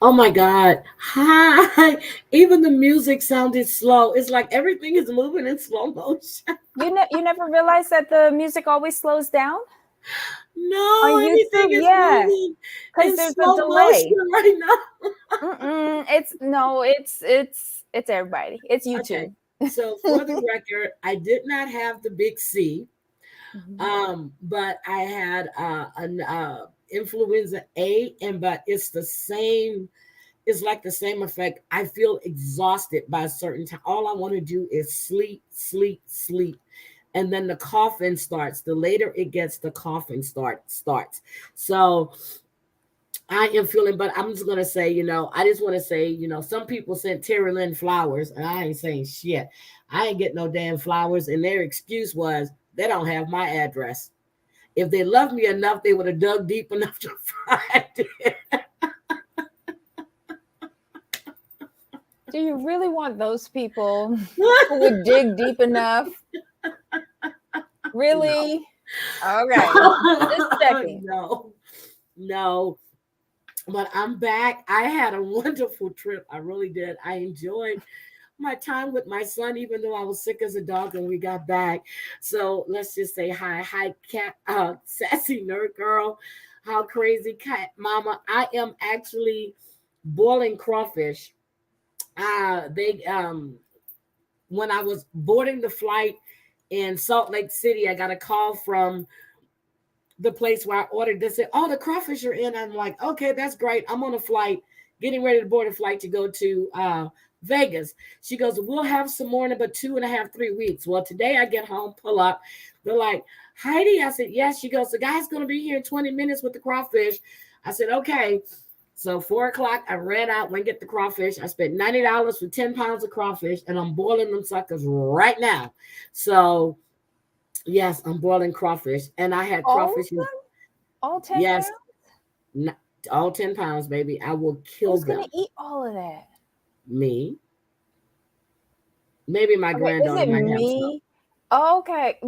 Oh my God. Hi. Even the music sounded slow. It's like everything is moving in slow motion. You never realize that the music always slows down No, on everything YouTube? is Yeah, moving because in there's a slow motion delay. right now. It's no, it's everybody. It's Okay. YouTube. So for the record, I did not have the big C. Mhm. But I had an influenza A, and but it's the same. It's like the same effect. I feel exhausted by a certain time. All I want to do is sleep, sleep, sleep, and then the coughing starts. The later it gets, the coughing starts. So I am feeling, but I'm just gonna say, I just want to say, some people sent Terry Lynn flowers, and I ain't saying shit. I ain't get no damn flowers, and their excuse was they don't have my address. If they loved me enough, they would have dug deep enough to find it. Do you really want those people who would dig deep enough? No. Really? Okay, just checking. No, no. But I'm back. I had a wonderful trip. I really did. I enjoyed my time with my son, even though I was sick as a dog when we got back. So let's just say hi. Hi, cat, sassy nerd girl. How crazy cat mama. I am actually boiling crawfish. They When I was boarding the flight in Salt Lake City, I got a call from the place where I ordered. They said, "Oh, the crawfish are in." I'm like, "Okay, that's great. I'm on a flight, getting ready to board a flight to go to Vegas." She goes, "We'll have some more in about 2.5, 3 weeks." Well, today I get home, pull up. They're like, "Heidi," I said, "Yes." She goes, "The guy's going to be here in 20 minutes with the crawfish." I said, "Okay." So 4 o'clock, I ran out, went get the crawfish. I spent $90 for 10 pounds of crawfish, and I'm boiling them suckers right now. So yes, I'm boiling crawfish, and I had All of crawfish. them? All 10 Yes, pounds? n- all 10 pounds, baby. I will kill Who's gonna them. eat all of that? Me, maybe my Okay, is granddaughter it might have some. me? Okay.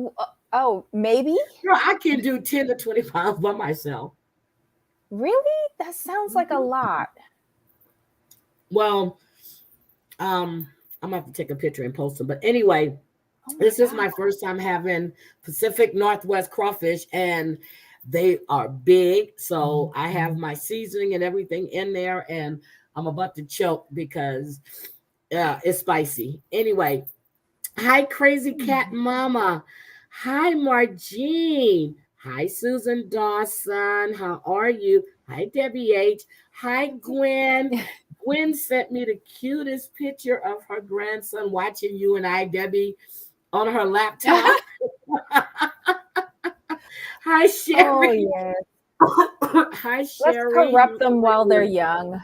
Oh, maybe? Girl, I can do 10 to 20 pounds by myself. Really? That sounds like a Mhm. lot. Well, um, I'm gonna have to take a picture and post them. But anyway, Oh my this is God. my first time having Pacific Northwest crawfish, and they are big. So I have my seasoning and everything in there, and I'm about to choke because it's spicy. Anyway, hi, crazy cat mama. Hi, Margene. Hi, Susan Dawson. How are you? Hi, Debbie H. Hi, Gwen. Gwen sent me the cutest picture of her grandson watching you and I, Debbie, on her laptop. Hi, Oh, Sherry. yes. Hi, Let's Sherry. corrupt How them are while they're you? young.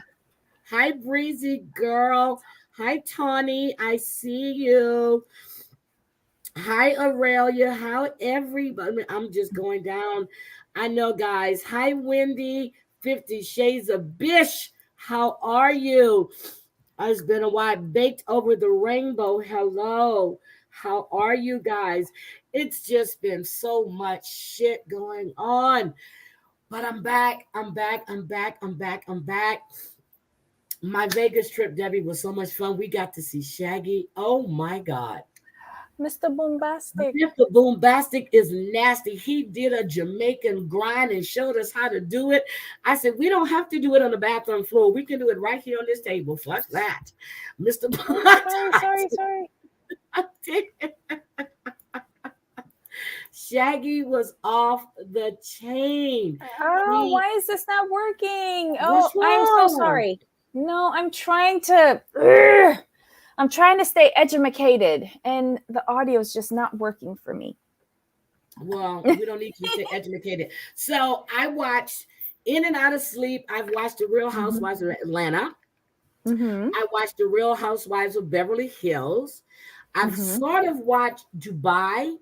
Hi, Breezy girl. Hi, Tawny. I see you. Hi, Aurelia. How everybody? I'm just going down. I know, guys. Hi, Wendy. 50 Shades of Bish. How are you? It's been a while. Baked over the rainbow. Hello. How are you guys? It's just been so much shit going on. But I'm back. I'm back. I'm back. I'm back. I'm back. My Vegas trip, Debbie, was so much fun. We got to see Shaggy. Oh my God. Mr. Bombastic. Mr. Boombastic is nasty. He did a Jamaican grind and showed us how to do it. I said, we don't have to do it on the bathroom floor. We can do it right here on this table. Fuck that. Mr. Oh, sorry, sorry, sorry. Shaggy was off the chain. Oh, He, why is this not working? Oh, what's I'm so wrong? sorry. No, I'm trying to stay educated, and the audio is just not working for me. Well, we don't need you to stay educated. So I watched In and Out of Sleep. I've watched The Real Mhm. Housewives of Atlanta. Mhm. I watched The Real Housewives of Beverly Hills. I've Mhm. sort of watched Dubai,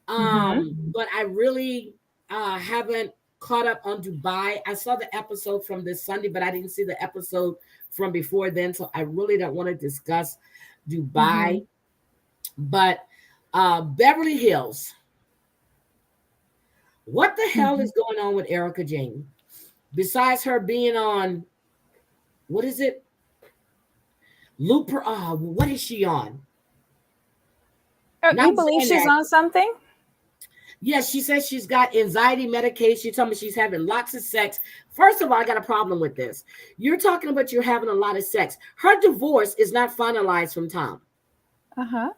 Mhm. but I really haven't caught up on Dubai. I saw the episode from this Sunday, but I didn't see the episode from before then, so I really don't want to discuss Mhm. Dubai. But Beverly Hills, what the hell Mhm. is going on with Erica Jane? Besides her being on what is it? Looper. What is she on? You Not believe she's Xanax. on something? Yes, she says she's got anxiety medication. She told me she's having lots of sex. First of all, I got a problem with this. You're talking about you're having a lot of sex. Her divorce is not finalized from Tom. Uh-huh.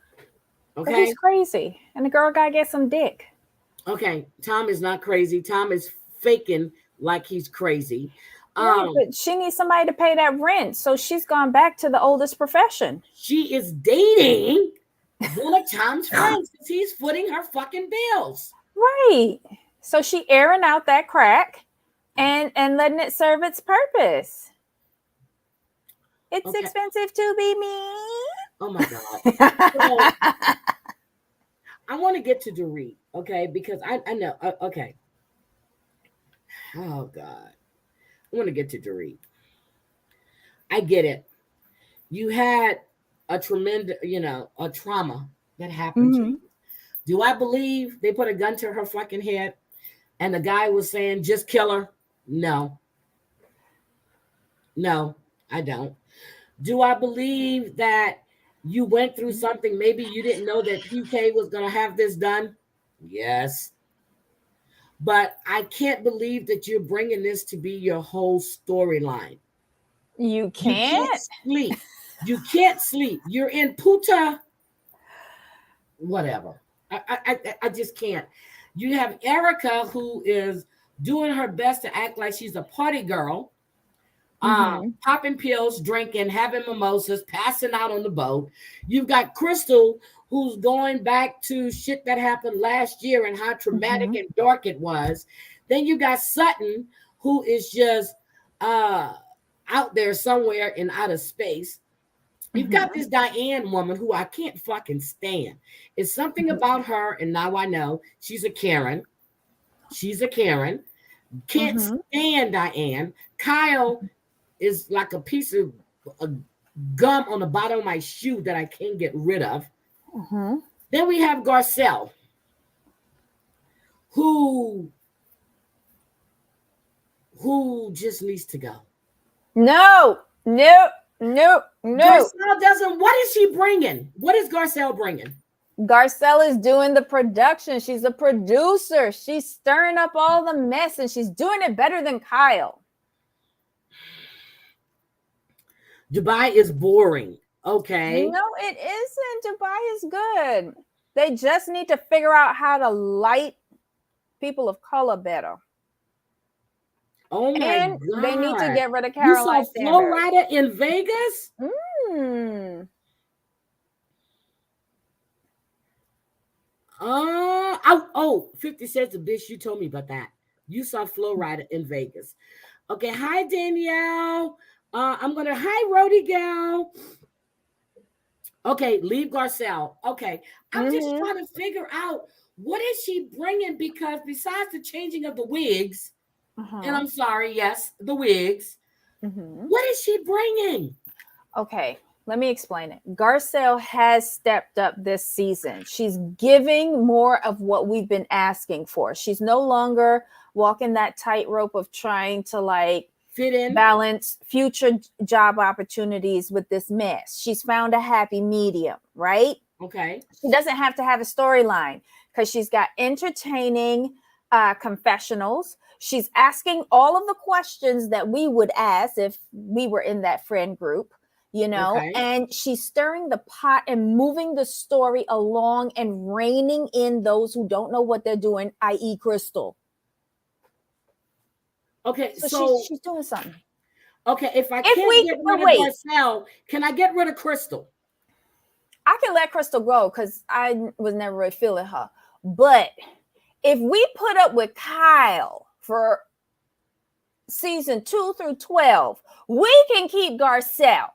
Okay. But he's crazy. And the girl gotta get some dick. Okay. Tom is not crazy. Tom is faking like he's crazy. Right, but she needs somebody to pay that rent. So she's gone back to the oldest profession. She is dating one of Tom's friends because he's footing her fucking bills. Right. So she airing out that crack and letting it serve its purpose. It's expensive to be me. Oh my God. So, I want to get to Dorit, okay? Because I know, okay. Oh God. I want to get to Dorit. I get it. You had a tremendous, a trauma that happened to you. Do I believe they put a gun to her fucking head and the guy was saying, just kill her? No. No, I don't. Do I believe that you went through something? Maybe you didn't know that PK was going to have this done? Yes. But I can't believe that you're bringing this to be your whole storyline. You can't? You can't sleep. You can't sleep. You're in puta. Whatever. I just can't. You have Erica, who is doing her best to act like she's a party girl, popping pills, drinking, having mimosas, passing out on the boat. You've got Crystal, who's going back to shit that happened last year and how traumatic and dark it was. Then you got Sutton, who is just out there somewhere in outer space. You've got this Diane woman who I can't fucking stand. It's something about her, and now I know she's a Karen. She's a Karen. Can't stand Diane. Kyle is like a piece of gum on the bottom of my shoe that I can't get rid of. Then we have Garcelle, who just needs to go. No. Garcelle doesn't. What is she bringing? What is Garcelle bringing? Garcelle is doing the production. She's a producer. She's stirring up all the mess and she's doing it better than Kyle. Dubai is boring. Okay. No, it isn't. Dubai is good. They just need to figure out how to light people of color better. Oh my and God. They need to get rid of Caroline. You saw Flo Rida in Vegas? Oh, 50 cents a bitch. You told me about that. You saw Flo Rida in Vegas. Okay. Hi, Danielle. Hi, Rody gal. Okay, leave Garcelle. Okay. I'm just trying to figure out what is she bringing, because besides the changing of the wigs, and I'm sorry, yes, the wigs, what is she bringing? Okay, let me explain it. Garcelle has stepped up this season. She's giving more of what we've been asking for. She's no longer walking that tightrope of trying to fit in, balance future job opportunities with this mess. She's found a happy medium, right? Okay. She doesn't have to have a storyline because she's got entertaining confessionals. She's asking all of the questions that we would ask if we were in that friend group, and she's stirring the pot and moving the story along and reining in those who don't know what they're doing, i.e. Crystal. Okay, so she's doing something. Okay, if I can't get rid of Garcelle, can I get rid of Crystal? I can let Crystal go because I was never really feeling her. But if we put up with Kyle for season 2 through 12, we can keep Garcelle.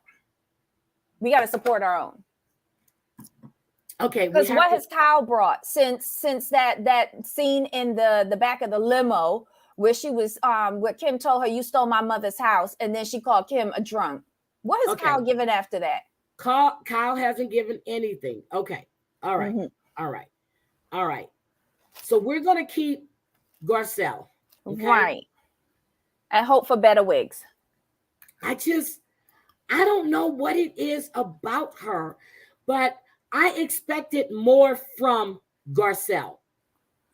We got to support our own. Okay. Because what has Kyle brought since that scene in the back of the limo where she was where Kim told her, you stole my mother's house, and then she called Kim a drunk? What has Kyle given after that? Kyle hasn't given anything. Okay. All right. All right. So we're going to keep Garcelle. Okay? Right. And hope for better wigs. I just I don't know what it is about her, but I expected more from Garcelle.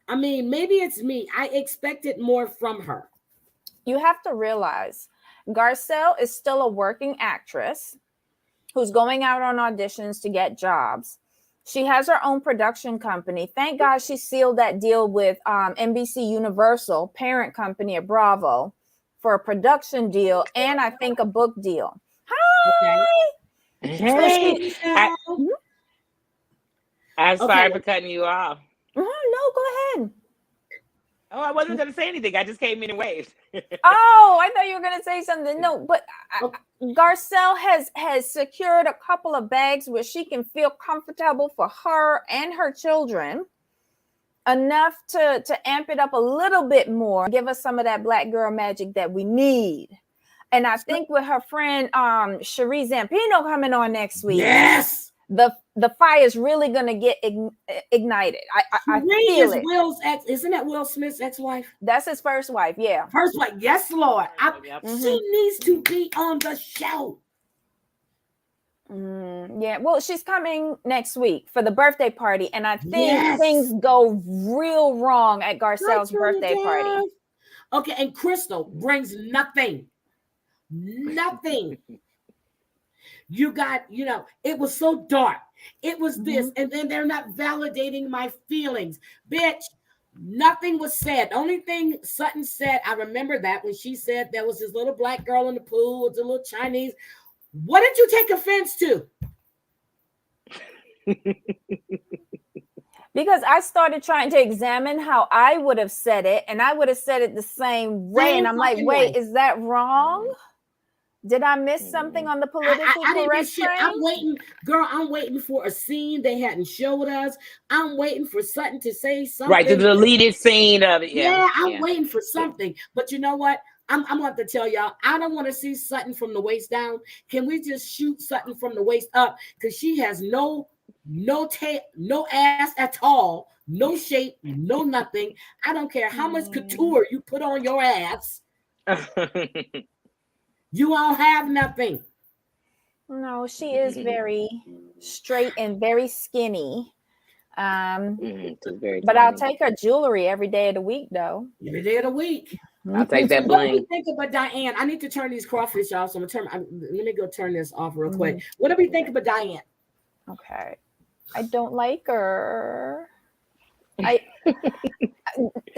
I mean, maybe it's me. I expected more from her. You have to realize Garcelle is still a working actress who's going out on auditions to get jobs. She has her own production company. Thank God she sealed that deal with NBC Universal, parent company of Bravo, for a production deal and I think a book deal. Hi. Okay. Hey, I'm sorry for cutting you off. No, go ahead. Oh, I wasn't going to say anything. I just came in and waved. Oh, I thought you were going to say something. No, but Garcelle has secured a couple of bags where she can feel comfortable for her and her children, enough to amp it up a little bit more, give us some of that black girl magic that we need. And I think with her friend Cherie Zampino coming on next week, yes, the fire is really going to get ignited. I feel it. Will's ex, isn't that Will Smith's ex-wife? That's his first wife, yeah. First wife, yes, Lord. She needs to be on the show. Yeah, well, she's coming next week for the birthday party, and I think things go real wrong at Garcelle's birthday party. Okay, and Crystal brings nothing. You got, it was so dark. It was this, and then they're not validating my feelings. Bitch, nothing was said. The only thing Sutton said, I remember that when she said there was this little black girl in the pool with the little Chinese. What did you take offense to? Because I started trying to examine how I would have said it, and I would have said it the same way. And I'm like, wait, is that wrong? Did I miss something on the politically correct train? I'm waiting, girl. I'm waiting for a scene they hadn't showed us. I'm waiting for Sutton to say something. Right, the deleted scene of it. Yeah, I'm waiting for something. But you know what? I'm going to have to tell y'all, I don't want to see Sutton from the waist down. Can we just shoot Sutton from the waist up? Because she has no ass at all, no shape, no nothing. I don't care how much couture you put on your ass. You won't have nothing. No, she is very straight and very skinny. But I'll take her jewelry every day of the week, though. Every day of the week. I'll take that bling. What do you think about Diane? I need to turn these crawfish off. So let me go turn this off real quick. What do we think about Diane? Okay. I don't like her.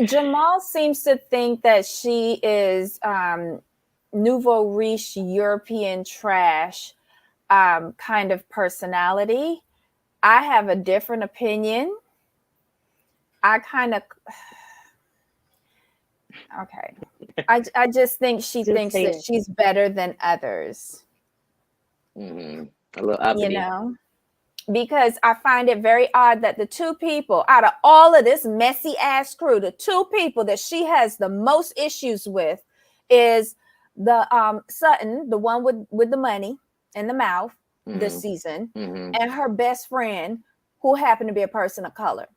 Jamal seems to think that she is nouveau riche European trash kind of personality. I have a different opinion. Okay. I just think she thinks that she's better than others. A little uppity. Because I find it very odd that the two people out of all of this messy ass crew, the two people that she has the most issues with is the Sutton, the one with the money and the mouth this season, and her best friend, who happened to be a person of color,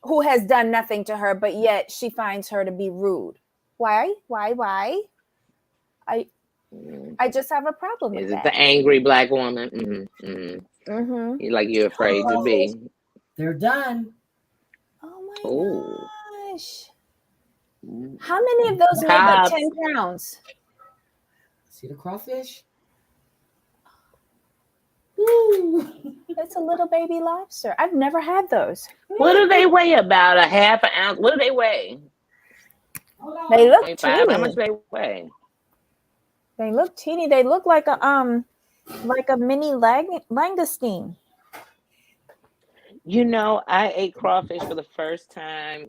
who has done nothing to her, but yet she finds her to be rude. Why? I just have a problem with that. Is it the angry black woman? Like you're afraid to be. They're done. Oh my gosh. How many of those make up 10 pounds? See the crawfish? Ooh. It's a little baby lobster. I've never had those. What do they weigh? About a half an ounce. What do they weigh? They look teeny. How much do they weigh? They look teeny. They look like a mini langoustine. I ate crawfish for the first time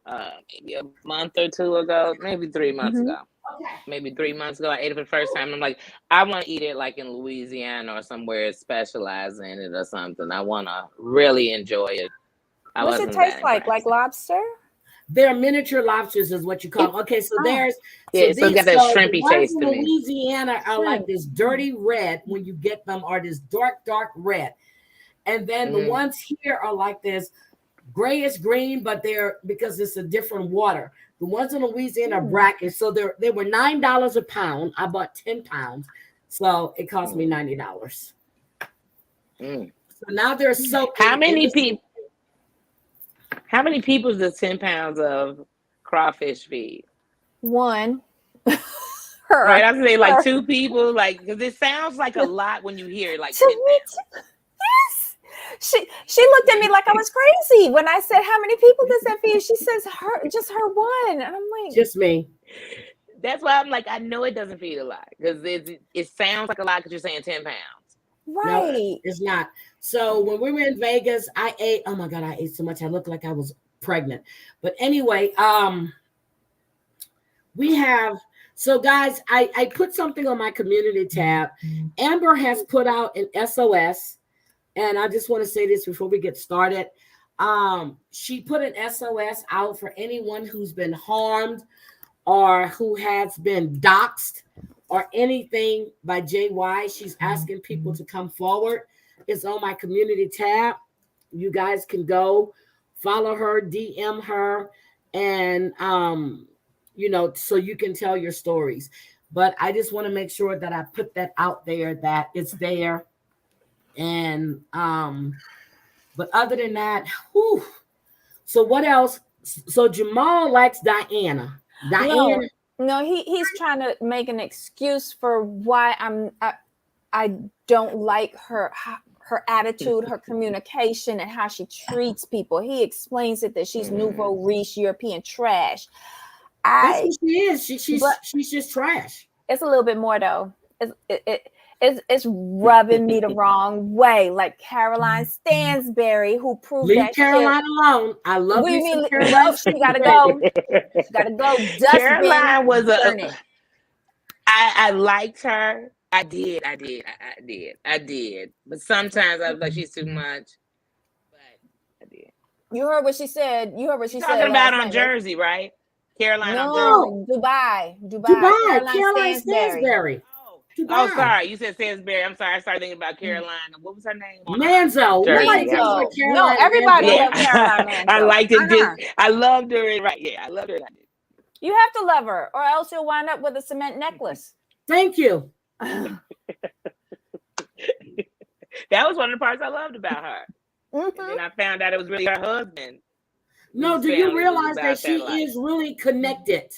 maybe a month or two ago, maybe 3 months ago. Maybe 3 months ago, I ate it for the first time. And I'm like, I want to eat it like in Louisiana or somewhere specialized in it or something. I want to really enjoy it. What's it taste like? Like lobster? They're miniature lobsters, is what you call them. Okay, so there's so it's got that shrimpy taste to me. Louisiana are like this dirty red when you get them, are this dark red, and then the ones here are like this grayish green, but they're because it's a different water. The ones in Louisiana are brackish, so they were $9 a pound. I bought 10 pounds, So it cost me $90. So now there's so How many people? How many people does 10 pounds of crawfish feed? One. Right, I was saying like 2 people, like because it sounds like a lot when you hear it, like 10 pounds. Yes. She looked at me like I was crazy when I said, "How many people does that feed?" She says, just her one," and I'm like, just me. That's why I'm like, I know it doesn't feed a lot because it sounds like a lot because you're saying 10 pounds. right? No, it's not. So when we were in Vegas, I ate. Oh my God, I ate so much. I looked like I was pregnant. But anyway, we have. So guys, I put something on my community tab. Amber has put out an SOS, and I just want to say this before we get started. She put an SOS out for anyone who's been harmed or who has been doxxed or anything by JY. She's asking people to come forward. It's on my community tab. You guys can go follow her, DM her, and so you can tell your stories. But I just want to make sure that I put that out there, that it's there. And but other than that, whew. So what else? So Jamal likes Diana. No, he's trying to make an excuse for why I don't like her attitude, her communication, and how she treats people. He explains it that she's nouveau riche European trash. That's what she is. She's just trash. It's a little bit more though. It's rubbing me the wrong way, like Caroline Stansberry, who proved Leave that Caroline shit. alone. I love you. No, she gotta go. She gotta go. Caroline was I liked her. I did. But sometimes I was like, she's too much. But I did. You heard what she said. Talking about on Jersey, right? Caroline on Jersey. Dubai. Caroline Stansberry. Oh, sorry. You said Stansberry. I'm sorry. I started thinking about Caroline. What was her name? Manzo. No, everybody loved Caroline Manzo. I liked it. I loved her. Right. Yeah, I loved her. You have to love her, or else you'll wind up with a cement necklace. Thank you. That was one of the parts I loved about her. And then I found out it was really her husband. No, do you realize that she is really connected?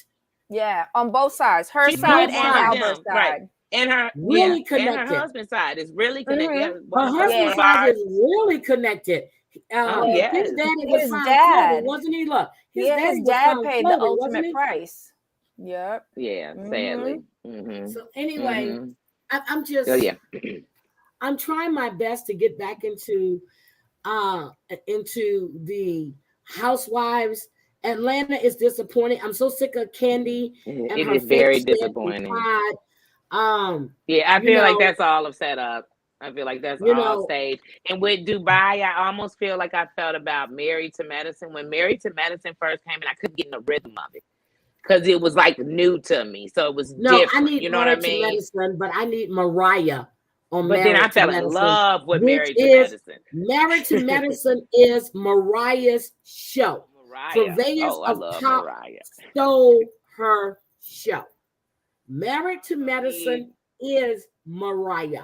Yeah, on both sides, her side and Albert's side. Right. And her really connected. And her husband's side is really connected. Her husband's side is really connected. His daddy was fine, wasn't he? Look, his dad paid the ultimate price. Yep. Yeah, sadly. So anyway, I'm just I'm trying my best to get back into the housewives. Atlanta is disappointing. I'm so sick of Candy. It is very disappointing. I feel like that's all set up. I feel like that's all staged. And with Dubai, I almost feel like I felt about Married to Medicine. When Married to Medicine first came in, I couldn't get in the rhythm of it because it was like new to me. So it was different. I need Married to Medicine, but I need Mariah on But Married then I fell in love with Married to Medicine. Married to Medicine is Mariah's show. Purveyors of Pop stole her show. Married to Medicine is Mariah.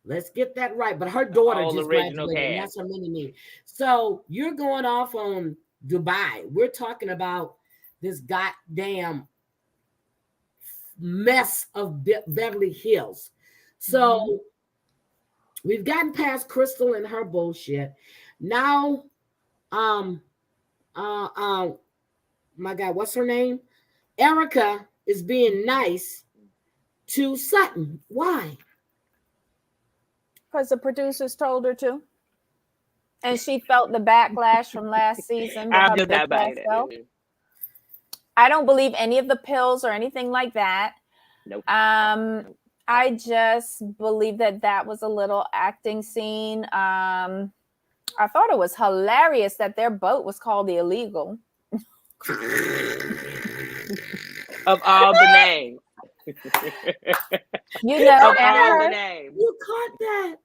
Let's get that right. But her daughter just graduated. And that's her mini-me. So you're going off on Dubai. We're talking about this goddamn mess of Beverly Hills. So we've gotten past Crystal and her bullshit. Now, my God, what's her name? Erica is being nice to Sutton. Why? Because the producers told her to. And she felt the backlash from last season. I don't believe any of the pills or anything like that. Nope. I just believe that was a little acting scene. I thought it was hilarious that their boat was called the Illegal. Of all the names. You know, of all the names. You caught that.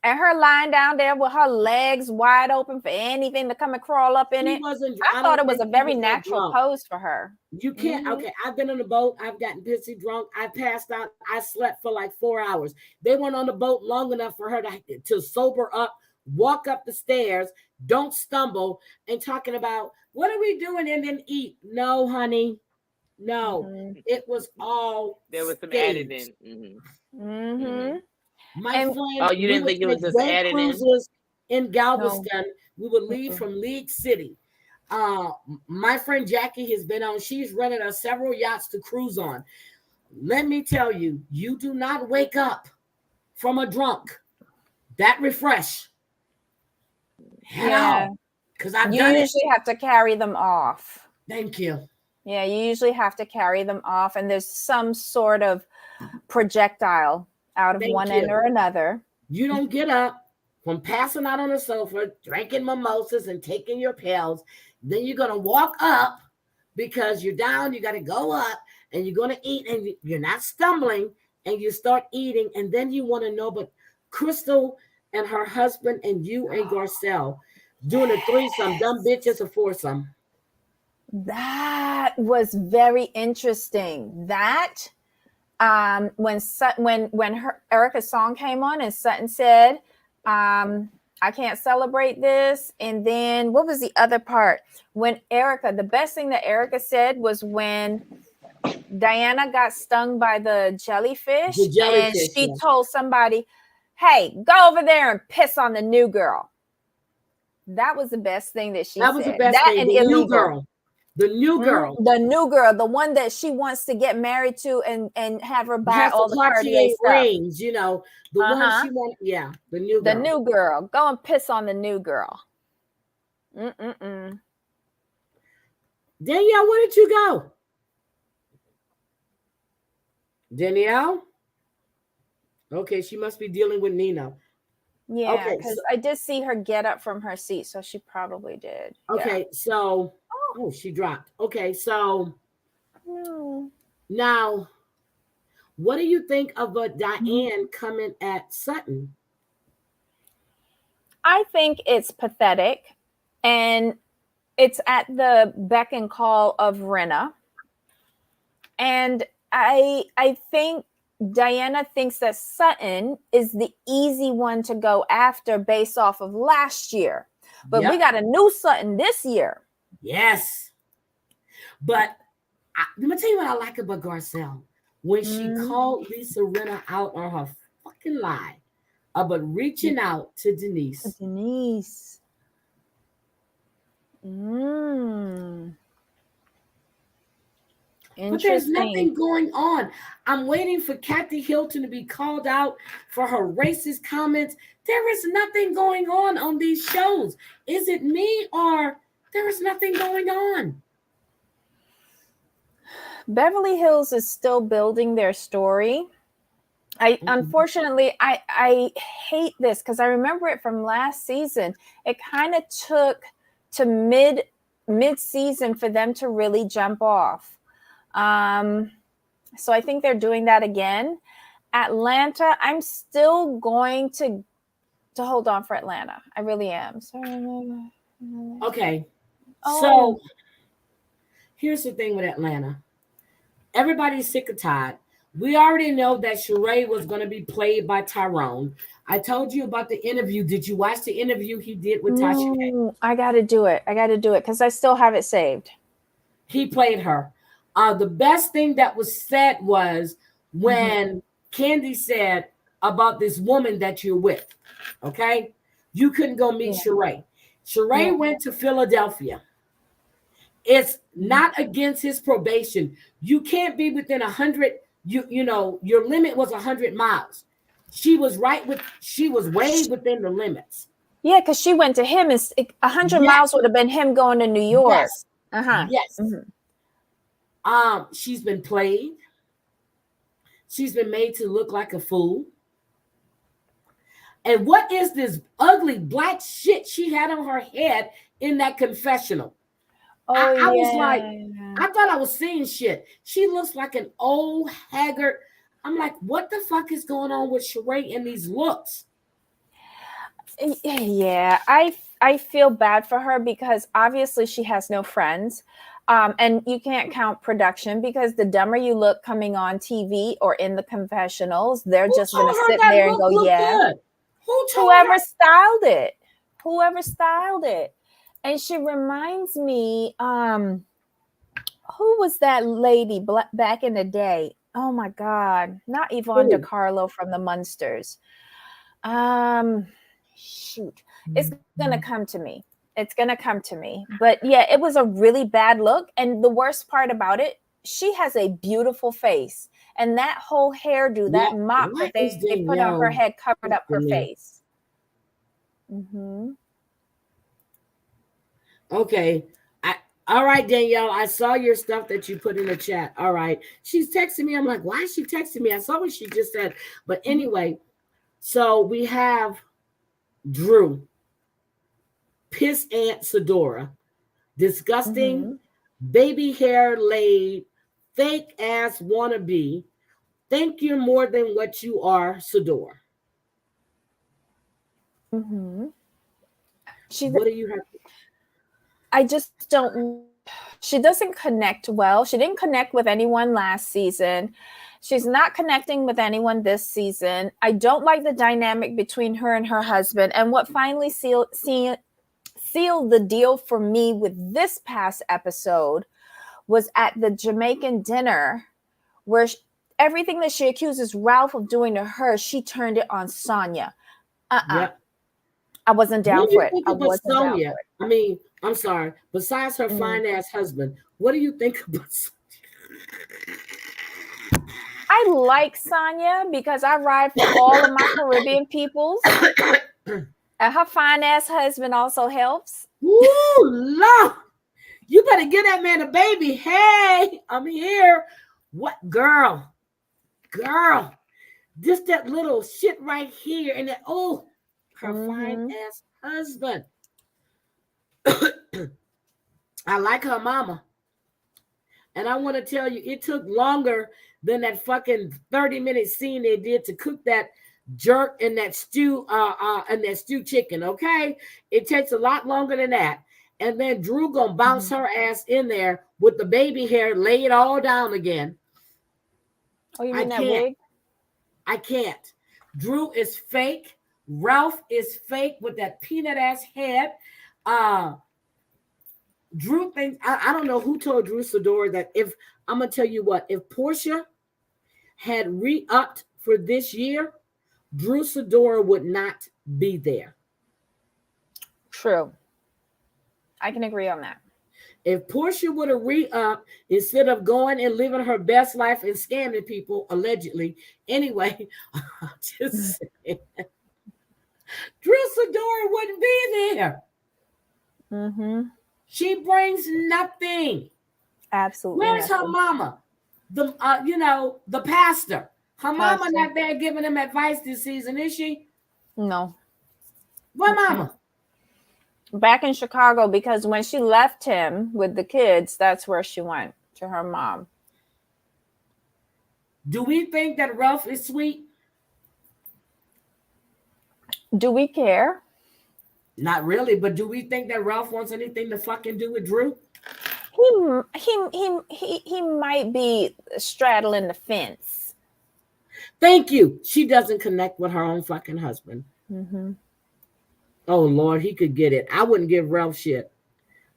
And her lying down there with her legs wide open for anything to come and crawl up in She it. wasn't. I thought it was a think she very was that natural drunk. pose for her. You can't. Okay, I've been on a boat. I've gotten pissy drunk. I passed out. I slept for like 4 hours. They went on the boat long enough for her to sober up, walk up the stairs, don't stumble, and talking about what are we doing and then eat. No, honey. No, it was all there was some staged. editing. My friend, oh, you didn't think it was just day editing? cruises in Galveston. We would leave from League City. My friend Jackie has been on. She's rented us several yachts to cruise on. Let me tell you, you do not wake up from a drunk that refresh. Yeah, because I've you done usually have to carry them off. Thank you. Yeah, you usually have to carry them off, and there's some sort of projectile out of one end or another. You don't get up from passing out on the sofa, drinking mimosas and taking your pills. Then you're going to walk up because you're down. You got to go up and you're going to eat and you're not stumbling and you start eating. And then you want to know, but Crystal and her husband and you and Garcelle doing a threesome, dumb bitches a foursome. That was very interesting. That when Erica's song came on and Sutton said, I can't celebrate this. And then what was the other part? When the best thing that Erica said was when Diana got stung by the jellyfish, and she told somebody, hey, go over there and piss on the new girl. That was the best thing that she said. That was the best thing. And the new girl. The new girl. The new girl, the one that she wants to get married to and have her buy all the Cartier rings, you know, the one she wants. Yeah, the new girl. The new girl. Go and piss on the new girl. Danielle, where did you go? Danielle? Okay, she must be dealing with Nina. Yeah, because I did see her get up from her seat, so she probably did. Okay, so she dropped. Okay, so now, what do you think of Diane coming at Sutton? I think it's pathetic, and it's at the beck and call of Rinna. And I think Diana thinks that Sutton is the easy one to go after based off of last year. But we got a new Sutton this year. Yes. But let me tell you what I like about Garcelle. When she called Lisa Rinna out on her fucking lie about reaching out to Denise. But there's nothing going on. I'm waiting for Kathy Hilton to be called out for her racist comments. There is nothing going on these shows. Is it me or there is nothing going on? Beverly Hills is still building their story. Unfortunately, I hate this because I remember it from last season. It kind of took to mid-season for them to really jump off. So I think they're doing that again. Atlanta, I'm still going to hold on for Atlanta. I really am. Okay. So here's the thing with Atlanta. Everybody's sick or tired. We already know that Sheree was going to be played by Tyrone. I told you about the interview. Did you watch the interview he did with Tasha K? I got to do it because I still have it saved. He played her. The best thing that was said was when Candy said about this woman that you're with, okay? You couldn't go meet Sheree. Sheree went to Philadelphia. It's not against his probation. You can't be within 100. You know, your limit was 100 miles. She was way within the limits. Yeah, because she went to him. 100 miles would have been him going to New York. Yes. Yes. She's been played. She's been made to look like a fool. And what is this ugly black shit she had on her head in that confessional? I was like, I thought I was seeing shit. She looks like an old haggard. I'm like, what the fuck is going on with Sheree in these looks? Yeah, I feel bad for her because obviously she has no friends. And you can't count production because the dumber you look coming on TV or in the confessionals, they're Who just told gonna her sit that there and go, look yeah. good? Who told Whoever her? styled it. Whoever styled it. And she reminds me, who was that lady back in the day? Oh my God, not Yvonne Who? DiCarlo from the Munsters. Shoot, it's gonna come to me. It's gonna come to me. But yeah, it was a really bad look. And the worst part about it, she has a beautiful face. And that whole hairdo, Yeah. that mop Why that is they put on her Danielle head covered up her in there? face. Mm-hmm. Okay. All right, Danielle. I saw your stuff that you put in the chat. All right. She's texting me. I'm like, why is she texting me? I saw what she just said. But anyway, so we have Drew, Piss Aunt Sedora, disgusting, Mm-hmm. baby hair laid, fake ass wannabe. Think you're more than what you are, Sedora. Mm-hmm. What do you have? I just don't. She doesn't connect well. She didn't connect with anyone last season. She's not connecting with anyone this season. I don't like the dynamic between her and her husband. And what finally sealed the deal for me with this past episode was at the Jamaican dinner where everything that she accuses Ralph of doing to her, she turned it on Sonia. Yep. I wasn't down What do for you it. think I about wasn't down Sonia? for it. I mean, I'm sorry. Besides her fine ass husband, what do you think about I like Sonia because I ride for all of my Caribbean peoples. And her fine ass husband also helps. Ooh, Lord. You better give that man a baby. Hey, I'm here. What girl? Girl. Just that little shit right here. And that, oh, her fine ass husband. I like her mama. And I want to tell you, it took longer than that fucking 30-minute scene they did to cook that jerk and that stew chicken. Okay, it takes a lot longer than that. And then Drew gonna bounce her ass in there with the baby hair, lay it all down again. Oh, you mean that wig? I can't. Drew is fake. Ralph is fake with that peanut ass head. Drew thinks, I don't know who told Drew Sidora that if, I'm going to tell you what, if Porsha had re-upped for this year, Drew Sidora would not be there. True. I can agree on that. If Porsha would have re-upped instead of going and living her best life and scamming people, allegedly, anyway, I'm just saying, Drew Sidora wouldn't be there. Mm-hmm. She brings nothing. Absolutely. Where's her mama? The pastor. Her mama not there giving him advice this season, is she? No. Where mama? Back in Chicago, because when she left him with the kids, that's where she went, to her mom. Do we think that Ralph is sweet? Do we care? Not really, but do we think that Ralph wants anything to fucking do with Drew? He might be straddling the fence. Thank you. She doesn't connect with her own fucking husband. Mm-hmm. Oh Lord, he could get it. I wouldn't give Ralph shit.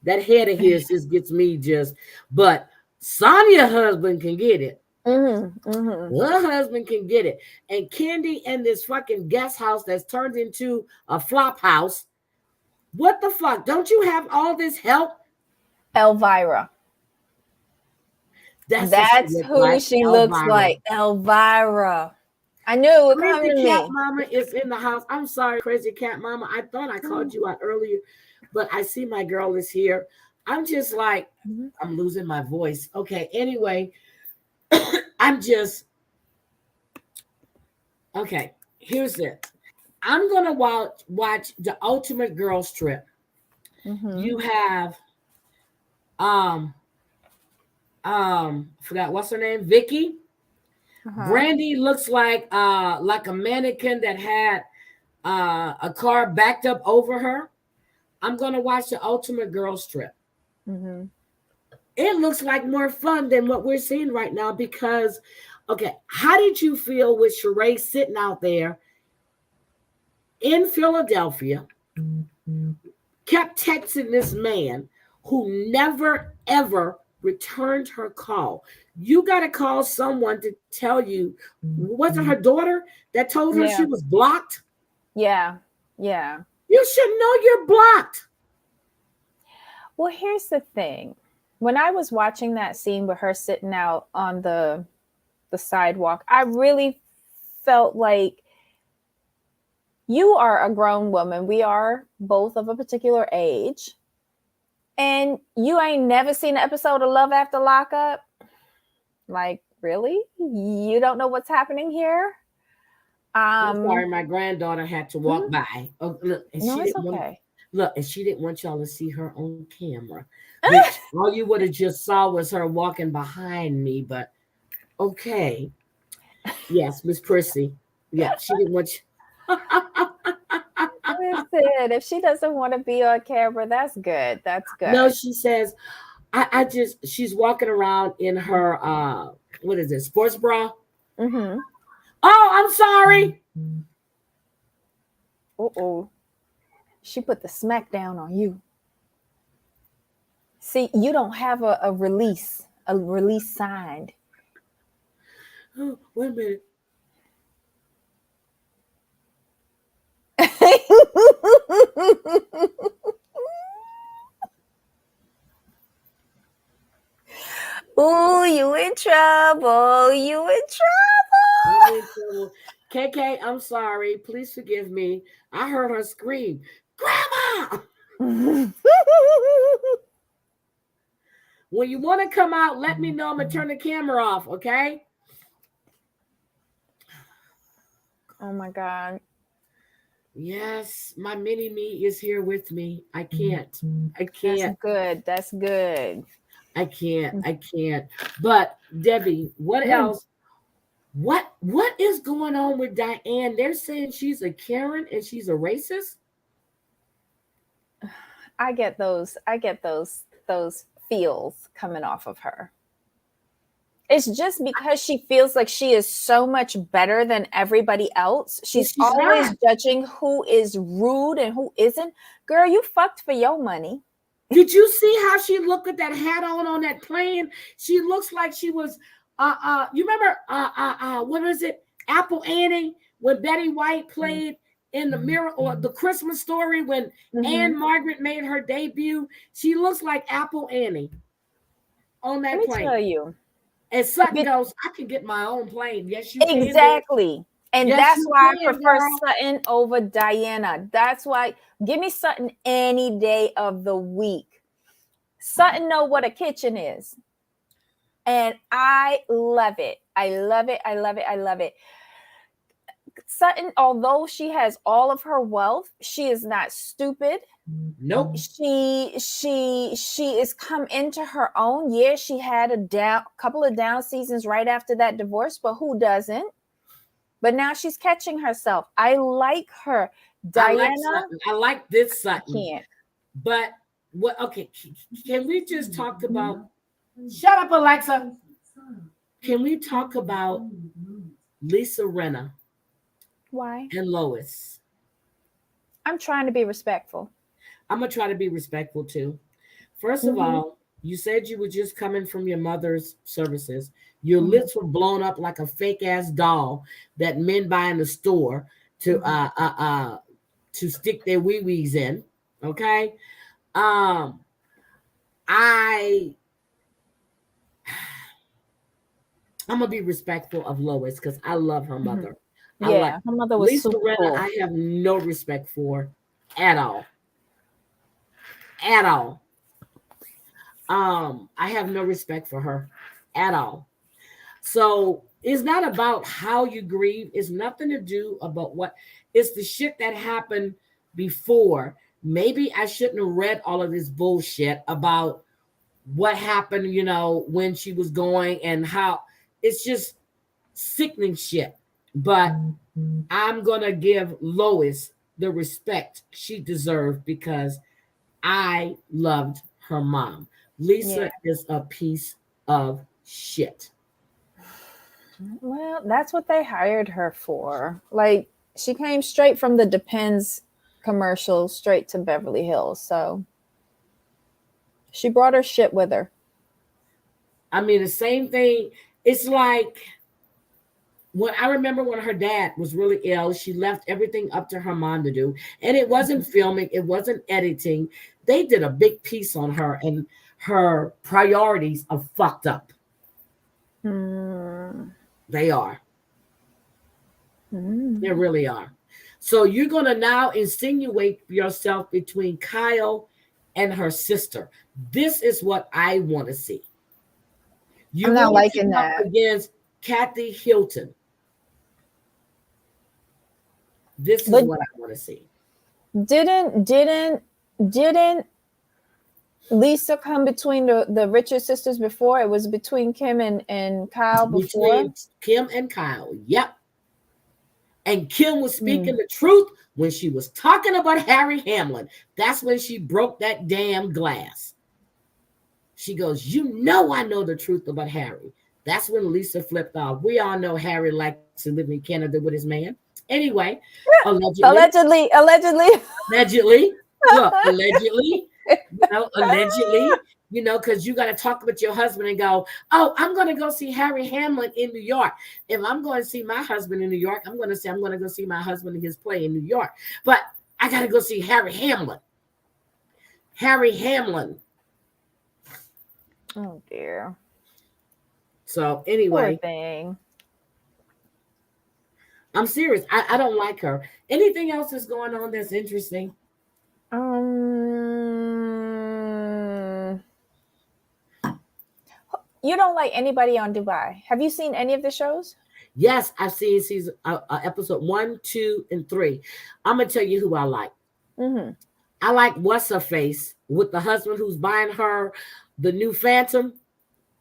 That head of his just gets me just. But Sonia's husband can get it. Mm-hmm. Mm-hmm. Her husband can get it. And Candy and this fucking guest house that's turned into a flop house. What the fuck? Don't you have all this help? Elvira. That's who she looks like. Elvira. I knew it would come to me. Cat Mama is in the house. I'm sorry, Crazy Cat Mama. I thought I called you out earlier, but I see my girl is here. I'm just like, I'm losing my voice. Okay, anyway, okay, here's it. I'm going to watch The Ultimate Girls Trip. Mm-hmm. You have, forgot what's her name, Vicky. Uh-huh. Brandy looks like a mannequin that had a car backed up over her. I'm gonna watch the Ultimate Girls Trip. Mm-hmm. It looks like more fun than what we're seeing right now because, okay, how did you feel with Sheree sitting out there in Philadelphia, kept texting this man who never, ever returned her call? You got to call someone to tell you, was it her daughter that told her she was blocked? Yeah, yeah. You should know you're blocked. Well, here's the thing. When I was watching that scene with her sitting out on the sidewalk, I really felt like you are a grown woman. We are both of a particular age. And you ain't never seen an episode of Love After Lockup? Like, really? You don't know what's happening here? I'm sorry, my granddaughter had to walk by. Oh, look, and No, she it's didn't okay. and she didn't want y'all to see her on camera. Which all you would have just saw was her walking behind me, but okay. Yes, Miss Prissy. Yeah, she didn't want you. Listen, if she doesn't want to be on camera, that's good. That's good. No, she says, she's walking around in her, what is it, sports bra? Mm-hmm. Oh, I'm sorry. Uh-oh. She put the smack down on you. See, you don't have a release signed. Oh, wait a minute. Ooh, you in trouble. You in trouble. KK, I'm sorry. Please forgive me. I heard her scream, Grandma! When you want to come out, let me know. I'm going to turn the camera off, okay? Oh, my God. Yes, my mini me is here with me. I can't. That's good. That's good. I can't. But Debbie, what else? What is going on with Diane? They're saying she's a Karen and she's a racist. I get those feels coming off of her. It's just because she feels like she is so much better than everybody else. She's always judging who is rude and who isn't. Girl, you fucked for your money. Did you see how she looked with that hat on that plane? She looks like she was you remember what is it? Apple Annie, when Betty White played in the Mirror or the Christmas Story when Anne Margaret made her debut. She looks like Apple Annie on that plane. Let me tell you. And Sutton goes, I can get my own plane. Yes, you can. Exactly. And yes, that's why I prefer girl. Sutton over Diana. That's why give me Sutton any day of the week. Sutton know what a kitchen is. And I love it. I love it. I love it. I love it. Sutton, although she has all of her wealth, she is not stupid. Nope. She is come into her own. Yeah, she had a couple of down seasons right after that divorce, but who doesn't? But now she's catching herself. I like her. Diana, I like this Sutton. Can't. But what? Okay, can we just talk about? Shut up, Alexa. Can we talk about Lisa Rinna? Why? And Lois. I'm trying to be respectful. I'm going to try to be respectful too. First of all, you said you were just coming from your mother's services. Your lips were blown up like a fake ass doll that men buy in the store to stick their wee-wees in. Okay. I'm going to be respectful of Lois because I love her mother. Her mother was Lisa Rinna, cool. I have no respect for at all. At all. I have no respect for her at all. So it's not about how you grieve. It's nothing to do about what. It's the shit that happened before. Maybe I shouldn't have read all of this bullshit about what happened, when she was going and how it's just sickening shit. But I'm going to give Lois the respect she deserved because I loved her mom. Lisa is a piece of shit. Well, that's what they hired her for. Like, she came straight from the Depends commercial straight to Beverly Hills. So she brought her shit with her. I mean, the same thing. It's like when I remember when her dad was really ill, she left everything up to her mom to do. And it wasn't filming, it wasn't editing. They did a big piece on her, and her priorities are fucked up. They are. They really are. So you're going to now insinuate yourself between Kyle and her sister. This is what I want to see. I'm not liking that. Against Kathy Hilton. This is what I want to see. Didn't Lisa come between the Richard sisters before? It was between Kim and Kyle before? Between Kim and Kyle, yep. And Kim was speaking the truth when she was talking about Harry Hamlin. That's when she broke that damn glass. She goes, you know I know the truth about Harry. That's when Lisa flipped off. We all know Harry likes to live in Canada with his man. Anyway, allegedly. Look, allegedly. Because you got to talk with your husband and go, oh, I'm going to go see Harry Hamlin in New York. If I'm going to see my husband in New York, I'm going to say I'm going to go see my husband in his play in New York. But I got to go see Harry Hamlin. Harry Hamlin. Oh, dear. So anyway. Poor thing. I'm serious. I don't like her. Anything else that's going on that's interesting? You don't like anybody on Dubai. Have you seen any of the shows? Yes, I've seen season episode 1, 2, and 3. I'm gonna tell you who I like. I like what's her face with the husband who's buying her the new Phantom.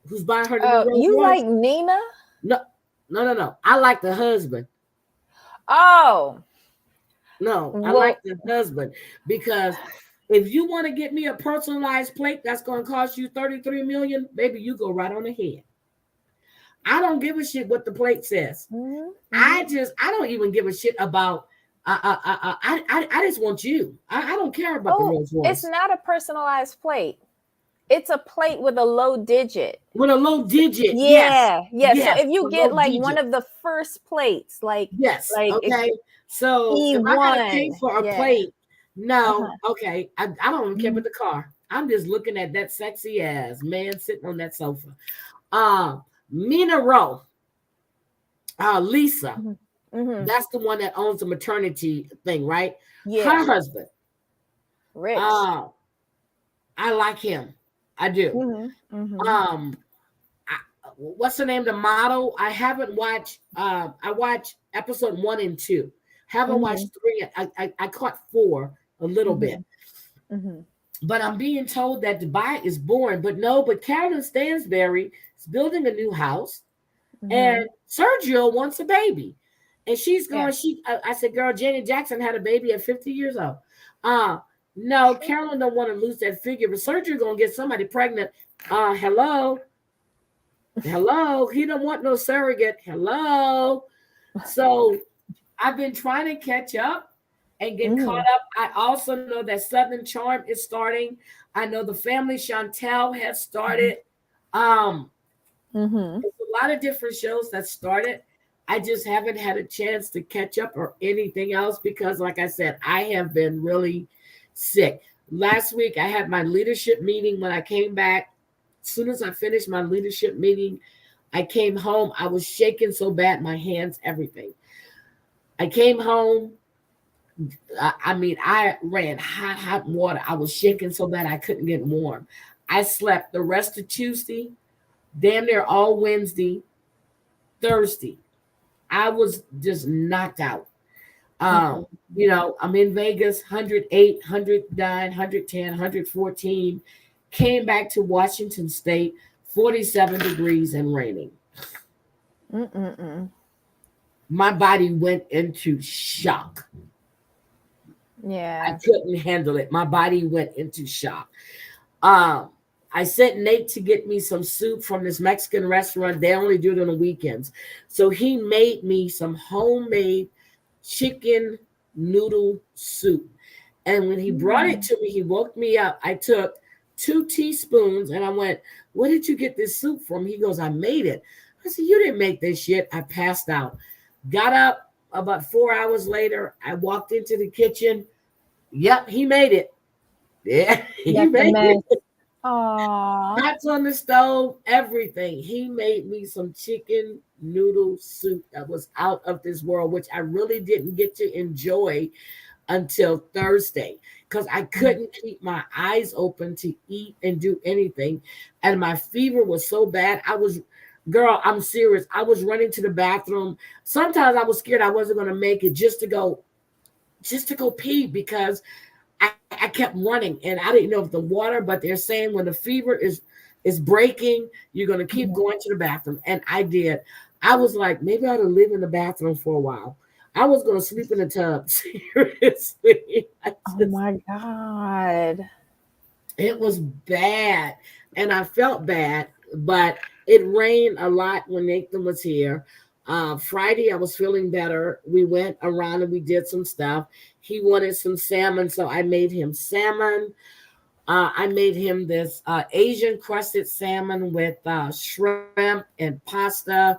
Who's buying her the new you Rolls-Royce. like Nina? No. I like the husband. Oh. No, I like the husband because if you want to get me a personalized plate that's going to cost you $33 million, baby, you go right on ahead. I don't give a shit what the plate says. I don't even give a shit about. I just want you. I don't care about the Rolls Royce. It's not a personalized plate. It's a plate with a low digit. With a low digit. Yeah. Yes. So if you get like one of the first plates, like okay. So E1, if I gotta pay for a plate, no, okay. I don't even care about the car. I'm just looking at that sexy ass man sitting on that sofa. Mina Rowe, Lisa. That's the one that owns the maternity thing, right? Yeah. Her husband. Rich. I like him. I do. What's the name? The model. I haven't watched. I watched episode 1 and 2. Haven't watched 3. I caught 4 a little bit. But I'm being told that Dubai is boring. But Carolyn Stansberry is building a new house, and Sergio wants a baby, and she's going. I said, girl, Janet Jackson had a baby at 50 years old. No, Carolyn don't want to lose that figure, but Sergio gonna get somebody pregnant. Hello. He don't want no surrogate. Hello. So I've been trying to catch up and get caught up. I also know that Southern Charm is starting. I know the Family Chantel has started. There's a lot of different shows that started. I just haven't had a chance to catch up or anything else because, like I said, I have been really sick. Last week, I had my leadership meeting. When I came back, as soon as I finished my leadership meeting, I came home. I was shaking so bad, my hands, everything. I came home. I ran hot water. I was shaking so bad I couldn't get warm. I slept the rest of Tuesday, damn near all Wednesday, Thursday. I was just knocked out. I'm in Vegas, 108, 109, 110, 114. Came back to Washington State, 47 degrees and raining. My body went into shock. Yeah. I couldn't handle it. My body went into shock. Um, I sent Nate to get me some soup from this Mexican restaurant. They only do it on the weekends. So he made me some homemade chicken noodle soup. And when he brought it to me, he woke me up. I took 2 teaspoons and I went, "Where did you get this soup from?" He goes, "I made it." I said, "You didn't make this shit." I passed out. Got up about 4 hours later. I walked into the kitchen. Yep, he made it. Yeah, he That's a made mess. it. Aw. Pots on the stove, everything. He made me some chicken noodle soup that was out of this world, which I really didn't get to enjoy until Thursday because I couldn't keep my eyes open to eat and do anything. And my fever was so bad. Girl, I'm serious. I was running to the bathroom. Sometimes I was scared I wasn't going to make it just to go pee because I kept running and I didn't know if the water, but they're saying when the fever is breaking, you're going to keep going to the bathroom. And I did. I was like, maybe I ought to live in the bathroom for a while. I was going to sleep in the tub. Seriously. Oh my God. It was bad. And I felt bad, but it rained a lot when Nathan was here. Friday, I was feeling better. We went around and we did some stuff. He wanted some salmon, so I made him salmon. I made him this Asian crusted salmon with shrimp and pasta.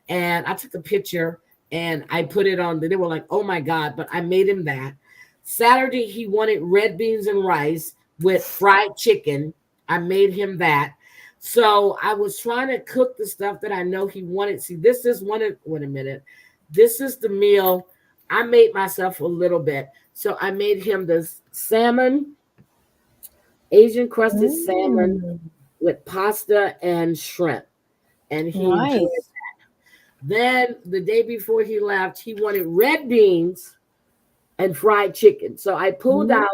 And I took a picture and I put it on. They were like, "Oh my God," but I made him that. Saturday, he wanted red beans and rice with fried chicken. I made him that. So I was trying to cook the stuff that I know he wanted. See, this is wait a minute. This is the meal. I made myself a little bit. So I made him this salmon, Asian crusted salmon with pasta and shrimp. And he enjoyed it. Then the day before he left, he wanted red beans and fried chicken. So I pulled out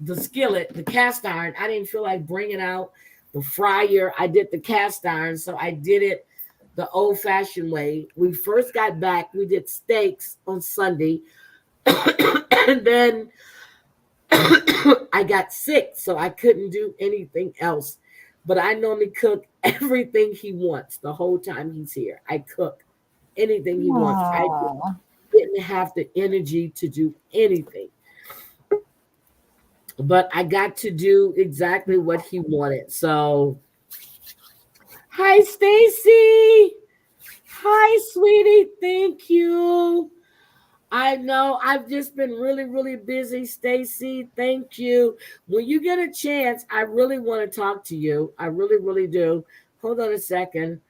the skillet, the cast iron. I didn't feel like bringing out the fryer. I did the cast iron, so I did it the old-fashioned way. We first got back. We did steaks on Sunday, and then I got sick, so I couldn't do anything else. But I normally cook everything he wants the whole time he's here. I cook anything he wants. I didn't have the energy to do anything. But I got to do exactly what he wanted. So, hi, Stacy. Hi, sweetie. Thank you. I know I've just been really, really busy, Stacy. Thank you. When you get a chance, I really want to talk to you. I really, really do. Hold on a second.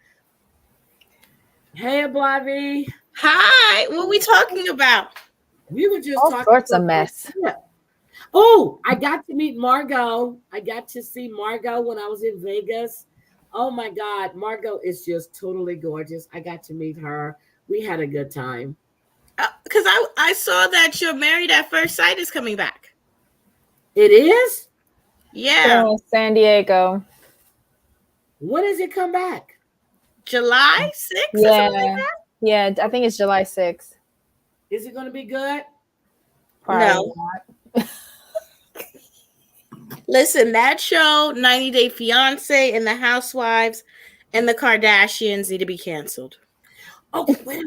Hey, Bobby. Hi. What are we talking about? We were just all talking sorts about of mess. Oh, I got to meet Margot. I got to see Margot when I was in Vegas. Oh my God, Margot is just totally gorgeous. I got to meet her. We had a good time. Because I saw that your Married at First Sight is coming back. It is? Yeah. San Diego. When does it come back? July 6th? Yeah. Or something like that? Yeah, I think it's July 6th. Is it going to be good? Probably No. Listen, that show, 90 Day Fiance and the Housewives and the Kardashians need to be canceled. Okay, wait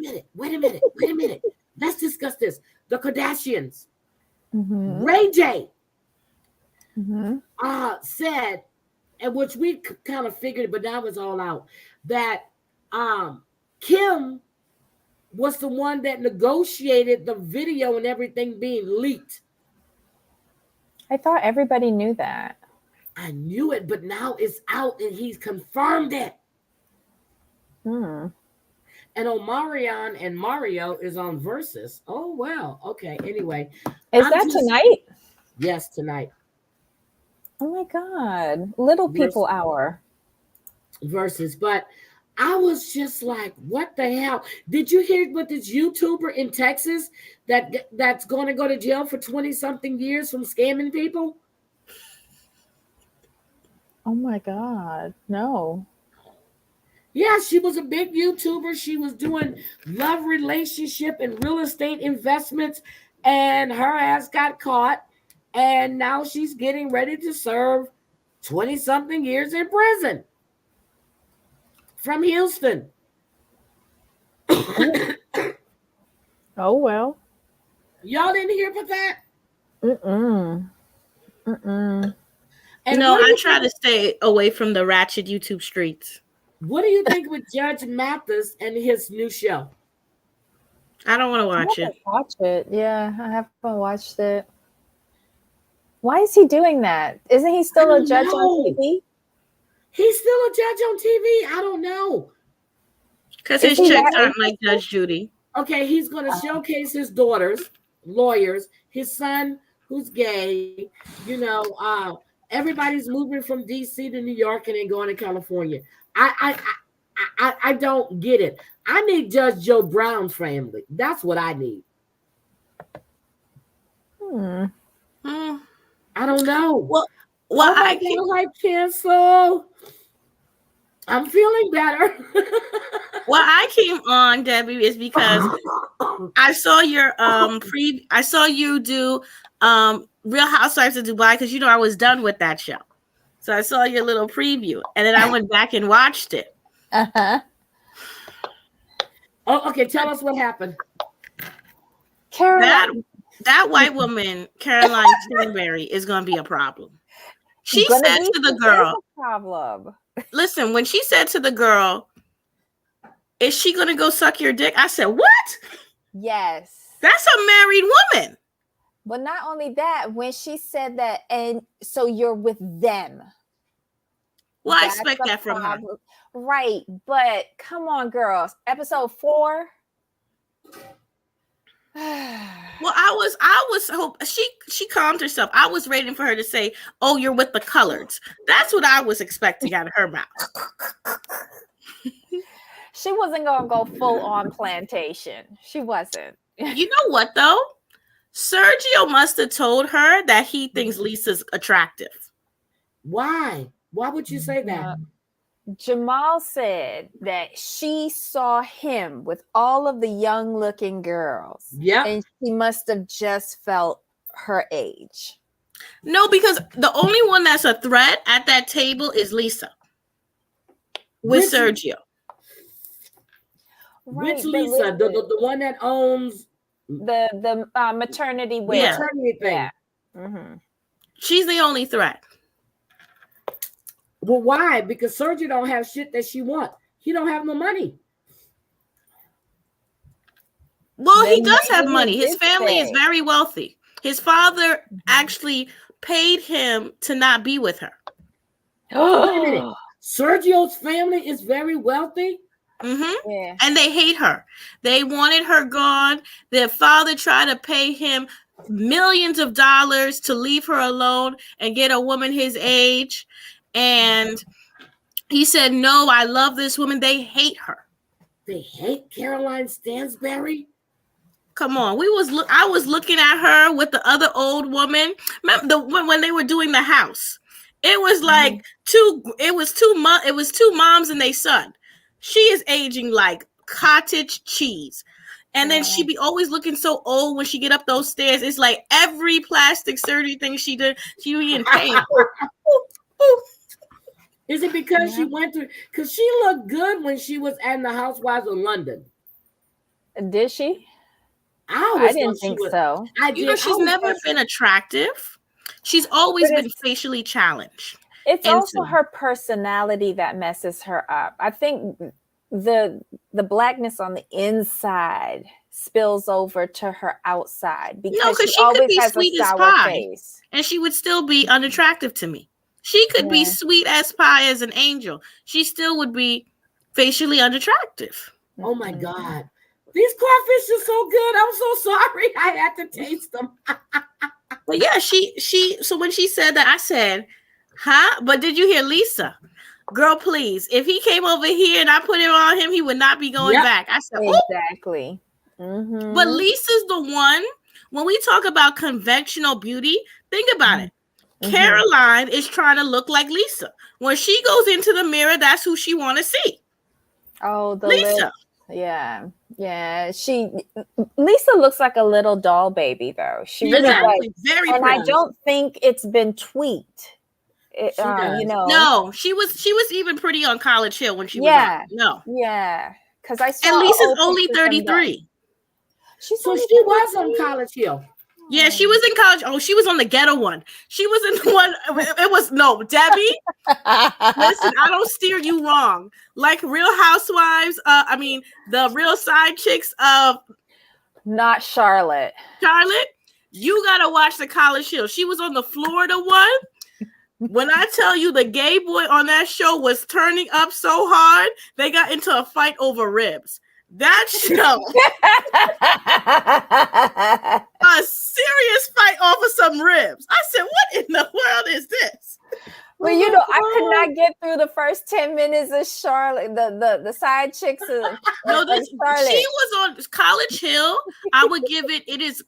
a minute. Let's discuss this. The Kardashians. Ray J said, and which we kind of figured, but now it's all out, that Kim was the one that negotiated the video and everything being leaked. I thought everybody knew that. I knew it, but now it's out and he's confirmed it. And Omarion and Mario is on Versus. Oh, well. Okay. Anyway. Is that tonight? Yes, tonight. Oh, my God. Little People Hour. Versus. But I was just like, what the hell? Did you hear what this YouTuber in Texas that's going to go to jail for 20-something years from scamming people? Oh, my God. No. Yeah, she was a big YouTuber. She was doing love relationship and real estate investments, and her ass got caught. And now she's getting ready to serve 20 something years in prison from Houston. Oh well. Y'all didn't hear about that? Mm-mm. Mm-mm. And No, what do I you try think, to stay away from the ratchet YouTube streets. what do you think with Judge Mathis and his new show? I don't want to I watch it. haven't watched it. Yeah, I haven't watched it. Why is he doing that? Isn't he still a don't judge know. on TV? He's still a judge on TV. I don't know. Because Is his he chicks that aren't like Judge Judy. Okay, he's going to showcase his daughters, lawyers, his son who's gay. You know, everybody's moving from DC to New York and then going to California. I don't get it. I need Judge Joe Brown's family. That's what I need. Hmm. I don't know. Well, Oh my I God, like cancel. I'm feeling better. I came on, Debbie, is because I saw your I saw you do Real Housewives of Dubai, because you know I was done with that show. So I saw your little preview and then I went back and watched it. Uh-huh. Oh, okay. Tell us what happened. Caroline. That white woman, Caroline Stansberry, is gonna be a problem. She Gonna said be- to the it is girl, a problem. listen, when she said to the girl, is she gonna go suck your dick? I said, what? Yes. That's a married woman. But not only that, when she said that, and so you're with them. Well, I That's expect a that from her. problem. Right. But come on, girls. Episode 4. Well, I was hope she calmed herself. I was waiting for her to say, "Oh, you're with the coloreds." That's what I was expecting out of her mouth. She wasn't gonna go full on plantation. She wasn't. You know what though? Sergio must have told her that he thinks Lisa's attractive. Why? Why would you say that? Jamal said that she saw him with all of the young looking girls. Yep. And she must have just felt her age. No, because the only one that's a threat at that table is Lisa with Sergio. Right, Which Lisa? The one that owns the maternity wear. maternity thing. Yeah. Mm-hmm. She's the only threat. Well, why? Because Sergio don't have shit that she want. He don't have no money. Well, he Then does have maybe money. His this family is thing. very wealthy. His father actually paid him to not be with her. Wait a minute. Sergio's family is very wealthy. Mm-hmm. Yeah. And they hate her. They wanted her gone. Their father tried to pay him millions of dollars to leave her alone and get a woman his age. And he said, no, I love this woman. They hate her. They hate Caroline Stansberry. Come on. I was looking at her with the other old woman. Remember when they were doing the house? It was like two moms and their son. She is aging like cottage cheese. And then she be always looking so old when she get up those stairs. It's like every plastic surgery thing she did, she be in pain. Is it because she went through? Because she looked good when she was at the Housewives of London. Did she? I didn't think so. You know, she's never been attractive. She's always been facially challenged. It's also her personality that messes her up. I think the blackness on the inside spills over to her outside because she always has a sour face. And she would still be unattractive to me. She could be sweet as pie as an angel. She still would be facially unattractive. Oh my God. These crawfish are so good. I'm so sorry. I had to taste them. But yeah, so when she said that, I said, huh? But did you hear Lisa? Girl, please. If he came over here and I put it on him, he would not be going back. I said, exactly. Mm-hmm. But Lisa's the one, when we talk about conventional beauty, think about it. Caroline is trying to look like Lisa. When she goes into the mirror, that's who she want to see. Oh, the Lisa. lips. Yeah. Lisa looks like a little doll baby though. She really Exactly. does. Very And pretty. I don't think it's been tweaked. She does. You know. No, she was even pretty on College Hill when she was Yeah. on. No. Yeah. Because I saw And Lisa's old only picture from then. 33. So she was on College Hill. Yeah, she was in college. Oh, she was on the ghetto one. She was in the one. It was no Debbie. Listen, I don't steer you wrong. Like Real Housewives. The Real Side Chicks of Not Charlotte. Charlotte. You gotta watch the College Hill. She was on the Florida one. When I tell you the gay boy on that show was turning up so hard, they got into a fight over ribs. That show, a serious fight over some ribs. I said, what in the world is this? Well, you know, I could not get through the first 10 minutes of Charlotte, the side chicks. No, she was on College Hill. I would give it is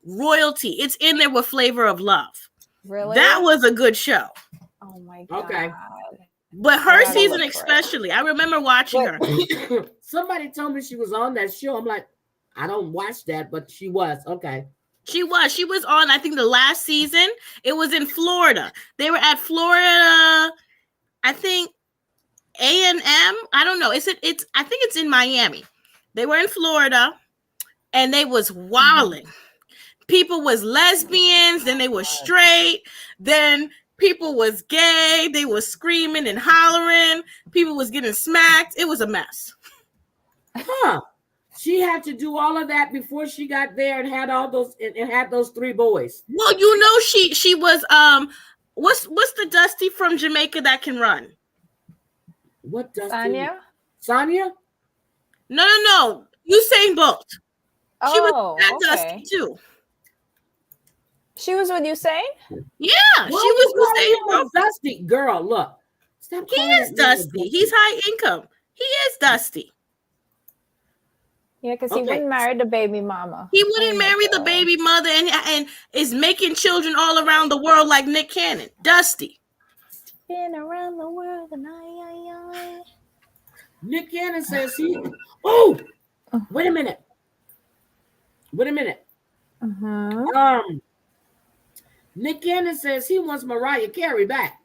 royalty. It's in there with Flavor of Love. Really? That was a good show. Oh my God. Okay. But her season especially, I remember watching her. Somebody told me she was on that show. I'm like, I don't watch that, but she was. Okay. She was on, I think, the last season. It was in Florida. They were at Florida, I think, A&M. I don't know. I think it's in Miami. They were in Florida, and they was wilding. People was lesbians, then they were straight, then people was gay, they was screaming and hollering, people was getting smacked. It was a mess. Huh. She had to do all of that before she got there and had all those and had those 3 boys. Well, you know, she was what's the Dusty from Jamaica that can run? What Dusty? Sonia? No. Usain Bolt. She was that okay. Dusty too. She was with Usain? Yeah, she was Usain Bolt. Dusty. Girl, look. He is Dusty. He's high income. He is Dusty. Yeah, because he wouldn't marry the baby mama. He wouldn't marry the baby mother and is making children all around the world like Nick Cannon. Dusty. Been around the world and I. Nick Cannon says he. Oh, wait a minute. Nick Cannon says he wants Mariah Carey back.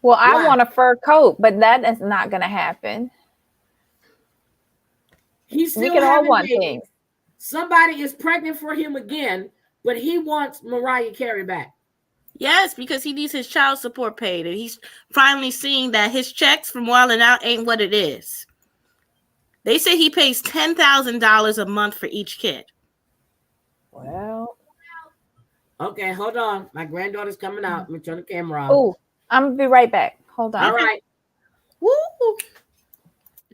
Well, I want a fur coat, but that is not going to happen. We can all want things. Somebody is pregnant for him again, but he wants Mariah Carey back. Yes, because he needs his child support paid, and he's finally seeing that his checks from Wildin' Out ain't what it is. They say he pays $10,000 a month for each kid. Well, okay, hold on. My granddaughter's coming out. Let me turn the camera on. Oh, I'm gonna be right back. Hold on. All right. Woo!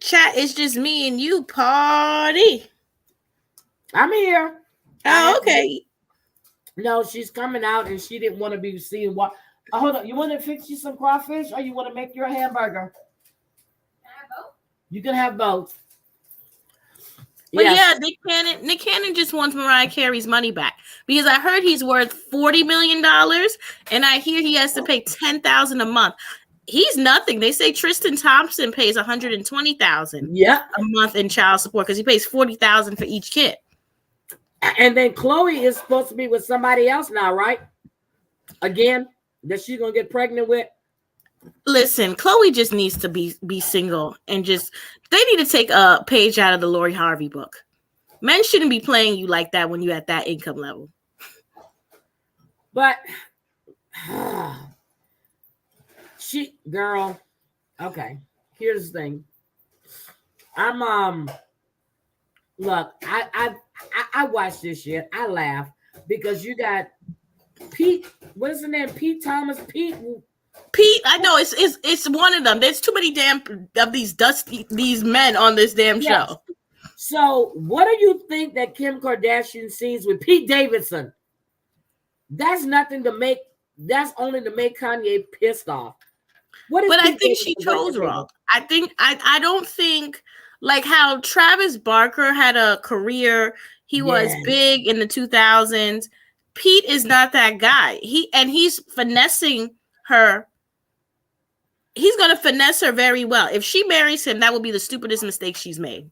Chat, it's just me and you. Party. I'm here. Oh, okay. No, she's coming out and she didn't want to be seen. What? Hold on. You want to fix you some crawfish or you want to make your hamburger? Can I have both? You can have both. But yeah, Nick Cannon just wants Mariah Carey's money back because I heard he's worth $40 million and I hear he has to pay $10,000 a month. He's nothing. They say Tristan Thompson pays $120,000 a month in child support because he pays $40,000 for each kid. And then Chloe is supposed to be with somebody else now, right? Again, that she's gonna get pregnant with. Listen, Chloe just needs to be single and they need to take a page out of the Lori Harvey book. Men shouldn't be playing you like that when you're at that income level. But girl, okay. Here's the thing. Look, I watched this shit. I laugh because you got Pete. What is the name? Pete Thomas. Pete. I know it's one of them. There's too many damn of these men on this damn show. So, what do you think that Kim Kardashian sees with Pete Davidson? That's nothing to make. That's only to make Kanye pissed off. But I think she chose wrong. I don't think like how Travis Barker had a career. He was big in the 2000s. Pete is not that guy. He's finessing her. he's going to finesse her very well. If she marries him, that will be the stupidest mistake she's made.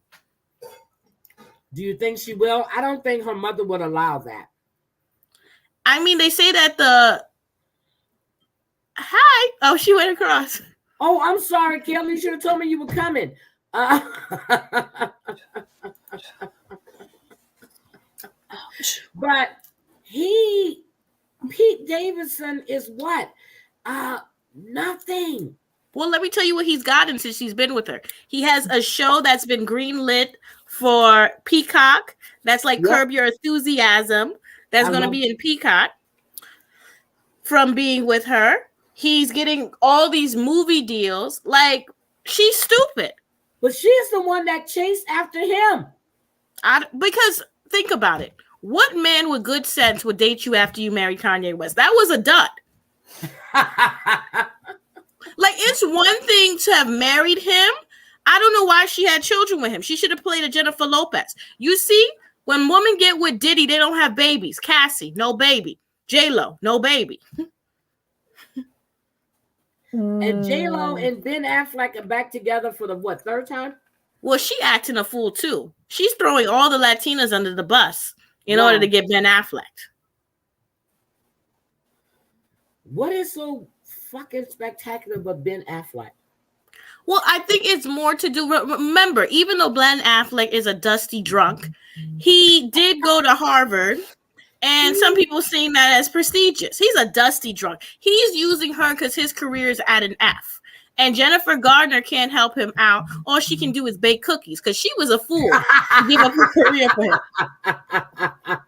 Do you think she will? I don't think her mother would allow that. I mean, they say that Hi. Oh, she went across. Oh, I'm sorry, Kelly. You should have told me you were coming. But Pete Davidson is what? Nothing. Well, let me tell you what he's gotten since she's been with her. He has a show that's been greenlit for Peacock. That's like Curb Your Enthusiasm. That's going to be in Peacock from being with her. He's getting all these movie deals. Like, she's stupid. But she's the one that chased after him. Because think about it. What man with good sense would date you after you married Kanye West? That was a dud. Like, it's one thing to have married him. I don't know why she had children with him. She should have played a Jennifer Lopez. You see, when women get with Diddy, they don't have babies. Cassie, no baby. J-Lo, no baby. And J-Lo and Ben Affleck are back together for the third time? Well, she acting a fool too. She's throwing all the Latinas under the bus in order to get Ben Affleck. What is so fucking spectacular about Ben Affleck? Well, I think it's more to do. Remember, even though Ben Affleck is a dusty drunk, he did go to Harvard, and some people seeing that as prestigious. He's a dusty drunk. He's using her because his career is at an F. And Jennifer Gardner can't help him out. All she can do is bake cookies because she was a fool to give up her career for him.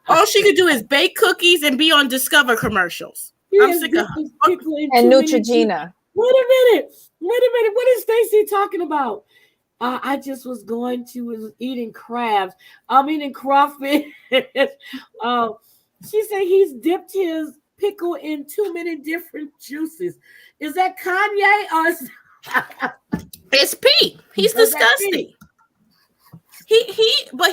All she could do is bake cookies and be on Discover commercials. I'm sick of her. And Neutrogena. Wait a minute. What is Stacey talking about? I just was eating crabs. I'm eating crawfish. She said he's dipped his pickle in too many different juices. Is that Kanye or is it's Pete? He's disgusting. But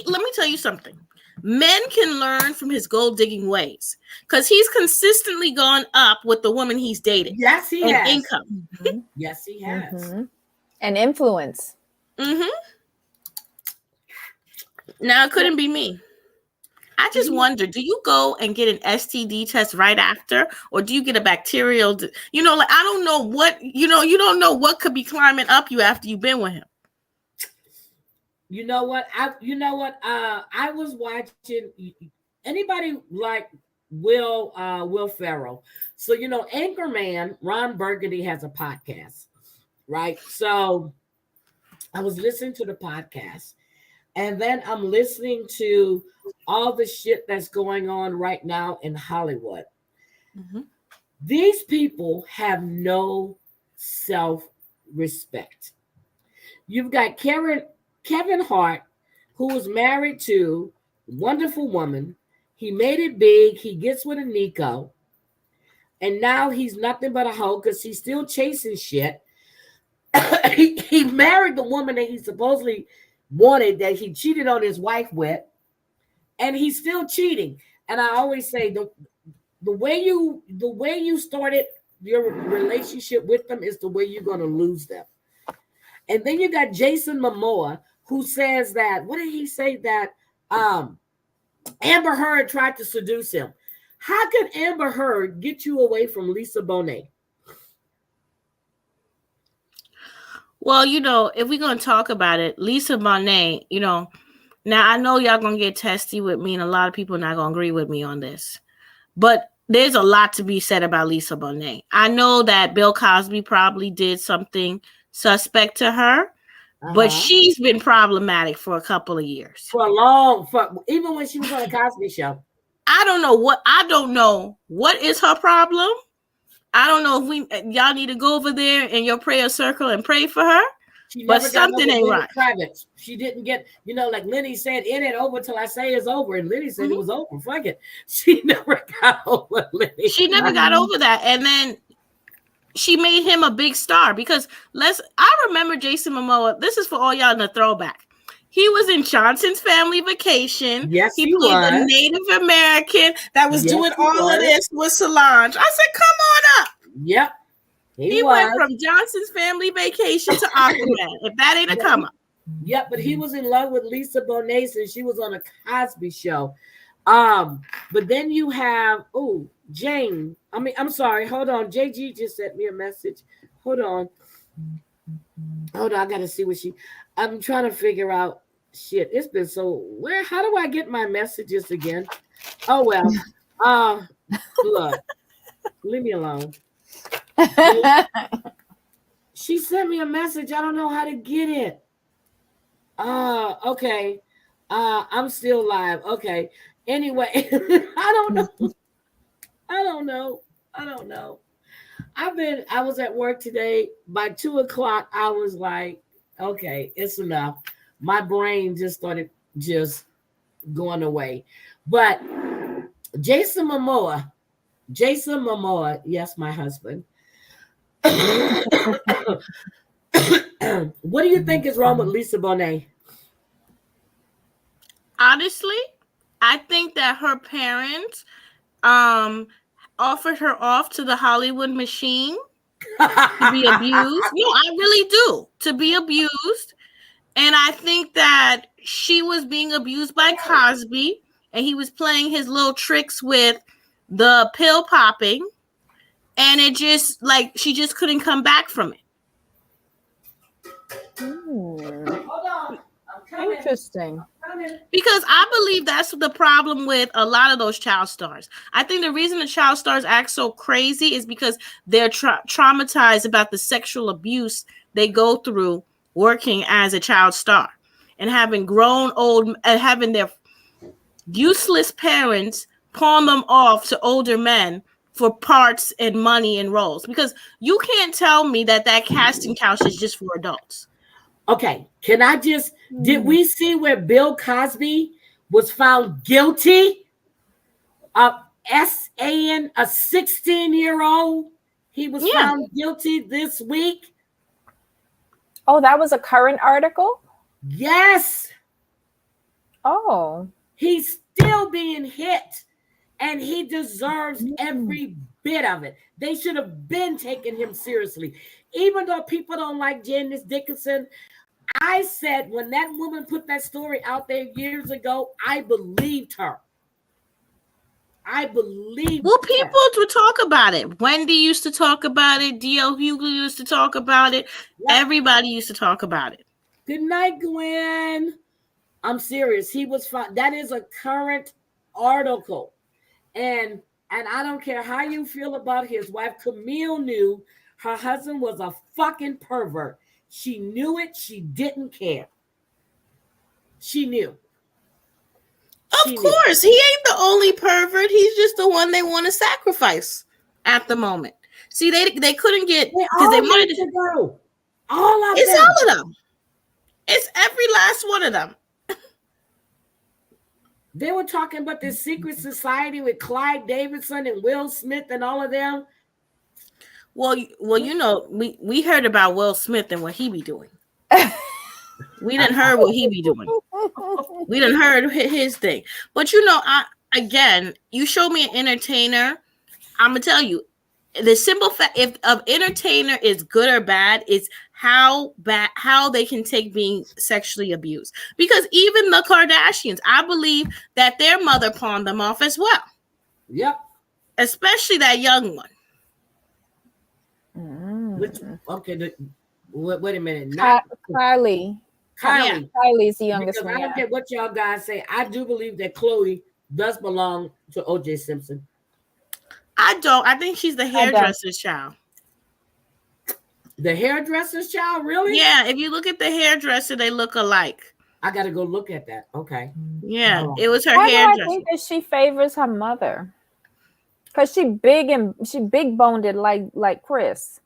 let me tell you something. Men can learn from his gold digging ways because he's consistently gone up with the woman he's dating. Yes, he has. Income. Mm-hmm. Yes, he has. Mm-hmm. And influence. Mm-hmm. Now, it couldn't be me. I just wonder, do you go and get an STD test right after, or do you get a bacterial? I don't know what, you don't know what could be climbing up you after you've been with him. You know what? I was watching anybody like Will Ferrell. So, Anchorman, Ron Burgundy has a podcast, right? So I was listening to the podcast. And then I'm listening to all the shit that's going on right now in Hollywood. Mm-hmm. These people have no self-respect. You've got Kevin Hart, who was married to a wonderful woman. He made it big. He gets with a Nico. And now he's nothing but a hoe because he's still chasing shit. He married the woman that he supposedly wanted, that he cheated on his wife with, and he's still cheating. And I always say the way you started your relationship with them is the way you're going to lose them. And then you got Jason Momoa, who says that, what did he say, that Amber Heard tried to seduce him. How could Amber Heard get you away from Lisa Bonet? Well, if we're going to talk about it, Lisa Bonet, now I know y'all going to get testy with me and a lot of people are not going to agree with me on this, but there's a lot to be said about Lisa Bonet. I know that Bill Cosby probably did something suspect to her, but she's been problematic for a couple of years. Even when she was on the Cosby Show. I don't know what is her problem. I don't know if y'all need to go over there in your prayer circle and pray for her. But something ain't right. Private. She didn't get, like Lenny said, it ain't over till I say it's over. And Lenny said it was over. Fuck it. She never got over Lenny. She never got over that. And then she made him a big star because I remember Jason Momoa. This is for all y'all in the throwback. He was in Johnson's Family Vacation. Yes, he played the Native American that was doing all of this with Solange. I said, come on up. Yep. He went from Johnson's Family Vacation to Aquaman. If that ain't a come up. Yep, but he was in love with Lisa Bonet and she was on a Cosby show. But then you have Jane. I'm sorry. Hold on. JG just sent me a message. Hold on. I gotta see what I'm trying to figure out. Shit, it's been so how do I get my messages again? Oh well. Look, leave me alone. She sent me a message. I don't know how to get it. Okay. I'm still live. Okay. Anyway, I don't know. I was at work today. By 2:00, I was like, okay, it's enough. My brain just started going away. But Jason Momoa, yes, my husband. What do you think is wrong with Lisa Bonet? Honestly, I think that her parents offered her off to the Hollywood machine to be abused. No, I really do. To be abused. And I think that she was being abused by Cosby, and he was playing his little tricks with the pill popping, and it just she just couldn't come back from it. Hold on. Interesting. Because I believe that's the problem with a lot of those child stars. I think the reason the child stars act so crazy is because they're traumatized about the sexual abuse they go through working as a child star, and having grown old and having their useless parents pawn them off to older men for parts and money and roles. Because you can't tell me that casting couch is just for adults. Okay, can I did we see where Bill Cosby was found guilty of SAing a 16-year-old? He was found guilty this week. Oh, that was a current article? Yes. Oh. He's still being hit, and he deserves every bit of it. They should have been taking him seriously. Even though people don't like Janice Dickinson, I said when that woman put that story out there years ago, I believed her. Well, people would talk about it. Wendy used to talk about it. D.L. Hughley used to talk about it. Yep. Everybody used to talk about it. Good night, Gwen. I'm serious. He was fine. That is a current article. And I don't care how you feel about his wife. Camille knew her husband was a fucking pervert. She knew it. She didn't care. She knew. Of course. He ain't the only pervert. He's just the one they want to sacrifice at the moment. See, they couldn't get because they wanted to go. All of them. It's every last one of them. They were talking about this secret society with Clyde Davidson and Will Smith and all of them. Well, you know, we heard about Will Smith and what he be doing. We didn't heard what he be doing. We didn't heard his thing. But you know, you show me an entertainer, I'm gonna tell you, the simple fact if an entertainer is good or bad is how they can take being sexually abused. Because even the Kardashians, I believe that their mother pawned them off as well. Yep. Especially that young one. Okay, wait a minute. Kylie. Kylie's the youngest one. I don't care what y'all guys say. I do believe that Chloe does belong to O.J. Simpson. I don't. I think she's the hairdresser's child. The hairdresser's child, really? Yeah. If you look at the hairdresser, they look alike. I got to go look at that. Okay. Yeah, it was her hairdresser. I think that she favors her mother because she big boned it like Chris,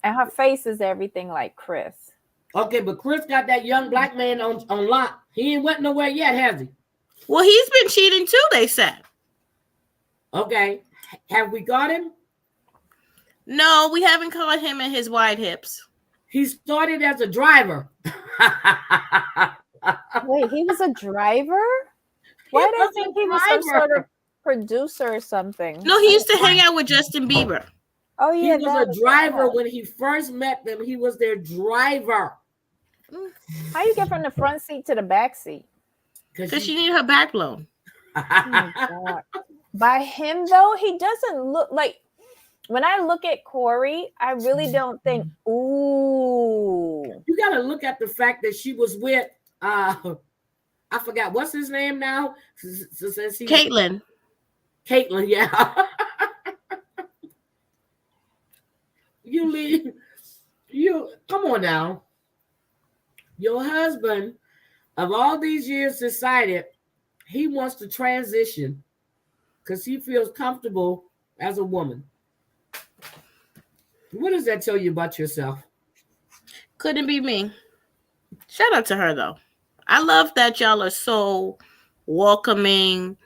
and her face is everything like Chris. Okay, but Chris got that young black man on lock. He ain't went nowhere yet, has he? Well, he's been cheating too, they said. Okay. Have we got him? No, we haven't caught him in his wide hips. He started as a driver. Wait, he was a driver? Why did I think he was some sort of producer or something? No, he used to hang out with Justin Bieber. Oh He yeah, was that a driver that. when he first met them. He was their driver. How you get from the front seat to the back seat? Because she needed her back blown. Oh, God. By him though, he doesn't look like. When I look at Corey, I really don't think. Ooh. You got to look at the fact that she was with. I forgot what's his name now. Caitlyn. Caitlyn, yeah. You come on now. Your husband of all these years decided he wants to transition because he feels comfortable as a woman. What does that tell you about yourself? Couldn't be me. Shout out to her though. I love that y'all are so welcoming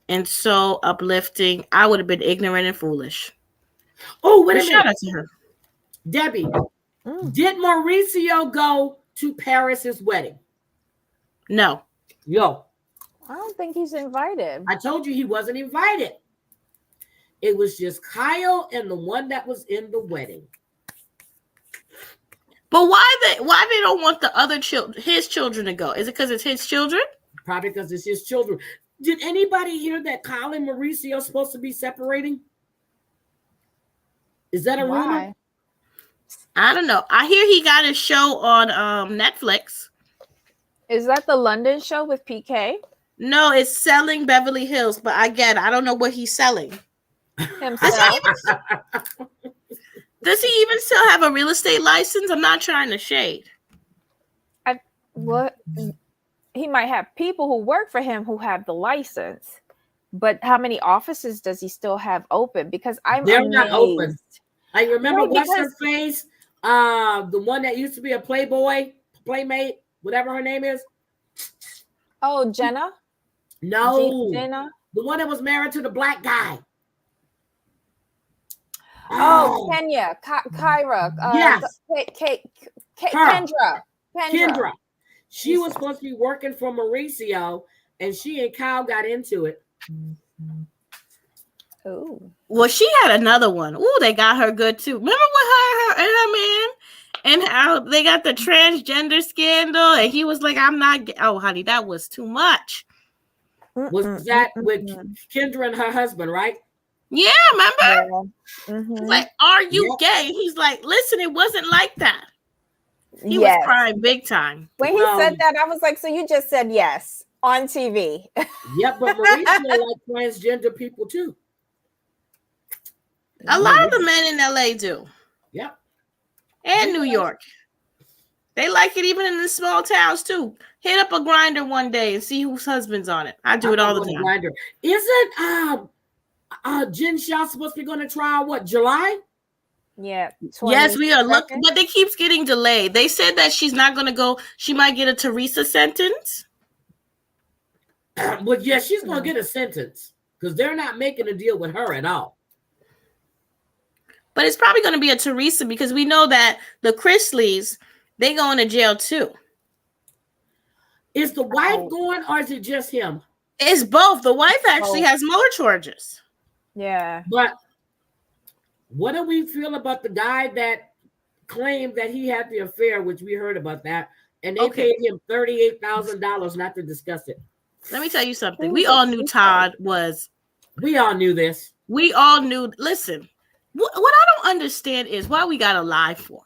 and so uplifting. I would have been ignorant and foolish. Oh, wait a minute. Shout out to her. Debbie, did Mauricio go to Paris's wedding? No. Yo. I don't think he's invited. I told you he wasn't invited. It was just Kyle and the one that was in the wedding. But why they don't want the other children, his children, to go? Is it because it's his children? Probably because it's his children. Did anybody hear that Kyle and Mauricio are supposed to be separating? Is that a rumor? I don't know. I hear he got a show on Netflix. Is that the London show with PK? No, it's selling Beverly Hills, but I don't know what he's selling. Himself. Does he even still have a real estate license? I'm not trying to shade. What? He might have people who work for him who have the license, but how many offices does he still have open? Because they're amazed. Not open. I remember what's her face, the one that used to be a Playboy, Playmate, whatever her name is. Oh, Jenna. No, Jenna, the one that was married to the black guy. Oh, Kenya, Kyra. Yes, Kendra. She was supposed to be working for Mauricio, and she and Kyle got into it. Oh, well, she had another one. Oh, they got her good too. Remember with her and her man, and how they got the transgender scandal, and he was like, "I'm not." Oh, honey, that was too much. Was that with Kendra and her husband, right? Yeah, remember? Yeah. Like, are you gay? He's like, listen, it wasn't like that. He was crying big time. When he said that, I was like, so you just said yes on TV. Yep, but Mauricio like transgender people too. A lot of the men in LA do. Yep. And New York. They like it even in the small towns too. Hit up a grinder one day and see whose husband's on it. I do it all the time. Grindr. Isn't Jen Shaw supposed to be going to trial what, July? Yeah. Yes, we are looking, but they keeps getting delayed. They said that she's not going to go. She might get a Teresa sentence. Well, yeah, she's going to get a sentence because they're not making a deal with her at all. But it's probably going to be a Teresa because we know that the Chrisleys, they going to jail too. Is the wife going or is it just him? It's both. The wife actually has more charges. Yeah. But what do we feel about the guy that claimed that he had the affair, which we heard about that, and they paid him $38,000 not to discuss it? Let me tell you something. We all knew Todd was. We all knew this. We all knew. Listen, what I don't understand is why we got to lie for.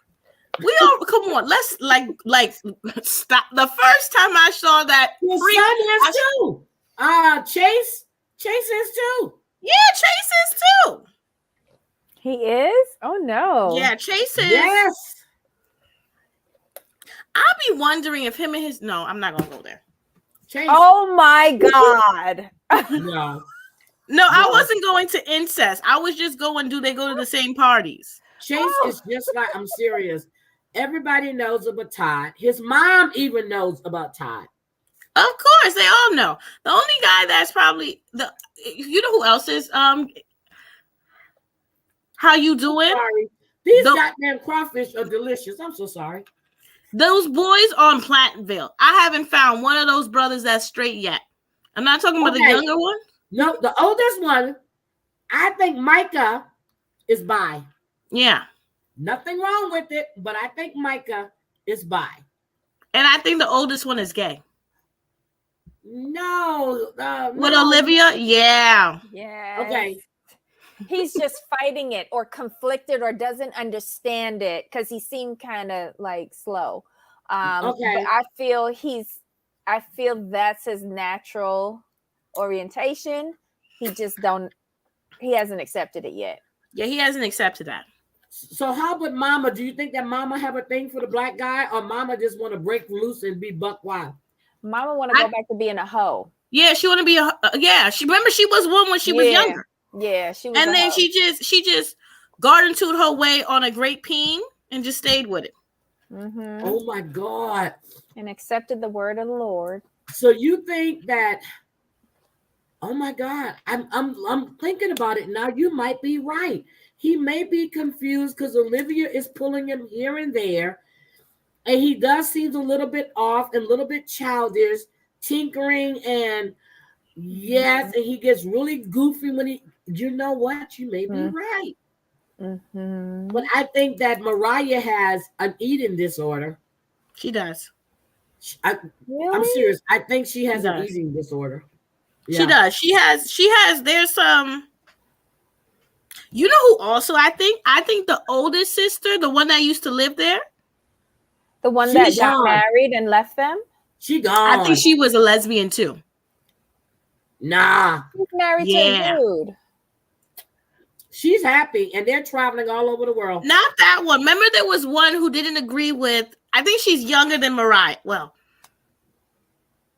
We all come on. Let's like stop. The first time I saw that, your son is too. Chase is too. Yeah, Chase is too. He is? Oh no. Yeah, Chase is. Yes. I'll be wondering if him and his. No, I'm not gonna go there. Chase. Oh my God. No, I wasn't going to incest. I was just going. Do they go to the same parties? Chase is just like, I'm serious. Everybody knows about Todd. His mom even knows about Todd. Of course, they all know. The only guy that's probably the. You know who else is? How you doing? Sorry. These goddamn crawfish are delicious. I'm so sorry. Those boys on Platteville. I haven't found one of those brothers that's straight yet. I'm not talking about the younger one. No, the oldest one. I think Micah is bi. Yeah. Nothing wrong with it, but I think Micah is bi. And I think the oldest one is gay. No. With No. Olivia? Yeah. Yes. Okay. He's just fighting it or conflicted or doesn't understand it because he seemed kind of like slow. Okay. But I feel that's his natural orientation. He hasn't accepted it yet. Yeah, he hasn't accepted that. So how about Mama? Do you think that Mama have a thing for the black guy, or Mama just want to break loose and be buck wild? Mama want to go back to being a hoe. Yeah, she want to be she was one when she was younger. Yeah, she was. And then she just garden-toed her way on a great peen and just stayed with it. Mm-hmm. Oh my God. And accepted the word of the Lord. So you think that? Oh my God, I'm thinking about it now. You might be right. He may be confused because Olivia is pulling him here and there, and he does seem a little bit off and a little bit childish, tinkering, and yes, and he gets really goofy when he. You know what? You may be right. Mm-hmm. But I think that Mariah has an eating disorder. She does. Really? I'm serious. I think she has an does. eating disorder. She does. She has. There's some. You know who also I think the oldest sister, the one that used to live there, The one She's that got gone. married and left them? She gone. I think she was a lesbian too. Nah. She's married to a dude. She's happy, and they're traveling all over the world. Not that one. Remember, there was one who didn't agree with. I think she's younger than Mariah. Well,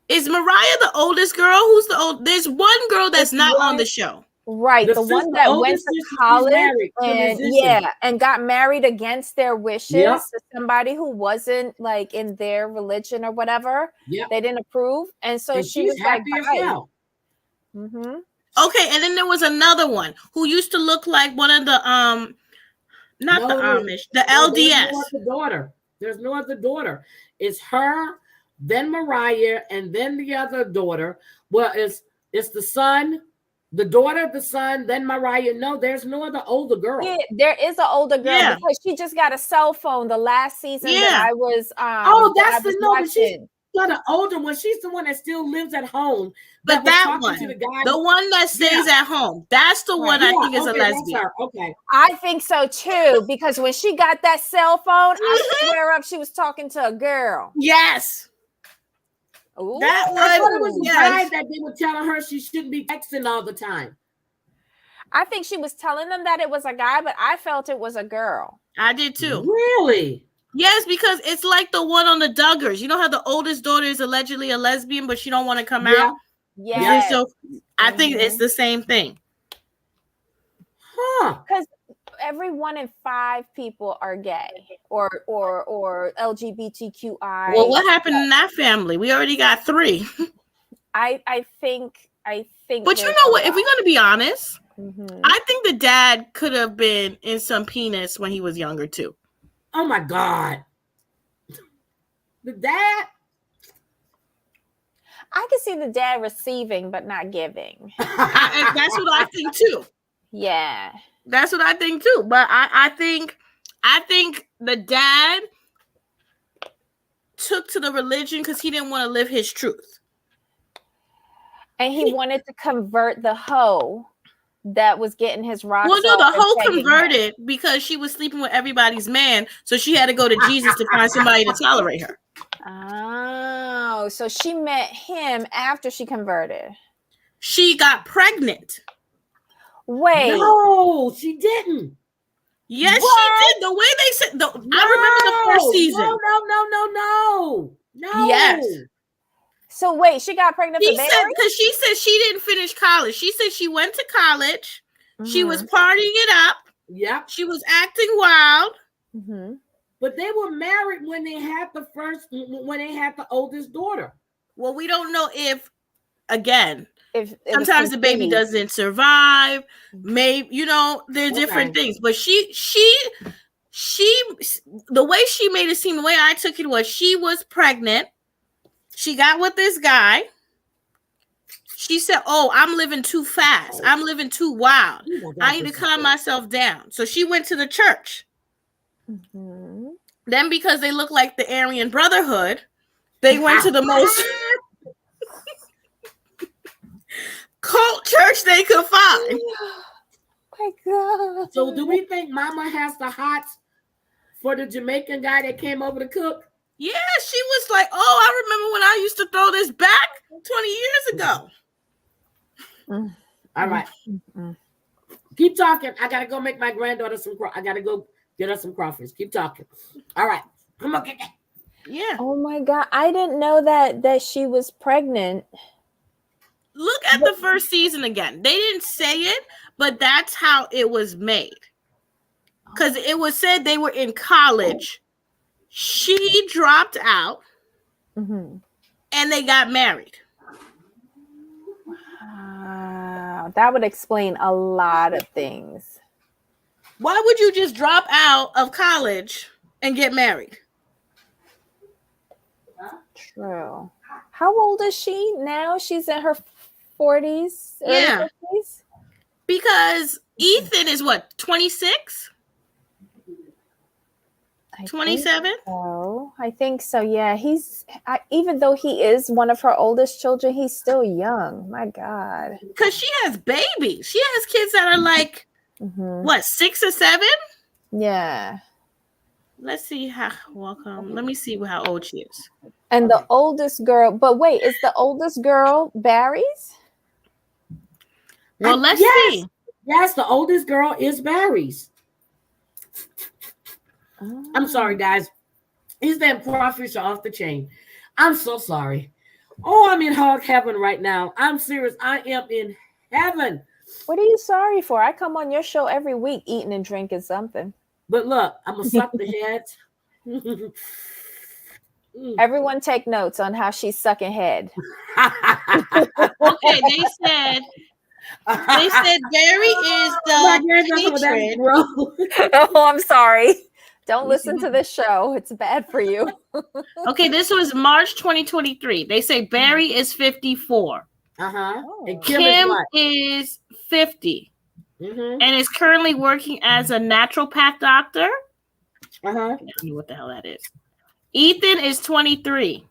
is Mariah the oldest girl? Who's the old? There's one girl that's not on the show. Right, the one that went oldest to sister, college married to a and musician. and got married against their wishes Yep. to somebody who wasn't like in their religion or whatever. Yep. They didn't approve, and so And she she's was like, happy as "Bye." hell. Mm-hmm. Okay, and then there was another one who used to look like one of the not the Amish, the LDS. There's no other daughter. There's no other daughter. It's her, then Mariah, and then the other daughter. Well, it's the son, the daughter, the son, then Mariah. No, there's no other older girl. Yeah, there is an older girl because she just got a cell phone the last season that I was. That's the no, but she's watching. not an older one. She's the one that still lives at home. But was that talking one, to the guy. the one that stays at home, that's the one I think is a lesbian. That's her. Okay. I think so too, because when she got that cell phone, I swear up she was talking to a girl. Yes. Ooh. That I thought it one, was the yes. guy that they were telling her she shouldn't be texting all the time. I think she was telling them that it was a guy, but I felt it was a girl. I did too. Really? Yes, because it's like the one on the Duggars. You know how the oldest daughter is allegedly a lesbian, but she don't want to come out? Yeah. So I think it's the same thing. Huh. Because every 1 in 5 people are gay or LGBTQI. Well, what happened in that family? We already got 3. I think. But you know what? If we're gonna be honest, mm-hmm. I think the dad could have been in some penis when he was younger too. Oh my God. The dad? I can see the dad receiving but not giving. And that's what I think too. Yeah. That's what I think too. But I think the dad took to the religion because he didn't want to live his truth. And he wanted to convert the hoe that was getting his rocks. Well, no, the off and hoe taking converted because she was sleeping with everybody's man, so she had to go to Jesus to find somebody to tolerate her. Oh, so she met him after she converted. She got pregnant. Wait. No, she didn't. Yes, What? she did. The way they said, I remember the first season. No. Yes. So wait, she got pregnant She for said Barry? because she said she didn't finish college. She said she went to college. She was partying it up. Yep. She was acting wild. Mm-hmm. But they were married when they had the oldest daughter. Well, we don't know if, again, If sometimes the baby doesn't survive. Maybe, there's different things. But she, the way she made it seem, the way I took it was she was pregnant. She got with this guy. She said, "Oh, I'm living too fast. I'm living too wild. Oh my God, I need to this is calm good. myself down." So she went to the church. Mhm. Then, because they look like the Aryan Brotherhood, they went to the most cult church they could find. Oh my God. So do we think Mama has the hots for the Jamaican guy that came over to cook? Yeah, she was like, "Oh, I remember when I used to throw this back 20 years ago." All right. Mm. Keep talking. I gotta go make my granddaughter some I gotta go get her some crawfish. Keep talking. All right. Come on, get that. Yeah. Oh my God. I didn't know that she was pregnant. Look at the first season again. They didn't say it, but that's how it was made. Because it was said they were in college. She dropped out Mhm. and they got married. Wow. That would explain a lot of things. Why would you just drop out of college and get married? True. How old is she now? She's in her 40s, early Yeah. 50s? Because Ethan is what, 26? 27? Oh, I think so. Yeah, even though he is one of her oldest children, he's still young. My God. Because she has babies. She has kids that are like, Mhm. what, 6 or 7? Yeah. Let's see how, let me see how old she is. And the oldest girl, but wait, is the oldest girl Barry's? Well, let's Yes. see. Yes, the oldest girl is Barry's. Oh. I'm sorry, guys. These damn crawfish are off the chain. I'm so sorry. Oh, I'm in hog heaven right now. I'm serious. I am in heaven. What are you sorry for? I come on your show every week eating and drinking something. But look, I'm going to suck the heads. Everyone take notes on how she's sucking head. Okay, they said Barry is the patron. Oh, I'm sorry. Don't listen to this show. It's bad for you. Okay, this was March 2023. They say Barry is 54. Uh-huh. Oh. And Kim is what? is 50 Mm-hmm. and is currently working as a naturopath doctor. Uh-huh. I don't know what the hell that is. Ethan is 23.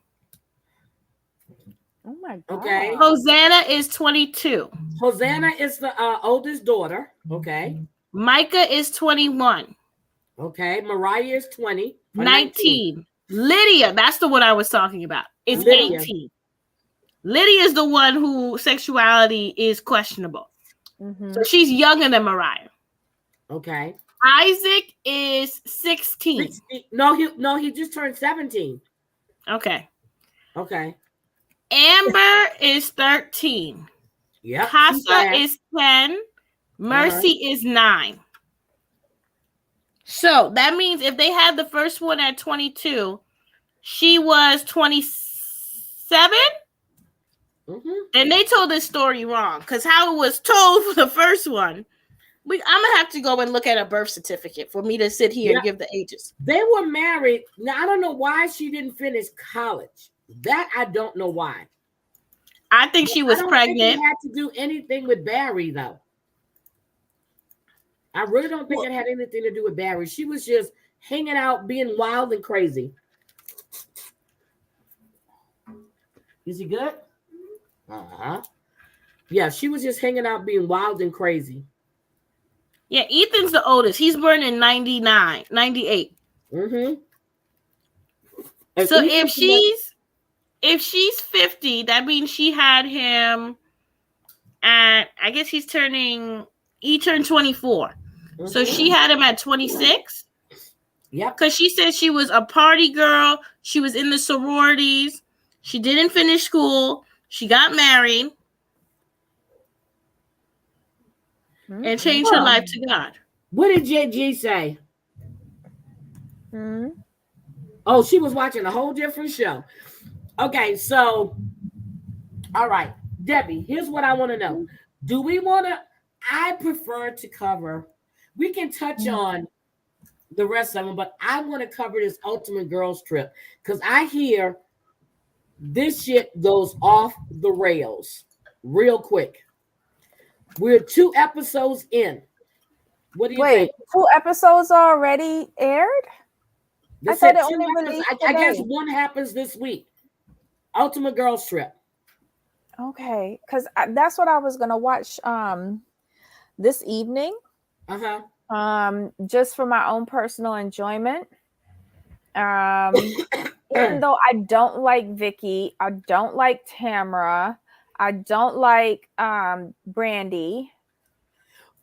Oh my God. Okay. Hosanna is 22. Hosanna is the oldest daughter. Okay. Micah is 21. Okay. Mariah is 20. 19. Lydia, that's the one I was talking about, is Lydia. 18. Lydia is the one whose sexuality is questionable. Mhm. So she's younger than Mariah. Okay. Isaac is 16. No, he just turned 17. Okay. Okay. Amber is 13. Yeah. Casa is 10. Mercy is 9. So that means if they had the first one at 22, she was 27. Mm-hmm. And they told this story wrong because how it was told for the first one. I'm gonna have to go and look at a birth certificate for me to sit here and give the ages. They were married. Now I don't know why she didn't finish college. That I don't know why. I think she was pregnant. Think it had to do anything with Barry though. I really don't think it had anything to do with Barry. She was just hanging out, being wild and crazy. Is he good? Uh-huh. Yeah, she was just hanging out, being wild and crazy. Yeah, Ethan's the oldest. He's born in 98. Mm-hmm. So if she's 50, that means she had him at, I guess he turned 24. Mm-hmm. So she had him at 26. Yep. Because she said she was a party girl. She was in the sororities. She didn't finish school. She got married. And changed her life to God. What did JG say? Hmm? Oh, she was watching a whole different show. Okay, so, all right, Debbie, here's what I want to know. Do we want to, I prefer to cover, we can touch on the rest of them, but I want to cover this Ultimate Girls Trip because I hear this shit goes off the rails. real quick. We're 2 episodes in. What do you Wait, think? 2 episodes already aired? They I said thought it 2 only episodes. released I guess today. one happens this week. Ultimate Girls Trip. Okay, because that's what I was gonna watch this evening. Just for my own personal enjoyment. Even though I don't like Vicky, I don't like Tamara, I don't like Brandy.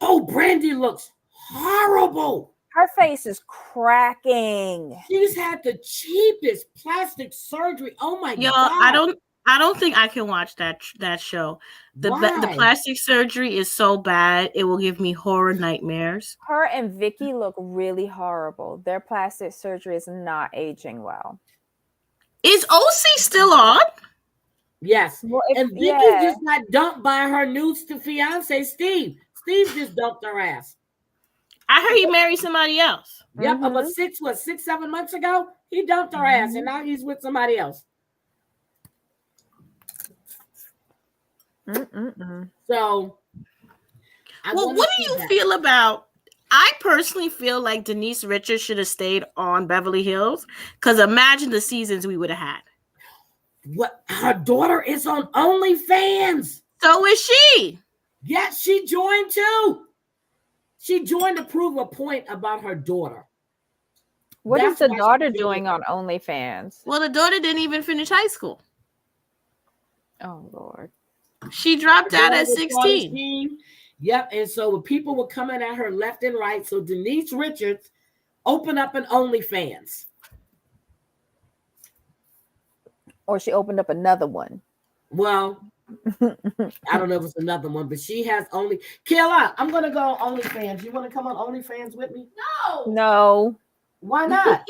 Oh, Brandy looks horrible. Her face is cracking. She's had the cheapest plastic surgery. Oh my Yo, God. I don't think I can watch that show. The plastic surgery is so bad, it will give me horror nightmares. Her and Vicky look really horrible. Their plastic surgery is not aging well. Is OC still on? Yes. Well, and Vicky just got dumped by her new fiance, Steve. Steve just dumped her ass. I heard he married somebody else. Yep, about 6-7 months ago, he dumped her ass, and now he's with somebody else. So, well, what do you feel about? I personally feel like Denise Richards should have stayed on Beverly Hills, because imagine the seasons we would have had. What? Her daughter is on OnlyFans. So is she. Yes, she joined too. She joined to prove a point about her daughter. What is the daughter doing on OnlyFans? Well, the daughter didn't even finish high school. Oh, Lord. She dropped out at 16. Yep, and so people were coming at her left and right. So Denise Richards opened up an OnlyFans. Or she opened up another one. Well, I don't know if it's another one, but she has only. Kayla, I'm going to go on OnlyFans. You want to come on OnlyFans with me? No. Why not?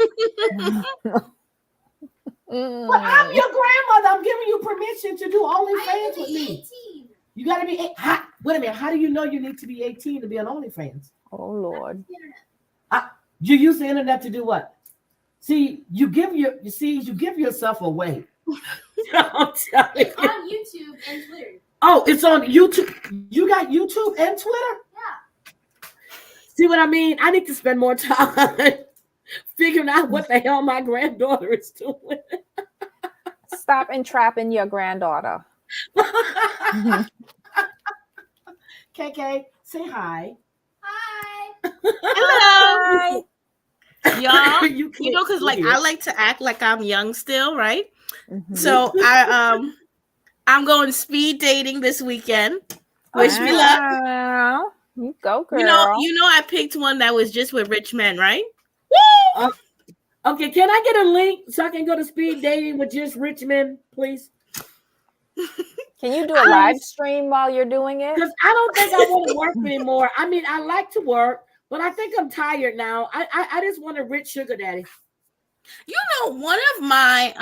Well, I'm your grandmother. I'm giving you permission to do OnlyFans with me. 18. You got to be. Wait a minute. How do you know you need to be 18 to be on OnlyFans? Oh, Lord. You use the internet to do what? See, you give yourself away. I'm telling you. On YouTube and Twitter. Oh, it's on YouTube. You got YouTube and Twitter? Yeah. See what I mean? I need to spend more time figuring out what the hell my granddaughter is doing. Stop entrapping your granddaughter. KK, say hi. Hi. Hello. Y'all, You know, because like I like to act like I'm young still, right? Mm-hmm. So I'm going speed dating this weekend. Wish me luck. You go, girl. You know, I picked one that was just with rich men, right? Woo! Okay, can I get a link so I can go to speed dating with just rich men, please? Can you do a live stream while you're doing it? Because I don't think I want to work anymore. I mean, I like to work, but I think I'm tired now. I just want a rich sugar daddy. You know, one of my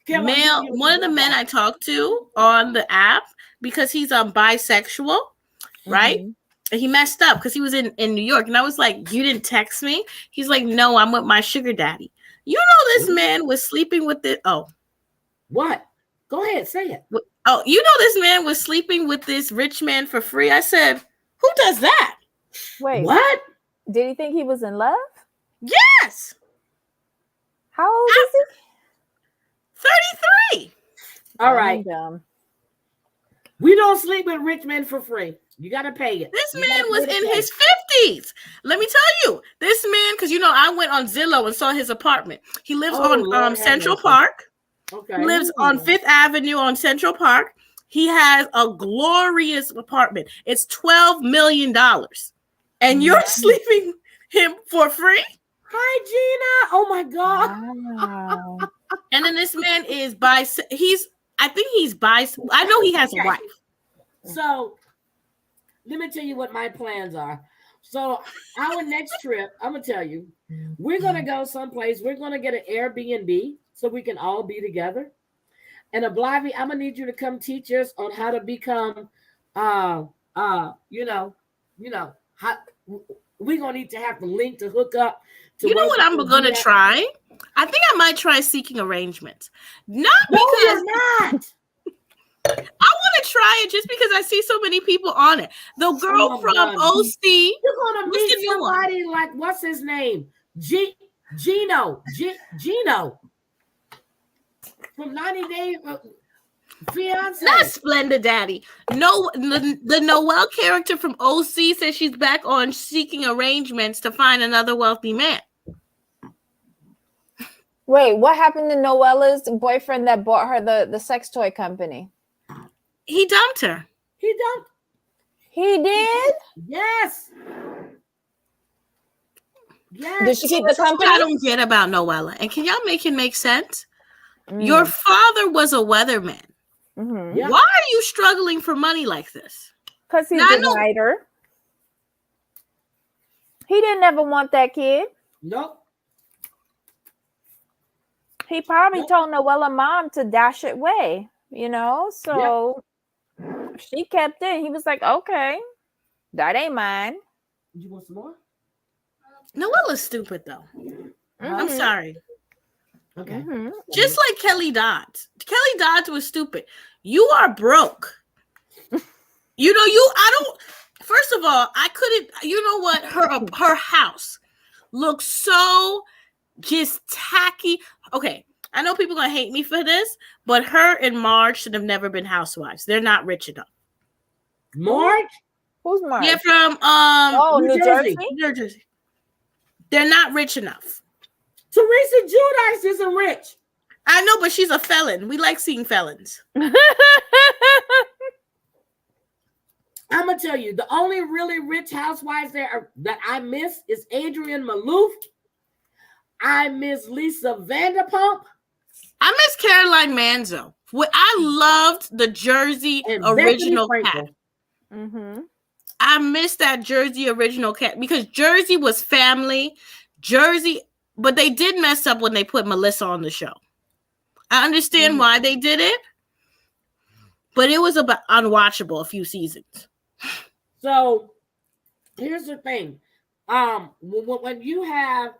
one of the men I talked to on the app, because he's bisexual, right? Mm-hmm. And he messed up because he was in New York, and I was like, "You didn't text me?" He's like, "No, I'm with my sugar daddy." You know, this man was sleeping with the What? Go ahead, say it. Oh, you know, this man was sleeping with this rich man for free. I said, "Who does that?" Wait, what? Did he think he was in love? Yes. How old is he? 33. All right. We don't sleep with rich men for free. You got to pay it. This man was in his 50s. Let me tell you, this man, because, you know, I went on Zillow and saw his apartment. He lives on Central Park. Okay. He lives on 5th Avenue on Central Park. He has a glorious apartment. It's $12 million. And you're sleeping him for free? Hi, Gina. Oh, my God. Wow. And then this man is I think he's I know he has a wife. So let me tell you what my plans are. So our next trip, I'm going to tell you, we're going to go someplace. We're going to get an Airbnb so we can all be together. And Ablavi, I'm going to need you to come teach us on how to become, how we're going to need to have the link to hook up. You know what I'm going to try? I think I might try seeking arrangements. Not because not. I want want to try it just because I see so many people on it. The girl I'm from done. OC. You're gonna What's meet the new one? somebody like what's his name? Gino from 90 Day Fiance. Not Splendid Daddy. No, the Noelle character from OC says she's back on seeking arrangements to find another wealthy man. Wait, what happened to Noella's boyfriend that bought her the sex toy company? He dumped her. He dumped. He did? Yes. Yes. Did she keep the This is what company? I don't get about Noella. And can y'all make it make sense? Mm. Your father was a weatherman. Mhm. Yeah. Why are you struggling for money like this? Because he's Now, I a know- writer. He didn't ever want that kid. Nope. He probably Nope. told Noella mom to dash it away, So she kept it. He was like, okay, that ain't mine. You want some more? Noella's stupid, though. I'm Mhm. sorry. Okay. Mhm. Just like Kelly Dodds. Kelly Dodds was stupid. You are broke. I don't. First of all, I couldn't. You know what? Her house looks so just tacky. Okay, I know people gonna hate me for this, but her and Marge should have never been housewives. They're not rich enough. Mark? Who's Mark? Yeah, from New Jersey. New Jersey. They're not rich enough. Teresa Giudice isn't rich. I know, but she's a felon. We like seeing felons. I'm gonna tell you, the only really rich housewives that I miss is Adrienne Maloof. I miss Lisa Vanderpump. I miss Caroline Manzo. I loved the Jersey And original Bethany cat. Frankel. Mm-hmm. I miss that Jersey original cat because Jersey was family. Jersey, but they did mess up when they put Melissa on the show. I understand why they did it, but it was about unwatchable a few seasons. So here's the thing. When you have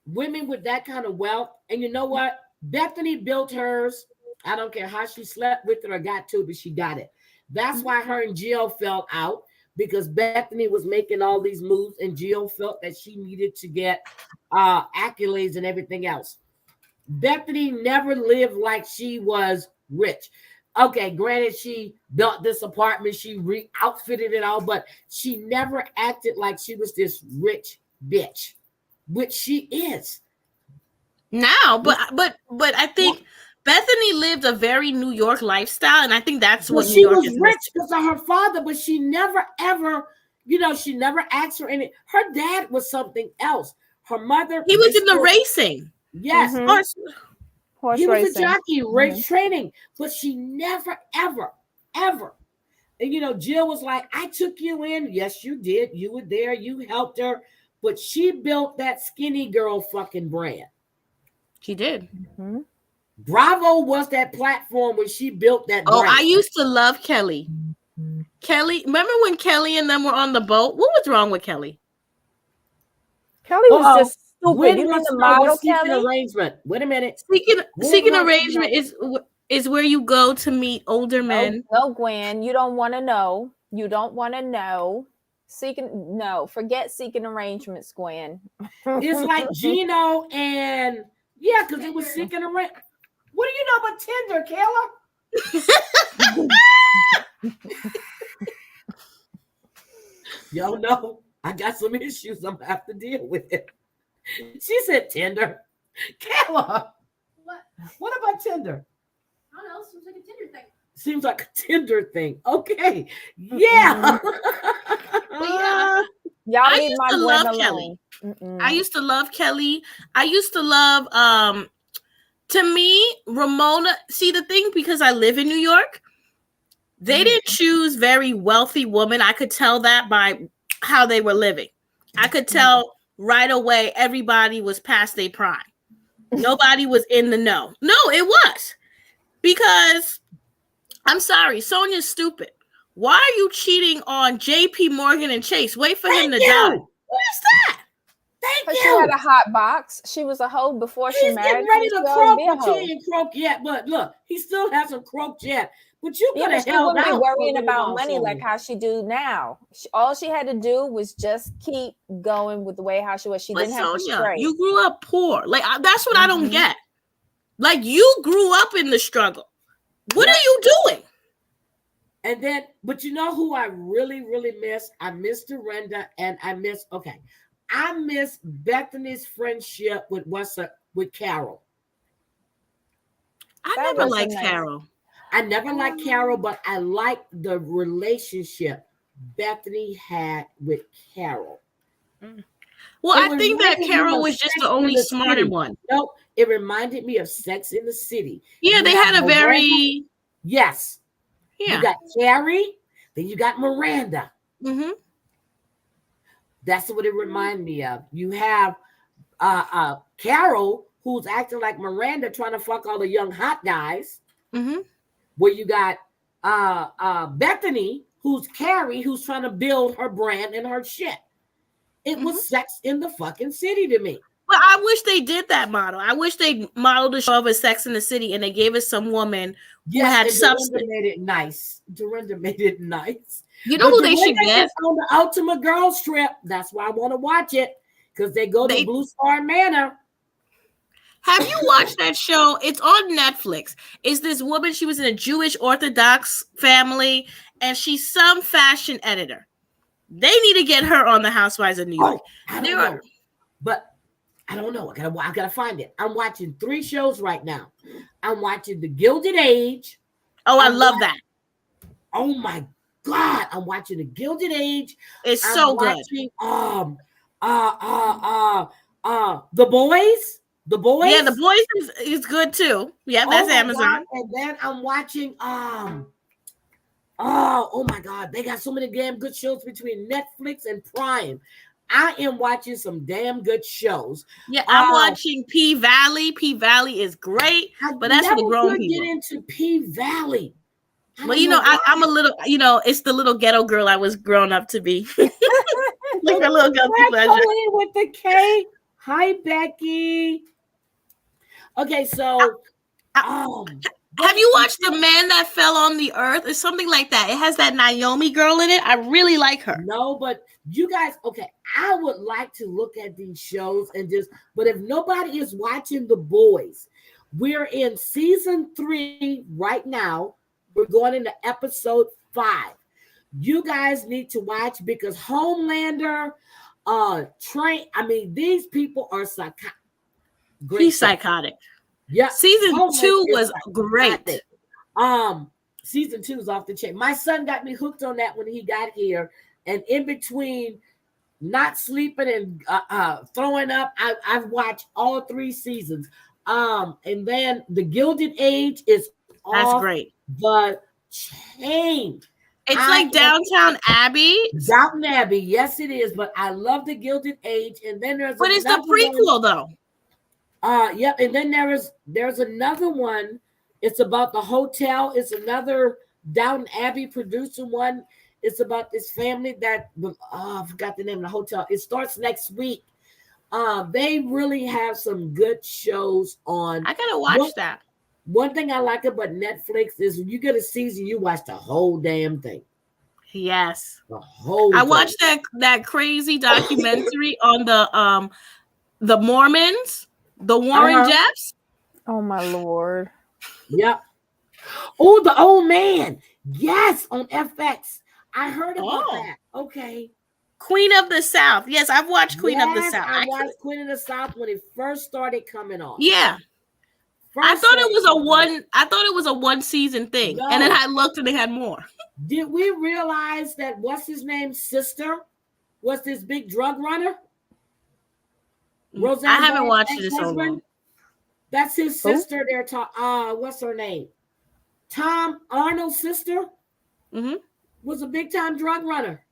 women with that kind of wealth, and you know what? Bethany built hers. I don't care how she slept with it or got to it, but she got it. That's why her and Gio fell out, because Bethany was making all these moves and Gio felt that she needed to get accolades and everything else. Bethany never lived like she was rich. Okay, granted, she built this apartment, she re-outfitted it all, but she never acted like she was this rich bitch, which she is. Now, but I think Bethany lived a very New York lifestyle, and I think that's what Well, New she York was is rich because of her father, but she never ever, she never asked for any. Her dad was something else. Her mother, He was in the racing. Yes, Mhm. Horse he was racing. a jockey, race training, but she never ever. And Jill was like, I took you in. Yes, you did. You were there. You helped her. But she built that skinny girl fucking brand. She did. Mhm. Bravo was that platform when she built that Oh, brand. I used to love Kelly. Kelly, remember when Kelly and them were on the boat? What was wrong with Kelly? Kelly was Uh-oh. just stupid. When You mean was the her model seeking Kelly? arrangement? Wait a minute. Seeking was arrangement is where you go to meet older men. No, Gwen, you don't want to know. You don't want to know. Forget seeking arrangements, Gwen. It's like Gino and because it was seeking arrangement. What do you know about Tinder, Kayla? Y'all know I got some issues I'm gonna have to deal with. She said Tinder. Kayla, what about Tinder? I don't know. Seems like a Tinder thing. Seems like a Tinder thing. Okay. Yeah. Y'all I leave used my to Gwen love alone. Kelly. Mm-mm. I used to love Kelly. I used to love to me, Ramona. See, the thing, because I live in New York, they didn't choose very wealthy women. I could tell that by how they were living. I could tell right away everybody was past their prime. Nobody was in the know. No, it was. Because, I'm sorry, Sonia's stupid. Why are you cheating on JP Morgan and Chase? Wait for him to die. What is that? Thank But you. she had a hot box. She was a hoe before she He's married. getting ready She to was croak, be a but she hoe. ain't croaked yet. But look, he still hasn't croaked yet. But you could have she held wouldn't be out worrying for about about money like how she do now. All she had to do was just keep going with the way how she was. She But didn't have to Sonia, stray. you grew up poor. Like that's what I don't get. Like you grew up in the struggle. What are you doing? And then, but you know who I really, really miss? I miss Dorinda, and I miss Bethany's friendship with Carol. I That never was liked nice. Carol. I never liked Carol, but I liked the relationship Bethany had with Carol. Well, It I think that reminded me Carol of was just Sex the in only the smarter City. one. No, it reminded me of Sex in the City. Yeah, You they got had a Miranda. very Yes. yeah. You got Carrie, then you got Miranda. Mm-hmm. That's what it reminded me of. You have Carol, who's acting like Miranda, trying to fuck all the young hot guys. Mm-hmm. Where you got Bethany, who's Carrie, who's trying to build her brand and her shit. It was Sex in the fucking City to me. Well, I wish they did that model. I wish they modeled the show of a Sex in the City and they gave us some woman who had substance. Dorinda made it nice. Dorinda made it nice. You know who they should Dorinda get? is on the Ultimate Girls trip. That's why I want to watch it, because they go to Blue Star Manor. Have you watched that show? It's on Netflix. It's this woman. She was in a Jewish Orthodox family, and she's some fashion editor. They need to get her on the Housewives of New York. I don't know. But I don't know. I gotta find it. I'm watching 3 shows right now. I'm watching The Gilded Age. Oh, I love that. Oh my God. I'm watching The Gilded Age. It's so good. The Boys. The Boys. Yeah, The Boys is good too. Yeah, that's Amazon. God. And then I'm watching oh my God, they got so many damn good shows between Netflix and Prime. I am watching some damn good shows. Yeah, I'm watching P Valley. P Valley is great, but that's for the grown people. Get into P Valley. Well, I'm a little, it's the little ghetto girl I was grown up to be. Like a little guilty pleasure. With the K. Hi, Becky. Okay, so have you watched The Man That Fell on the Earth? It's something like that. It has that Naomi girl in it. I really like her. No, but you guys, okay, I would like to look at these shows but if nobody is watching The Boys, we're in season 3 right now. We're going into episode 5. You guys need to watch, because Homelander, these people are psychotic. He's psychotic. Yeah. Season 2 was great. Season 2 is off the chain. My son got me hooked on that when he got here. And in between not sleeping and throwing up, I've watched all 3 seasons. And then The Gilded Age is off great. The chain. It's like Downton Abbey. Downton Abbey, yes, it is. But I love The Gilded Age. And then but it's the prequel though. Yep. And then there's another one. It's about the hotel. It's another Downton Abbey producer one. It's about this family that I forgot the name of the hotel. It starts next week. They really have some good shows on. I gotta watch that. One thing I like about Netflix is when you get a season, you watch the whole damn thing. Yes. The whole I thing. watched that crazy documentary on the Mormons, the Warren Jeffs. Oh my Lord. Yep. Oh, the old man. Yes, on FX. I heard about that. Okay. Queen of the South. Yes, I've watched Queen of the South. I watched Queen of the South when it first started coming on. Yeah. I thought it was a one season thing. No. And then I looked and they had more. Did we realize that what's his name's sister was this big drug runner? Roseanne I haven't watched it so long. That's his sister there. What's her name? Tom Arnold's sister was a big time drug runner.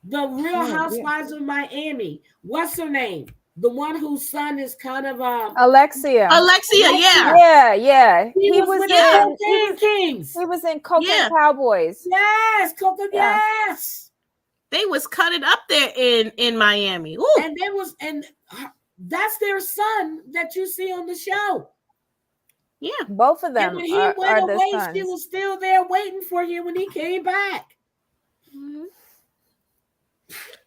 The Real Housewives of Miami. What's her name? The one whose son is kind of Alexia, yeah. He was in Kings. He was in Coke and Cowboys. Yes, Coke and yes. They was cutting up there in Miami. Ooh. And that's their son that you see on the show. Yeah. Both of And them when he are went the away, sons. she was still there waiting for him when he came back. Mm-hmm.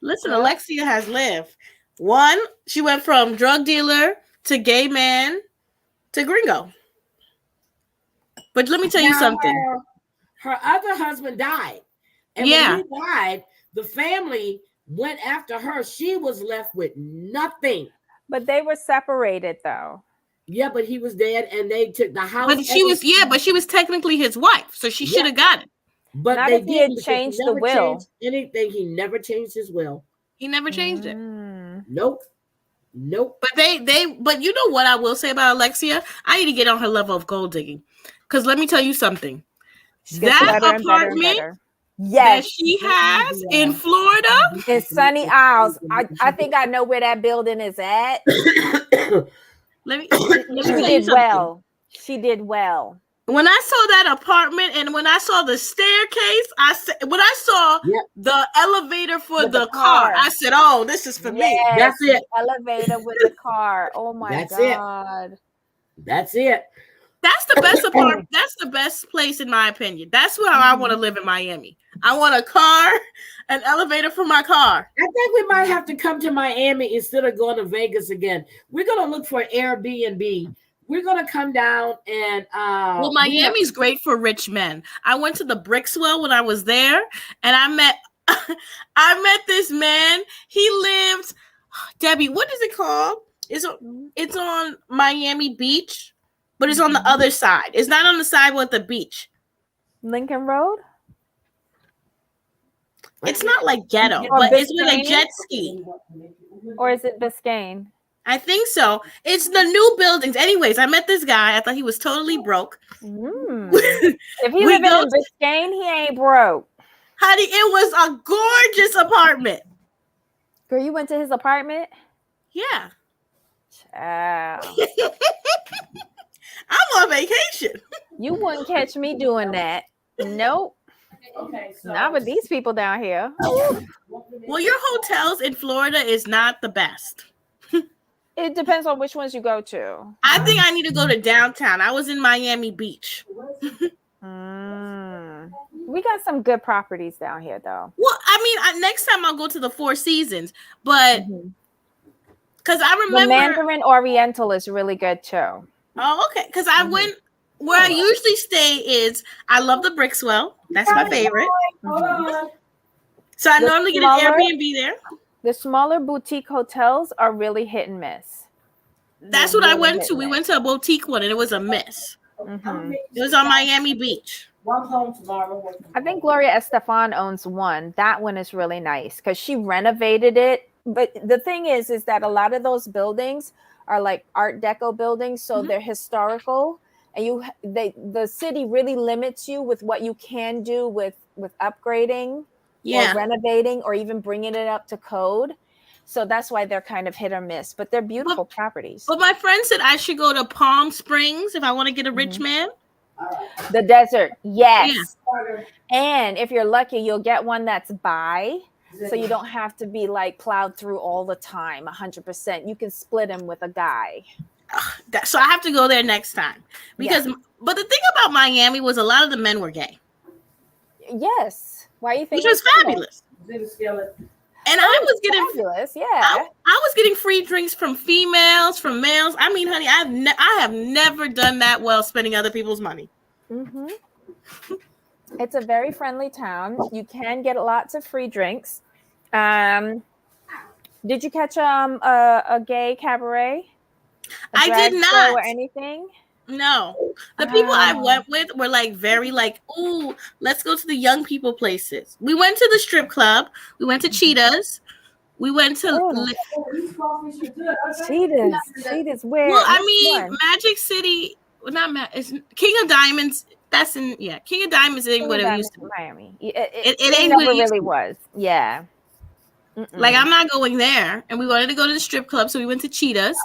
Listen, Well, Alexia has lived. One, she went from drug dealer to gay man to gringo. But let me tell you Now, something. her other husband died. And Yeah. when he died, the family went after her. She was left with nothing. but they were separated though. Yeah, but he was dead and they took the house. But she was technically his wife, so she should have got it. But Not they if he had didn't because changed the never will. changed anything. He never changed his will. He never changed it. Nope. But but you know what I will say about Alexia? I need to get on her level of gold digging. Because let me tell you something. That apartment that she has in Florida, in Sunny Isles. I think I know where that building is at. let me tell you something. Well. She did well. When I saw that apartment and when I saw the staircase, when I saw the elevator for the car, I said, "Oh, this is for me." That's it. Elevator with the car. Oh my God. That's it. That's the best apartment. That's the best place in my opinion. That's where I want to live in Miami. I want a car, an elevator for my car. I think we might have to come to Miami instead of going to Vegas again. We're gonna look for Airbnb. We're gonna come down and well, Miami's great for rich men. I went to the Brickswell when I was there, and I met this man. He lived, Debbie, what is it called? It's on Miami Beach, but it's on the other side. It's not on the side with the beach. Lincoln Road? It's not like ghetto, but it's with a jet ski. Or is it Biscayne? I think so. It's the new buildings. Anyways, I met this guy. I thought he was totally broke. If he living in Biscayne, he ain't broke. Honey, it was a gorgeous apartment. Girl, you went to his apartment? Yeah. Child. I'm on vacation. You wouldn't catch me doing that. Nope. Okay, so not with these people down here. Well, your hotels in Florida is not the best. It depends on which ones you go to. I think I need to go to downtown. I was in Miami Beach. We got some good properties down here, though. Well, I mean, next time I'll go to the Four Seasons, but because I remember the Mandarin Oriental is really good too. Oh, okay. Because I went where I usually stay is I love the Brickswell. That's my favorite. So I normally get an Airbnb there. The smaller boutique hotels are really hit and miss. That's what I went to. We went to a boutique one and it was a miss. It was on Miami Beach. I think Gloria Estefan owns one. That one is really nice because she renovated it. But the thing is that a lot of those buildings are like Art Deco buildings, so they're historical, and the city really limits you with what you can do with upgrading, or renovating, or even bringing it up to code. So that's why they're kind of hit or miss, but they're beautiful properties. But my friend said I should go to Palm Springs if I want to get a rich man. The desert, yes. Yeah. And if you're lucky, you'll get one that's by. So you don't have to be like plowed through all the time, 100%. You can split them with a guy. So I have to go there next time because. Yeah. But the thing about Miami was a lot of the men were gay. Yes. Why you think? Which was fabulous. And I was getting fabulous. Yeah. I was getting free drinks from females, from males. I mean, honey, I have never done that well spending other people's money. It's a very friendly town. You can get lots of free drinks. Did you catch a gay cabaret? I did not. Or anything? No. The people I went with were like very like, ooh, let's go to the young people places. We went to the strip club. We went to Cheetahs. We went to Cheetahs. Where? Well, I mean, Magic City. Well, not it's King of Diamonds. That's in King of Diamonds ain't what it used to be. Miami. It ain't what what it really was. Yeah. Like I'm not going there. And we wanted to go to the strip club, so we went to Cheetahs.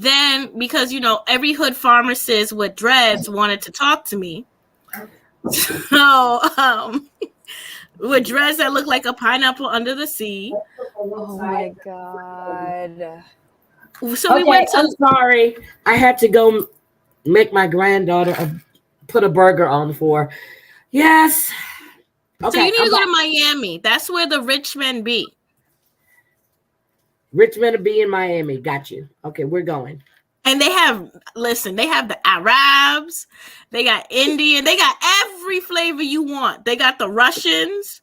Then, because every hood pharmacist with dreads wanted to talk to me, so with dreads that look like a pineapple under the sea. Oh my God! So we went to. I'm sorry, I had to go make my granddaughter put a burger on for. Yes. So Okay, you need I'm to go back. to Miami. That's where the rich men be. Richmond to be in Miami. Got you. Okay, we're going. And they have the Arabs, they got Indian, they got every flavor you want. They got the Russians.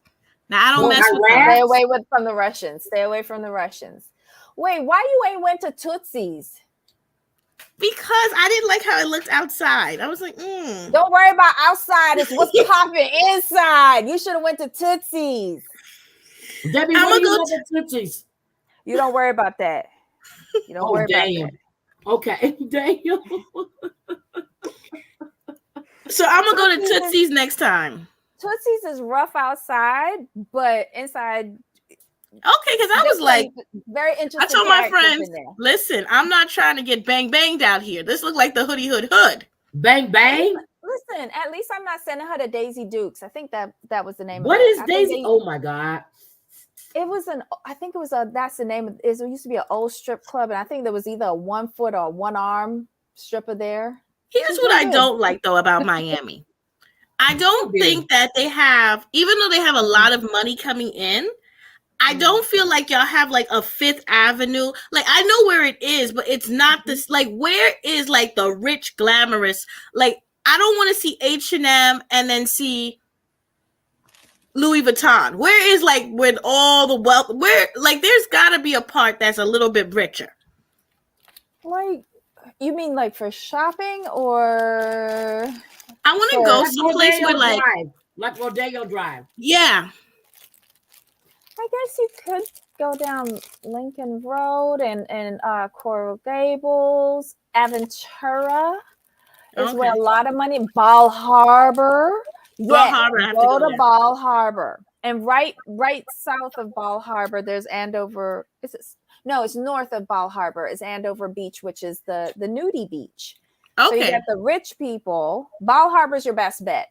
Now I don't Well, mess with Iraq? them. Stay away from the Russians. Stay away from the Russians. Wait, why you ain't went to Tootsie's? Because I didn't like how it looked outside. I was like, Don't worry about outside. It's what's popping inside. You should have went to Tootsie's. Debbie, I'ma what do you go love at Tootsie's? You don't worry about that. You don't worry about that. Okay, damn. So I'm gonna go to Tootsie's next time. Tootsie's is rough outside, but inside. Okay, because I was like, very interesting. I told my characters friends, in there. listen, I'm not trying to get banged out here. This looked like the hood. Bang bang. Listen, at least I'm not sending her to Daisy Dukes. I think that was the name. What of it. is Daisy? Oh my God. It was that's the name of it. Used to be an old strip club, and I think there was either a 1 foot or 1 arm stripper there. Here's what I don't like though about Miami. I don't think that they have, even though they have a lot of money coming in, I don't feel like y'all have like a Fifth Avenue. Like I know where it is, but it's not this. Like where is like the rich, glamorous? Like I don't want to see H&M and then see Louis Vuitton. Where is like with all the wealth? Where like there's got to be a part that's a little bit richer. Like you mean like for shopping, or I want to go someplace where like Rodeo Drive. Yeah. I guess you could go down Lincoln Road and Coral Gables, Aventura is where a lot of money. Bal Harbor. Bal Harbor, I have to go to there. Bal Harbor, and right south of Bal Harbor, there's Andover. It's north of Bal Harbor is Andover Beach, which is the nudie beach. Okay. So you got the rich people. Bal Harbor's your best bet.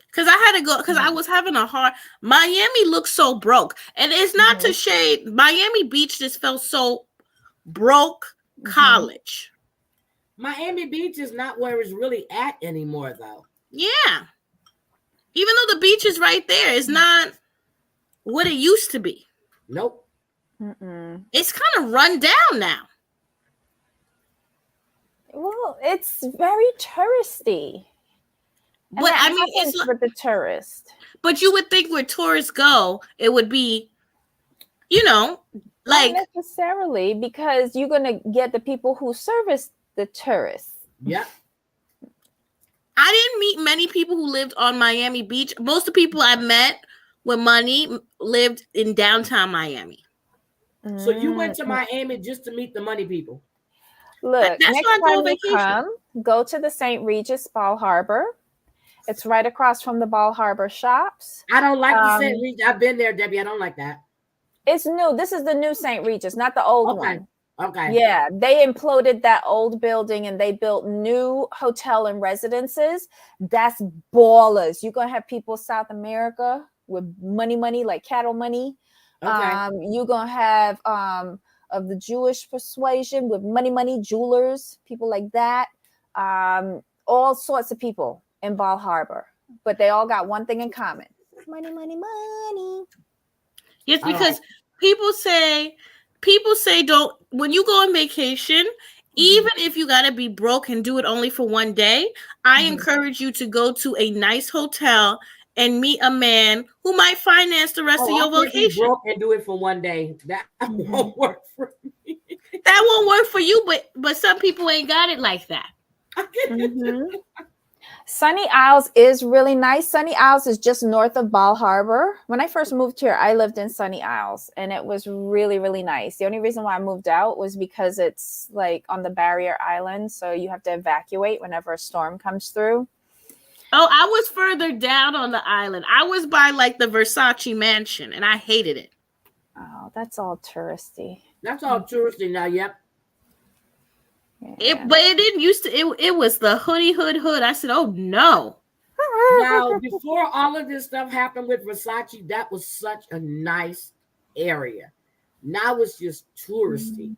Because I had to go, because I was having a hard. Miami looks so broke, and it's not to shade. Miami Beach just felt so broke. College. Miami Beach is not where it's really at anymore, though. Yeah. Even though the beach is right there, it's not what it used to be. Nope. It's kind of run down now. Well, it's very touristy. But I mean, it's with the tourist. But you would think where tourists go, it would be, like not necessarily, because you're gonna get the people who service the tourists. Yeah. I didn't meet many people who lived on Miami Beach. Most of the people I met with money lived in downtown Miami. So you went to Miami just to meet the money people. Look, That's next why I go time on you vacation. come, go to the St. Regis Bal Harbor. It's right across from the Bal Harbor shops. I don't like the St. Regis. I've been there, Debbie. I don't like that. It's new. This is the new St. Regis, not the old one. Okay. Yeah, they imploded that old building and they built new hotel and residences. That's ballers. You're going to have people South America with money, like cattle money. Okay. You're going to have of the Jewish persuasion with money, jewelers, people like that. All sorts of people in Bal Harbor. But they all got one thing in common. Money. Yes, because people say don't, when you go on vacation, even if you got to be broke and do it only for one day, I encourage you to go to a nice hotel and meet a man who might finance the rest of your vacation. Broke and do it for one day. That won't work for me. That won't work for you, but some people ain't got it like that. Sunny Isles is really nice. Sunny Isles is just north of Bal Harbor. When I first moved here, I lived in Sunny Isles, and it was really, really nice. The only reason why I moved out was because it's like on the barrier island, so you have to evacuate whenever a storm comes through. Oh, I was further down on the island. I was by like the Versace mansion, and I hated it. Oh, that's all touristy. That's all touristy now. Yep. But it didn't used to. It was the hood. I said, oh no. Now, before all of this stuff happened with Versace, that was such a nice area. Now it's just touristy.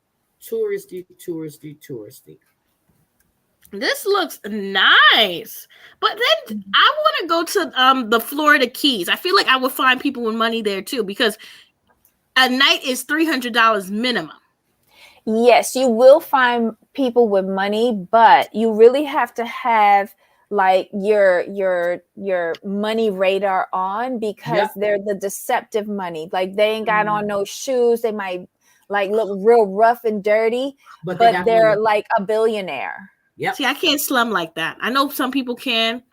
This looks nice. But then I want to go to the Florida Keys. I feel like I would find people with money there too, because a night is $300 minimum. Yes, you will find people with money, but you really have to have like your money radar on, because they're the deceptive money. Like they ain't got on no shoes. They might like look real rough and dirty, but they're like a billionaire. Yep. See, I can't slum like that. I know some people can,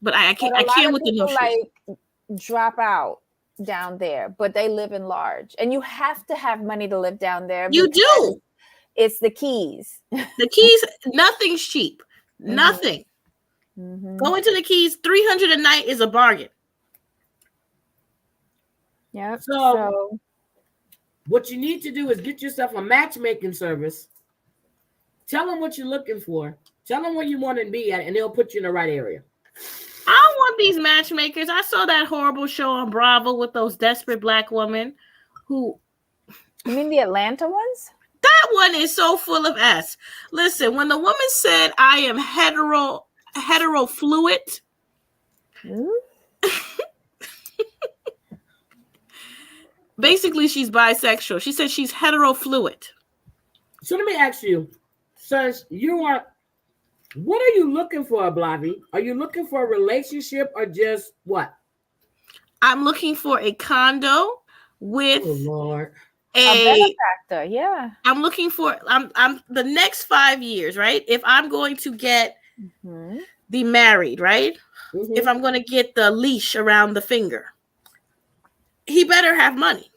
but I can't. I can't with the no shoes. Like drop out down there, but they live in large, and you have to have money to live down there. You do. It's the Keys. The Keys, nothing's cheap. Nothing. Going to the Keys, $300 a night is a bargain. Yeah. So what you need to do is get yourself a matchmaking service. Tell them what you're looking for. Tell them where you want to be at, and they'll put you in the right area. I don't want these matchmakers. I saw that horrible show on Bravo with those desperate black women who... You mean the Atlanta ones? That one is so full of S. Listen, when the woman said, I am hetero fluid, basically she's bisexual. She said she's hetero fluid. So let me ask you, since you are, what are you looking for, Blavy? Are you looking for a relationship or just what? I'm looking for a condo with Lord. A benefactor, yeah. I'm looking for I'm the next 5 years, right? If I'm going to get be married, right? If I'm going to get the leash around the finger, he better have money.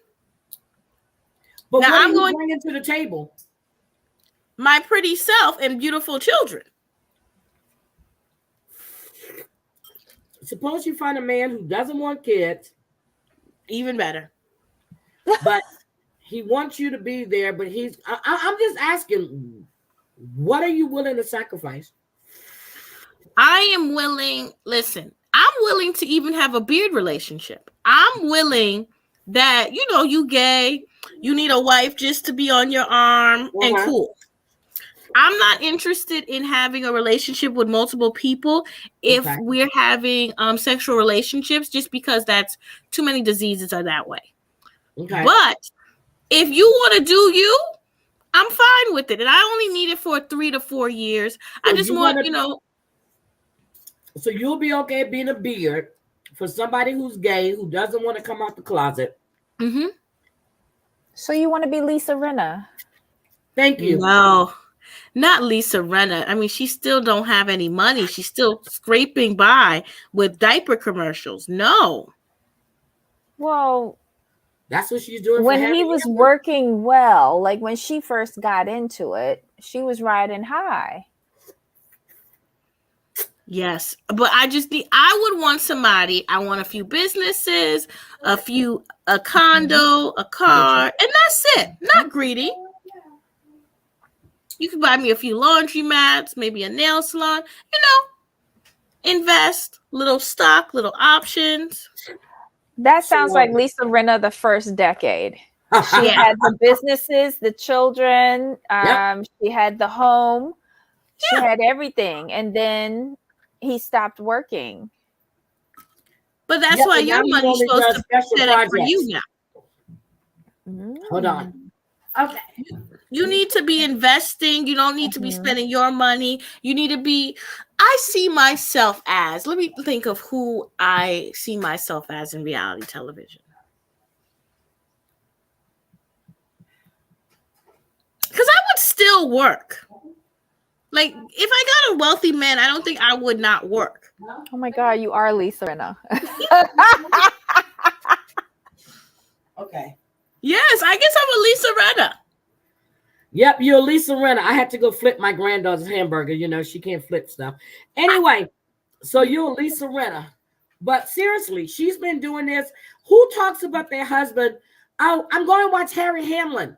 But now what I'm going bringing to the table? My pretty self and beautiful children. Suppose you find a man who doesn't want kids. Even better. But he wants you to be there, but I'm just asking, what are you willing to sacrifice? I am willing, listen, I'm willing to even have a beard relationship. I'm willing that, you gay, you need a wife just to be on your arm and cool. I'm not interested in having a relationship with multiple people if we're having sexual relationships, just because that's too many diseases are that way. Okay. But if you want to do you, I'm fine with it. And I only need it for 3 to 4 years. So I just want. So you'll be okay being a beard for somebody who's gay, who doesn't want to come out the closet. So you want to be Lisa Rinna? Thank you. No, not Lisa Rinna. I mean, she still don't have any money. She's still scraping by with diaper commercials. No. Well, that's what she's doing. When he was working well, like when she first got into it, she was riding high. Yes, but I would want somebody. I want a few businesses, a condo, a car, and that's it. Not greedy. You can buy me a few laundry mats, maybe a nail salon, invest, little stock, little options. That sounds like Lisa Rinna the first decade. She had the businesses, the children, she had the home, she had everything, and then he stopped working. But that's why your money's supposed to be set up for you now. Hold on. Okay. You need to be investing. You don't need to be spending your money. You need to be. I see myself as. Let me think of who I see myself as in reality television. Because I would still work. Like, if I got a wealthy man, I don't think I would not work. Oh my God, you are Lisa Rinna. Okay. Yes, I guess I'm a Lisa Rinna. Yep, you're a Lisa Rinna. I had to go flip my granddaughter's hamburger. She can't flip stuff. Anyway, so you're a Lisa Rinna. But seriously, she's been doing this. Who talks about their husband? Oh, I'm going to watch Harry Hamlin.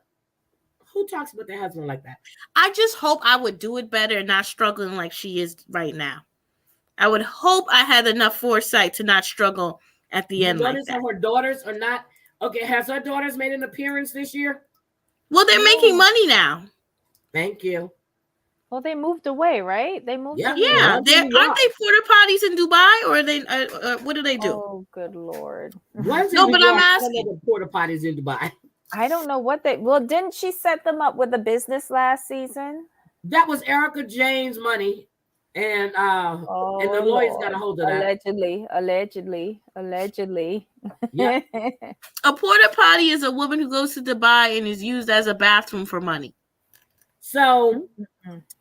Who talks about their husband like that? I just hope I would do it better and not struggling like she is right now. I would hope I had enough foresight to not struggle at the end like that. Her daughters are not. Okay, has her daughters made an appearance this year? Well, they're making money now. Thank you. Well, they moved away, right? They moved. Yeah. to New York. Yeah, One's in New aren't York. they porta potties in Dubai, or are they? What do they do? Oh, good Lord. One's in No, New but York. I'm I don't asking. know the porta potties in Dubai. I don't know what they. Well, didn't she set them up with a business last season? That was Erica Jane's money, and Oh, the lawyers got a Lord. hold of that. Allegedly. Yeah. A porta potty is a woman who goes to Dubai and is used as a bathroom for money. So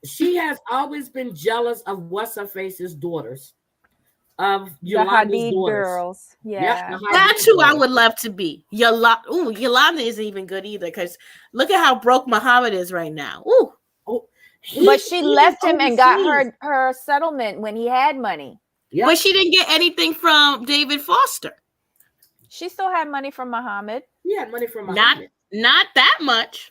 she has always been jealous of what's her face's daughters, of The Yolanda's Hadid daughters. girls. Yep, Yeah. the Hadid That's who I daughters. would love to be. Yolanda. Ooh, Yolanda isn't even good either, because look at how broke Muhammad is right now. Ooh. Oh, But she left him and got overseas. her settlement when he had money. Yep. But she didn't get anything from David Foster. She still had money from Muhammad. He had money from Not Muhammad. not that much.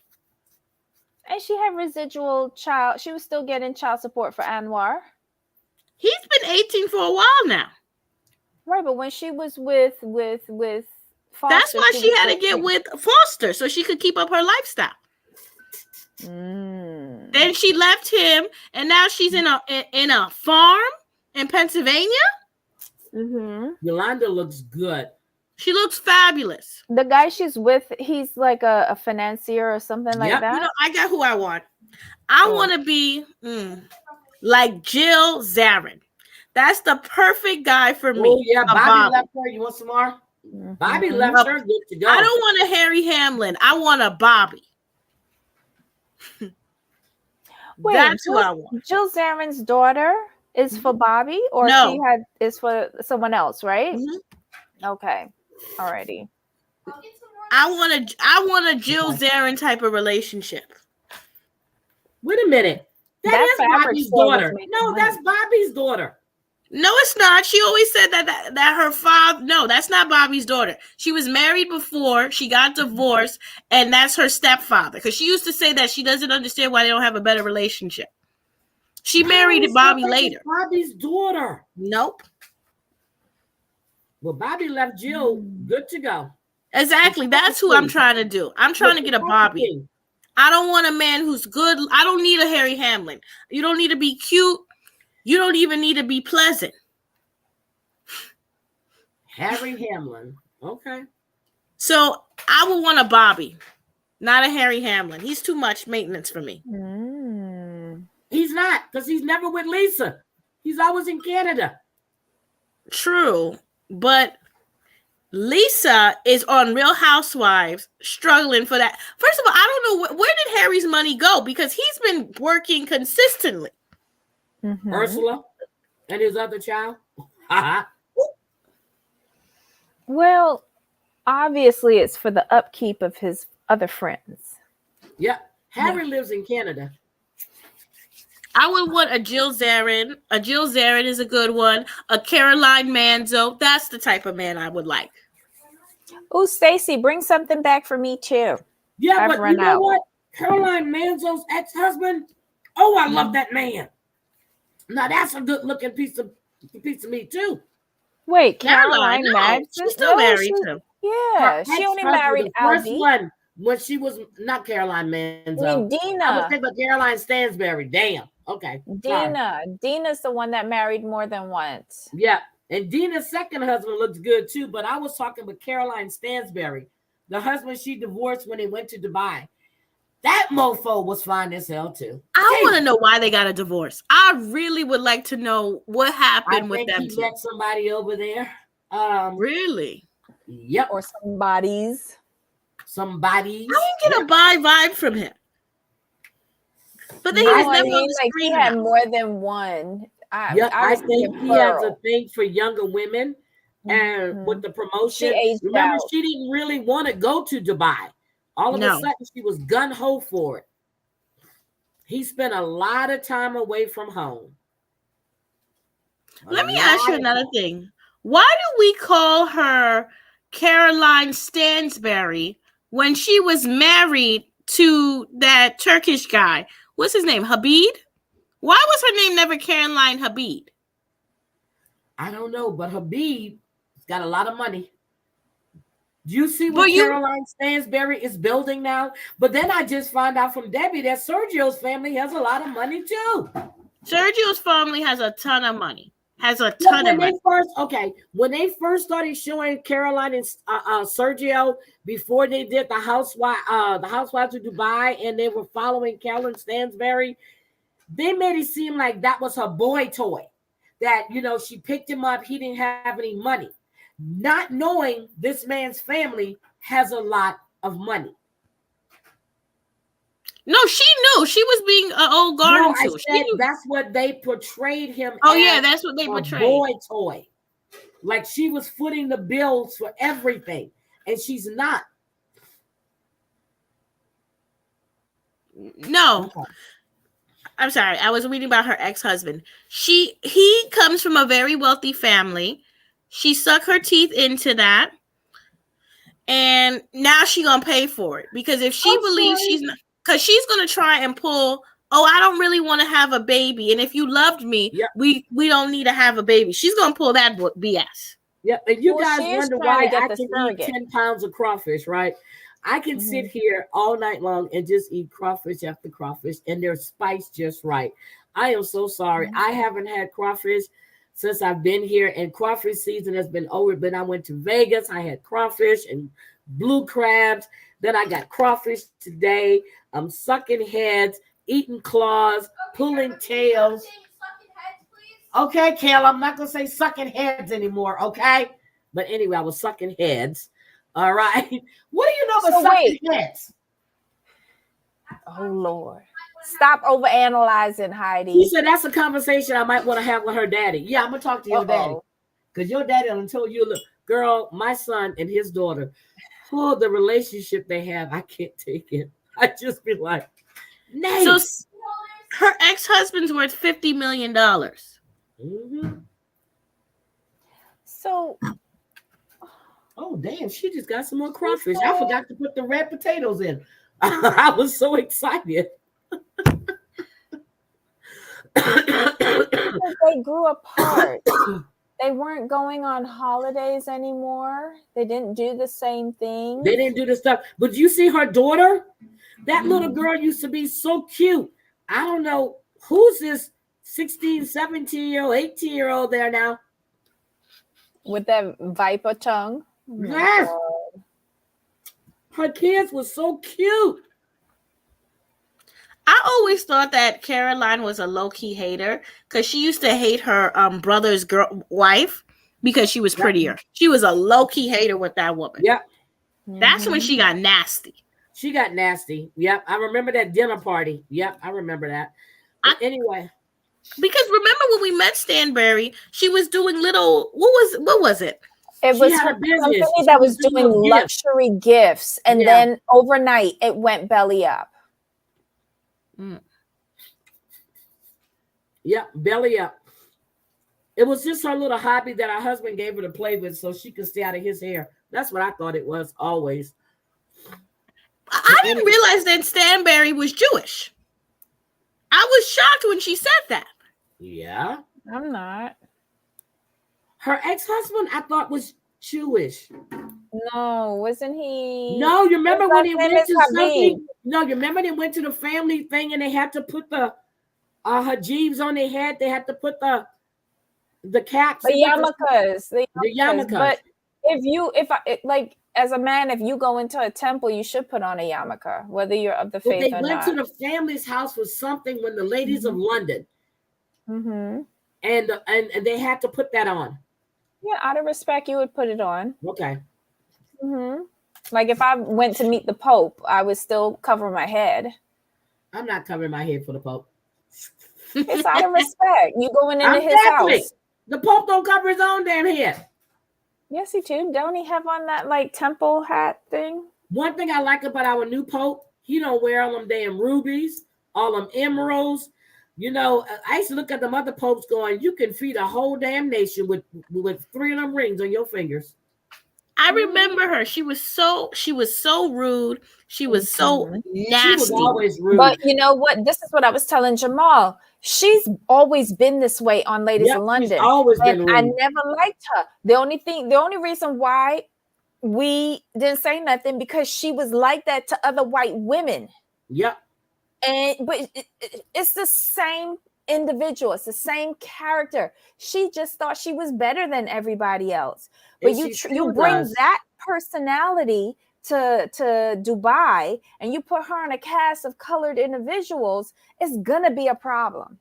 And she had residual child. She was still getting child support for Anwar. He's been 18 for a while now. Right, but when she was with Foster, That's why she was had to get 18. with Foster so she could keep up her lifestyle. Mm. Then she left him, and now she's in a farm in Pennsylvania. Mm-hmm. Yolanda looks good. She looks fabulous. The guy she's with, he's like a financier or something like Yep. that. You know, I got who I want. I Oh. want to be like Jill Zarin. That's the perfect guy for me. Oh yeah, A Bobby Bobby. left her. You want some more? Mhm. Bobby left her. Good to go. I don't want a Harry Hamlin. I want a Bobby. Wait, That's who I want. Jill Zarin's daughter is for Bobby, or No. she is for someone else, right? Mhm. Okay, alrighty. I'll get some more. I want a Jill Zarin type of relationship. Wait a minute. That That is fabric Bobby's store was daughter. making No, money. that's Bobby's daughter. No, it's not. She always said that her father. No, that's not Bobby's daughter. She was married before. She got divorced, and that's her stepfather. Because she used to say that she doesn't understand why they don't have a better relationship. She married No, Bobby it's later. Bobby's daughter. Nope. Well, Bobby left Jill. Good to go. Exactly. That's who I'm trying to do. I'm trying to get a Bobby. I don't want a man who's good. I don't need a Harry Hamlin. You don't need to be cute. You don't even need to be pleasant. Harry Hamlin. Okay. So I would want a Bobby, not a Harry Hamlin. He's too much maintenance for me. Mm. He's not, because he's never with Lisa. He's always in Canada. True, but Lisa is on Real Housewives struggling for that. First of all, I don't know where did Harry's money go, because he's been working consistently. Mhm. Ursula and his other child. Well, obviously, it's for the upkeep of his other friends. Yeah. Harry lives in Canada. I would want a Jill Zarin. A Jill Zarin is a good one. A Caroline Manzo. That's the type of man I would like. Oh, Stacy, bring something back for me too. Yeah, I've but you run know out. what? Caroline Manzo's ex-husband. Oh, I love that man. Now that's a good-looking piece of meat too. Wait, Caroline, Caroline no, Madsen? she's still married to him. Yeah, Her she only ex-husband, married the first Albie. one when she was not Caroline Manzo. I mean, I was Dina. thinking about Caroline Stansberry. Damn. Okay. Sorry. Dina's the one that married more than once. Yeah. And Dina's second husband looks good too, but I was talking with Caroline Stansberry, the husband she divorced when they went to Dubai. That mofo was fine as hell too. I want to know why they got a divorce. I really would like to know what happened with them he two. met somebody over there. Really? Yep. Or somebody's. Somebody. I didn't get a bi vibe from him. But then he was never on the like he screen. had now. more than one. I was think thinking he has a Pearl. thing for younger women. And with the promotion, aged remember, out. she didn't really want to go to Dubai. All of a sudden, she was gun-ho for it. He spent a lot of time away from home. Let me ask you another thing. Why do we call her Caroline Stansberry when she was married to that Turkish guy? What's his name? Habib? Why was her name never Caroline Habib? I don't know, but Habib's got a lot of money. Do you see what Caroline Stansberry is building now? But then I just found out from Debbie that Sergio's family has a lot of money too. Sergio's family has a ton of money. When they first started showing Caroline and Sergio before they did the Housewives of Dubai, and they were following Caroline Stansberry, they made it seem like that was her boy toy. That, you know, she picked him up, he didn't have any money. Not knowing this man's family has a lot of money. No, she knew. She was being an old garden tool. That's what they portrayed him as. Yeah, that's what they portrayed. A boy toy. Like she was footing the bills for everything. And she's not. No. Okay. I'm sorry. I was reading about her ex-husband. He comes from a very wealthy family. She sucked her teeth into that. And now she's going to pay for it. Because if she believes she's not, because she's going to try and pull, I don't really want to have a baby. And if you loved me, we don't need to have a baby. She's going to pull that BS. Yeah. And you guys wonder why I can eat 10 pounds of crawfish, right? I can sit here all night long and just eat crawfish after crawfish, and they're spiced just right. I am so sorry. I haven't had crawfish since I've been here, and crawfish season has been over. But I went to Vegas. I had crawfish and blue crabs. Then I got crawfish today. I'm sucking heads, eating claws, pulling tails. Okay, Kayla, I'm not going to say sucking heads anymore, okay? But anyway, I was sucking heads. All right. What do you know about sucking heads? Oh, Lord. Stop overanalyzing, Heidi. He said that's a conversation I might want to have with her daddy. Yeah, I'm going to talk to your daddy. Because your daddy will tell you, look, girl, my son and his daughter, the relationship they have, I can't take it. I just be like, Nate. So her ex-husband's worth $50 million. Mm-hmm. So... Oh, damn, she just got some more crawfish. I forgot to put the red potatoes in. I was so excited. They grew apart. They weren't going on holidays anymore. They didn't do the same thing. They didn't do the stuff. But you see her daughter? That little girl used to be so cute. I don't know. Who's this 16, 17-year-old, 18-year-old there now? With that viper tongue? Yes. Her kids were so cute. I always thought that Caroline was a low-key hater because she used to hate her brother's wife because she was prettier. She was a low-key hater with that woman. Yep. That's when she got nasty. She got nasty. Yep. I remember that dinner party. Yep. I remember that. Anyway. Because remember when we met Stansberry, she was doing little, what was it? It was her company that was doing luxury gifts. And then overnight it went belly up. Yeah, belly up. It was just her little hobby that her husband gave her to play with so she could stay out of his hair. That's what I thought it was always. I didn't realize that Stansberry was Jewish. I was shocked when she said that. Yeah. I'm not. Her ex-husband, I thought, was Jewish. No, wasn't he? No, you remember when he went to something? No, you remember they went to the family thing and they had to put the hijabs on their head. They had to put the caps. The yarmulkes. The yarmulkes. But as a man, if you go into a temple, you should put on a yarmulke, whether you're of the faith or not. They went to the family's house for something when the ladies of London. Mm-hmm. And they had to put that on. Yeah, out of respect, you would put it on. Okay. Mm-hmm. Like if I went to meet the Pope, I would still cover my head. I'm not covering my head for the Pope. It's out of respect. You going into his house. The Pope don't cover his own damn head. Yes, he do. Don't he have on that like temple hat thing? One thing I like about our new Pope, he don't wear all them damn rubies, all them emeralds. You know, I used to look at the other popes going, you can feed a whole damn nation with 3 of them rings on your fingers. I remember her. She was so rude. She was so nasty. She was always rude. But you know what? This is what I was telling Jamal. She's always been this way on Ladies in London. She's always been rude. I never liked her. The only reason why we didn't say nothing because she was like that to other white women. Yep. But it's the same individual. It's the same character. She just thought she was better than everybody else. But you bring that personality to Dubai and you put her in a cast of colored individuals, it's gonna be a problem.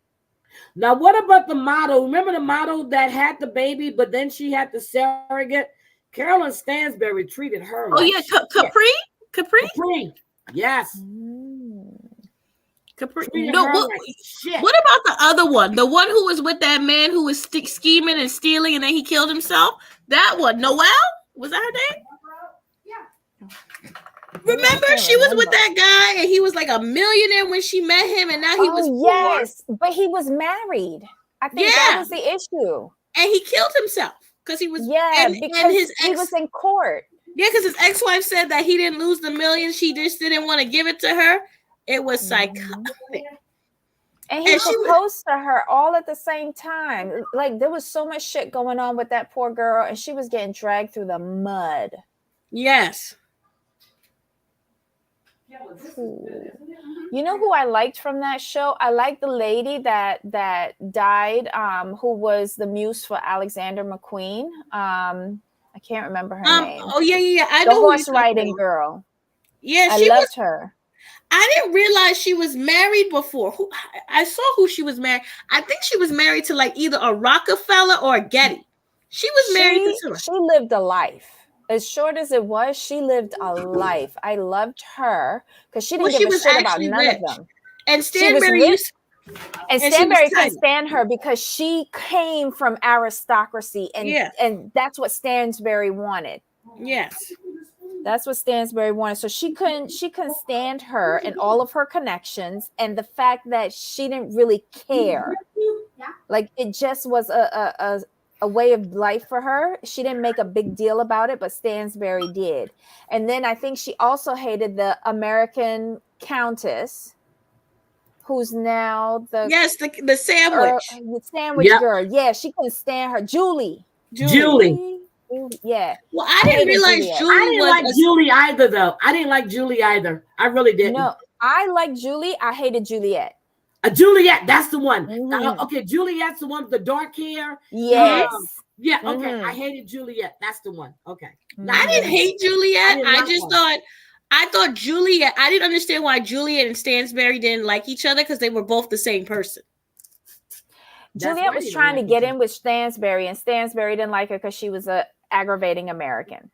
Now, what about the model? Remember the model that had the baby, but then she had the surrogate? Carolyn Stansberry treated her. Oh, yeah. Capri? Yes. Capri. Treated No, her what, like shit. what about the other one? The one who was with that man who was scheming and stealing and then he killed himself? That one. Noelle? Was that her name? Remember, she was with that guy and he was like a millionaire when she met him, and now he was poor. Yes, but he was married. I think that was the issue. And he killed himself because he was because he was in court. Yeah, because his ex-wife said that he didn't lose the million. She just didn't want to give it to her. It was psychotic. And he proposed to her all at the same time. Like, there was so much shit going on with that poor girl, and she was getting dragged through the mud. Yes. You know who I liked from that show? I liked the lady that died, who was the muse for Alexander McQueen. I can't remember her name. Oh, yeah. I the know horse riding girl. Yeah, I loved her. I didn't realize she was married before. I saw who she was married. I think she was married to like either a Rockefeller or a Getty. She was married to someone. She lived a life. As short as it was, she lived a life. I loved her because she didn't give a shit about none of them. And Stansberry couldn't stand her because she came from aristocracy, and that's what Stansberry wanted. Yes. That's what Stansberry wanted. So she couldn't stand her and all of her connections, and the fact that she didn't really care. Like, it just was a way of life for her. She didn't make a big deal about it, but Stansberry did. And then I think she also hated the American Countess, who's now the sandwich. The sandwich girl. Yeah, she couldn't stand her. Julie. Yeah. Well, I didn't realize Julie. I didn't like Julie either, though. I didn't like Julie either. I really didn't. No, I liked Julie. I hated Juliet. Juliet, that's the one. Okay, Juliet's the one with the dark hair. Yes. Yeah, okay. I hated Juliet. That's the one. Okay. I didn't hate Juliet. I thought Juliet, I didn't understand why Juliet and Stansberry didn't like each other because they were both the same person. Juliet was trying to get in with Stansberry, and Stansberry didn't like her because she was a aggravating American.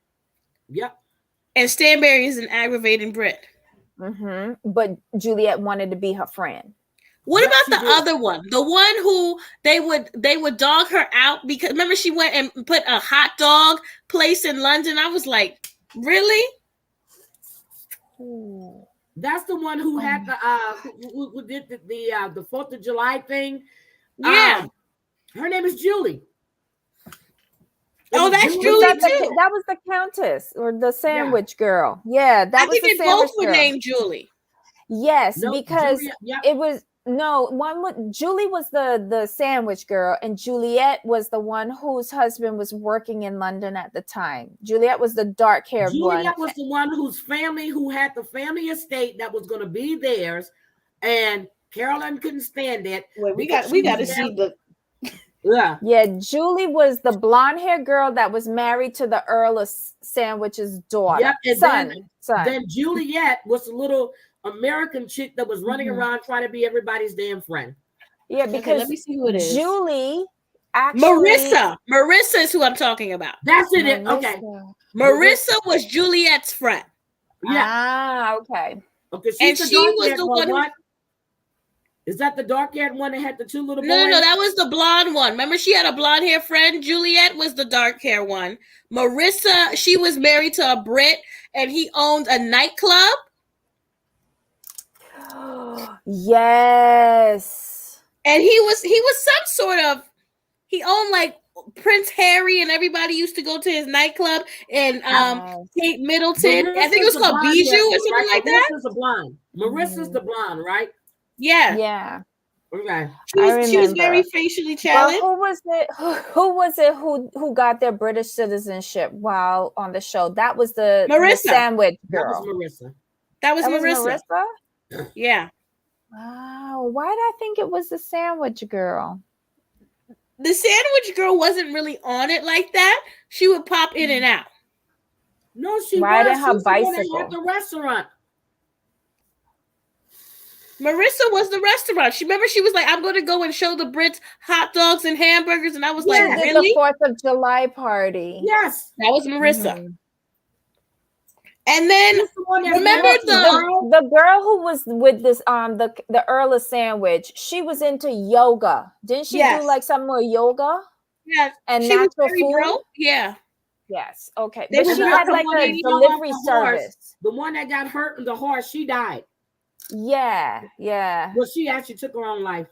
Yep. And Stansberry is an aggravating Brit. But Juliet wanted to be her friend. What about the other one? The one who they would dog her out because remember she went and put a hot dog place in London. I was like, really? That's the one who had the who did the 4th of July thing. Yeah. Her name is Julie. Oh, that's Julie too. That was the Countess or the sandwich girl. Yeah, that was the sandwich girl. I think they both were named Julie. Yes, because it was Julie was the sandwich girl, and Juliet was the one whose husband was working in London at the time. Juliet was the dark-haired one. Juliet was the one who had the family estate that was going to be theirs, and Carolyn couldn't stand it. Wait, we got to see the. Yeah, Julie was the blonde-haired girl that was married to the Earl of Sandwich's daughter. Yeah, then Juliet was a little American chick that was running around trying to be everybody's damn friend. Yeah, because let me see who it is. Julie actually Marissa is who I'm talking about. That's it. Okay. Marissa was Juliet's friend. Yeah. Okay. Okay. And she was the one. Is that the dark-haired one that had the two little boys? No, that was the blonde one. Remember, she had a blonde hair friend. Juliet was the dark hair one. Marissa, she was married to a Brit, and he owned a nightclub. Yes. And he was some sort of, he owned like Prince Harry, and everybody used to go to his nightclub, and Kate Middleton. I think it was called Bijou or something like that. Marissa's the blonde. Marissa's the blonde, right? Yeah. Yeah. Okay. She was very facially challenged. Well, who was it? Who was it who got their British citizenship while on the show? That was the sandwich girl. That was Marissa. Yeah. Wow. Why did I think it was the sandwich girl? The sandwich girl wasn't really on it like that. She would pop in and out. No, she riding her bicycle. bicycle At the restaurant. Marissa was the restaurant. Remember she was like, I'm going to go and show the Brits hot dogs and hamburgers. And I was like, really? The 4th of July party. Yes. That was Marissa. Mm-hmm. And then remember the girl who was with this the Earl of Sandwich, she was into yoga. Didn't she do like some more yoga? Yes. And she natural food? Broke. Yeah. Yes. Okay. But she had like a delivery service. The one that got hurt in the horse, she died. Yeah. Well, she actually took her own life.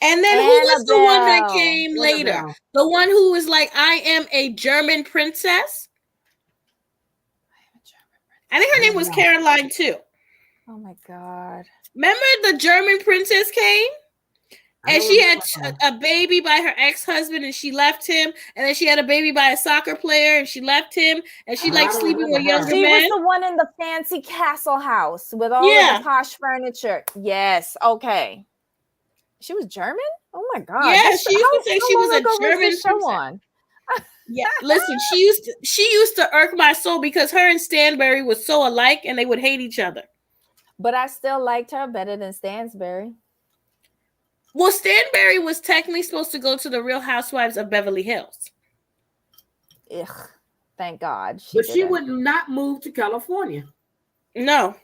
And then who was the one that came later? The one who was like, I am a German princess. I think her name was Caroline too. Oh my God. Remember the German princess came? And she had a baby by her ex-husband and she left him. And then she had a baby by a soccer player and she left him. And she liked sleeping with younger men. She was the one in the fancy castle house with all the posh furniture. Yes. Okay. She was German? Oh my God. Yeah, she used to say she was a German princess. Yeah, listen, she used to irk my soul because her and Stansberry was so alike and they would hate each other. But I still liked her better than Stansberry. Well, Stansberry was technically supposed to go to the Real Housewives of Beverly Hills. Ugh, thank God. She would not move to California. No,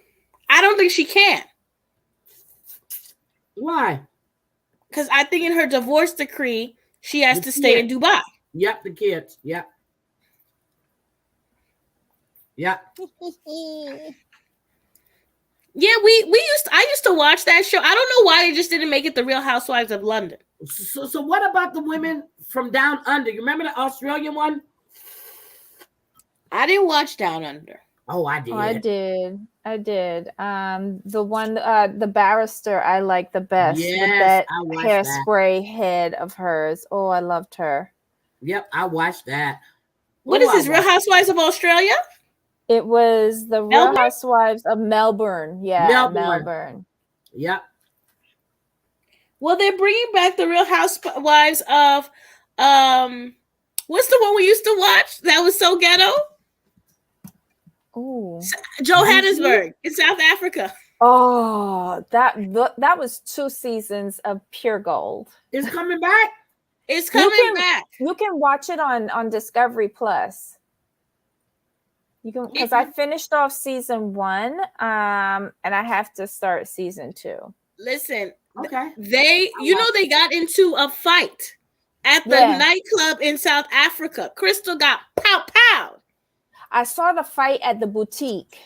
I don't think she can. Why? Because I think in her divorce decree, she has to stay in Dubai. Yep, the kids. Yep. Yeah, I used to watch that show. I don't know why they just didn't make it the Real Housewives of London. So what about the women from Down Under? You remember the Australian one? I didn't watch Down Under. Oh, I did. I did. The one, the barrister, I like the best with that hairspray head of hers. Oh, I loved her. Yep, I watched that. What is this? Real Housewives of Australia? It was the Real Housewives of Melbourne. Yeah, Melbourne. Yep. Well, they're bringing back the Real Housewives of what's the one we used to watch that was so ghetto? Oh, Johannesburg in South Africa. Oh, that was 2 seasons of pure gold. It's coming back. It's coming back. You can watch it on Discovery Plus. You can, because I finished off season 1, and I have to start season 2. Listen, okay. They got into a fight at the nightclub in South Africa. Crystal got pow. I saw the fight at the boutique.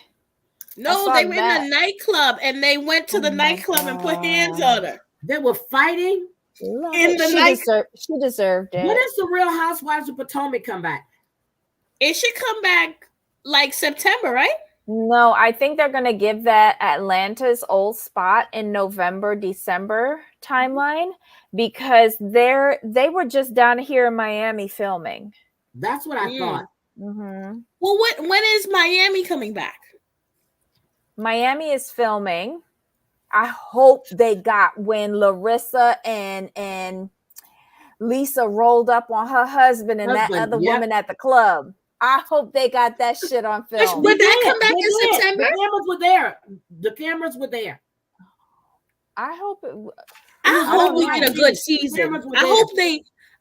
No, they were in the nightclub, and they went to the nightclub and put hands on her. They were fighting in the nightclub. She deserved it. When does the Real Housewives of Potomac come back? It should come back like September, right? No, I think they're going to give that Atlanta's old spot in November, December timeline because they were just down here in Miami filming. That's what I thought. Mm-hmm. Well, when is Miami coming back? Miami is filming. I hope they got when Larissa and Lisa rolled up on her husband and that other woman at the club. I hope they got that shit on film. Would that come back in September? The cameras were there. The cameras were there. I hope we get a good season.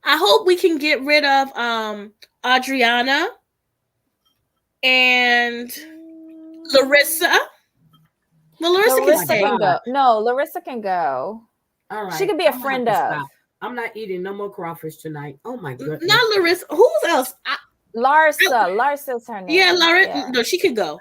I hope we can get rid of Adriana and Larissa. Well, Larissa can go. No, Larissa can go. All right. She could be a friend of. I'm not eating no more crawfish tonight. Oh my goodness. Not Larissa. Who else? Larsa's her name. Yeah, Larissa. Yeah. No, she could go.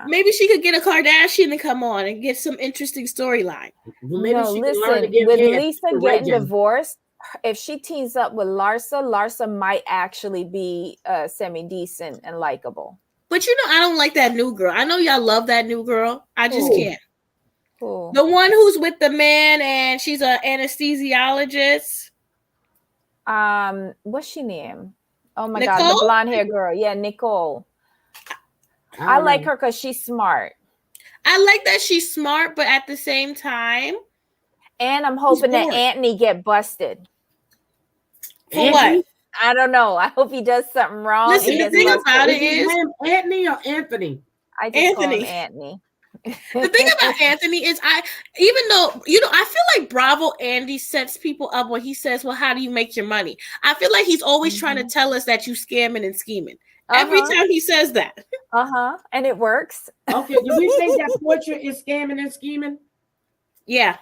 Maybe she could get a Kardashian to come on and get some interesting storyline. Well, maybe no, listen. With Lisa getting divorced, if she teams up with Larsa might actually be semi-decent and likable. But I don't like that new girl. I know y'all love that new girl. I just can't. Who? The one who's with the man and she's an anesthesiologist. What's she name? Oh my Nicole? God, the blonde hair girl. Yeah, Nicole. I like her because she's smart. I like that she's smart, but at the same time, and I'm hoping that Anthony get busted. For what? I don't know. I hope he does something wrong. Listen, the thing about it is Anthony or Anthony. I just call him Anthony. The thing about Anthony is even though, I feel like Bravo Andy sets people up when he says, well, how do you make your money? I feel like he's always trying to tell us that you scamming and scheming. Every time he says that. And it works. Okay, do we think that Porsha is scamming and scheming? Yeah.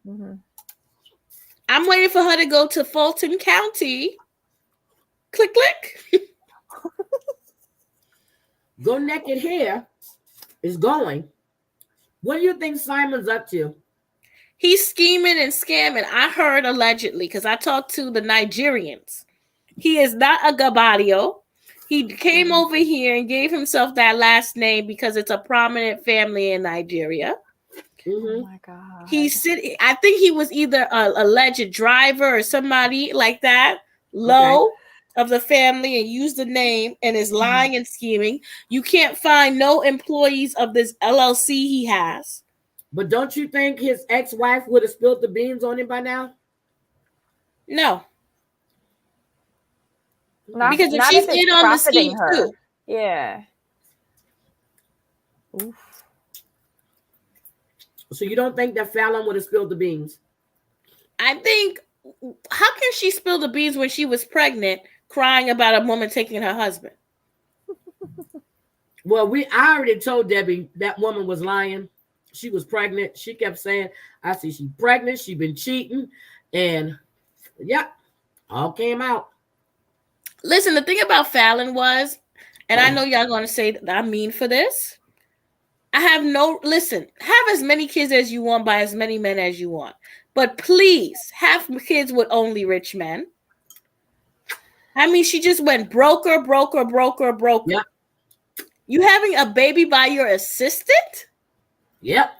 I'm waiting for her to go to Fulton County. Click, click. Go Naked Hair is going. What do you think Simon's up to? He's scheming and scamming. I heard allegedly, because I talked to the Nigerians. He is not a Gabadio. He came over here and gave himself that last name because it's a prominent family in Nigeria. Oh my God. I think he was either a alleged driver or somebody like that, low of the family, and used the name and is lying and scheming. You can't find no employees of this LLC he has. But don't you think his ex-wife would have spilled the beans on him by now? No. Because if she's in on the scheme too. Yeah. Oof. So you don't think that Fallon would have spilled the beans? I think, how can she spill the beans when she was pregnant, crying about a woman taking her husband? Well, I already told Debbie that woman was lying. She was pregnant. She kept saying, I see she's pregnant. She's been cheating. And all came out. Listen, the thing about Fallon was, and I know y'all going to say that I'm mean for this. Have as many kids as you want by as many men as you want. But please have kids with only rich men. I mean, she just went broker. Yep. You having a baby by your assistant? Yep.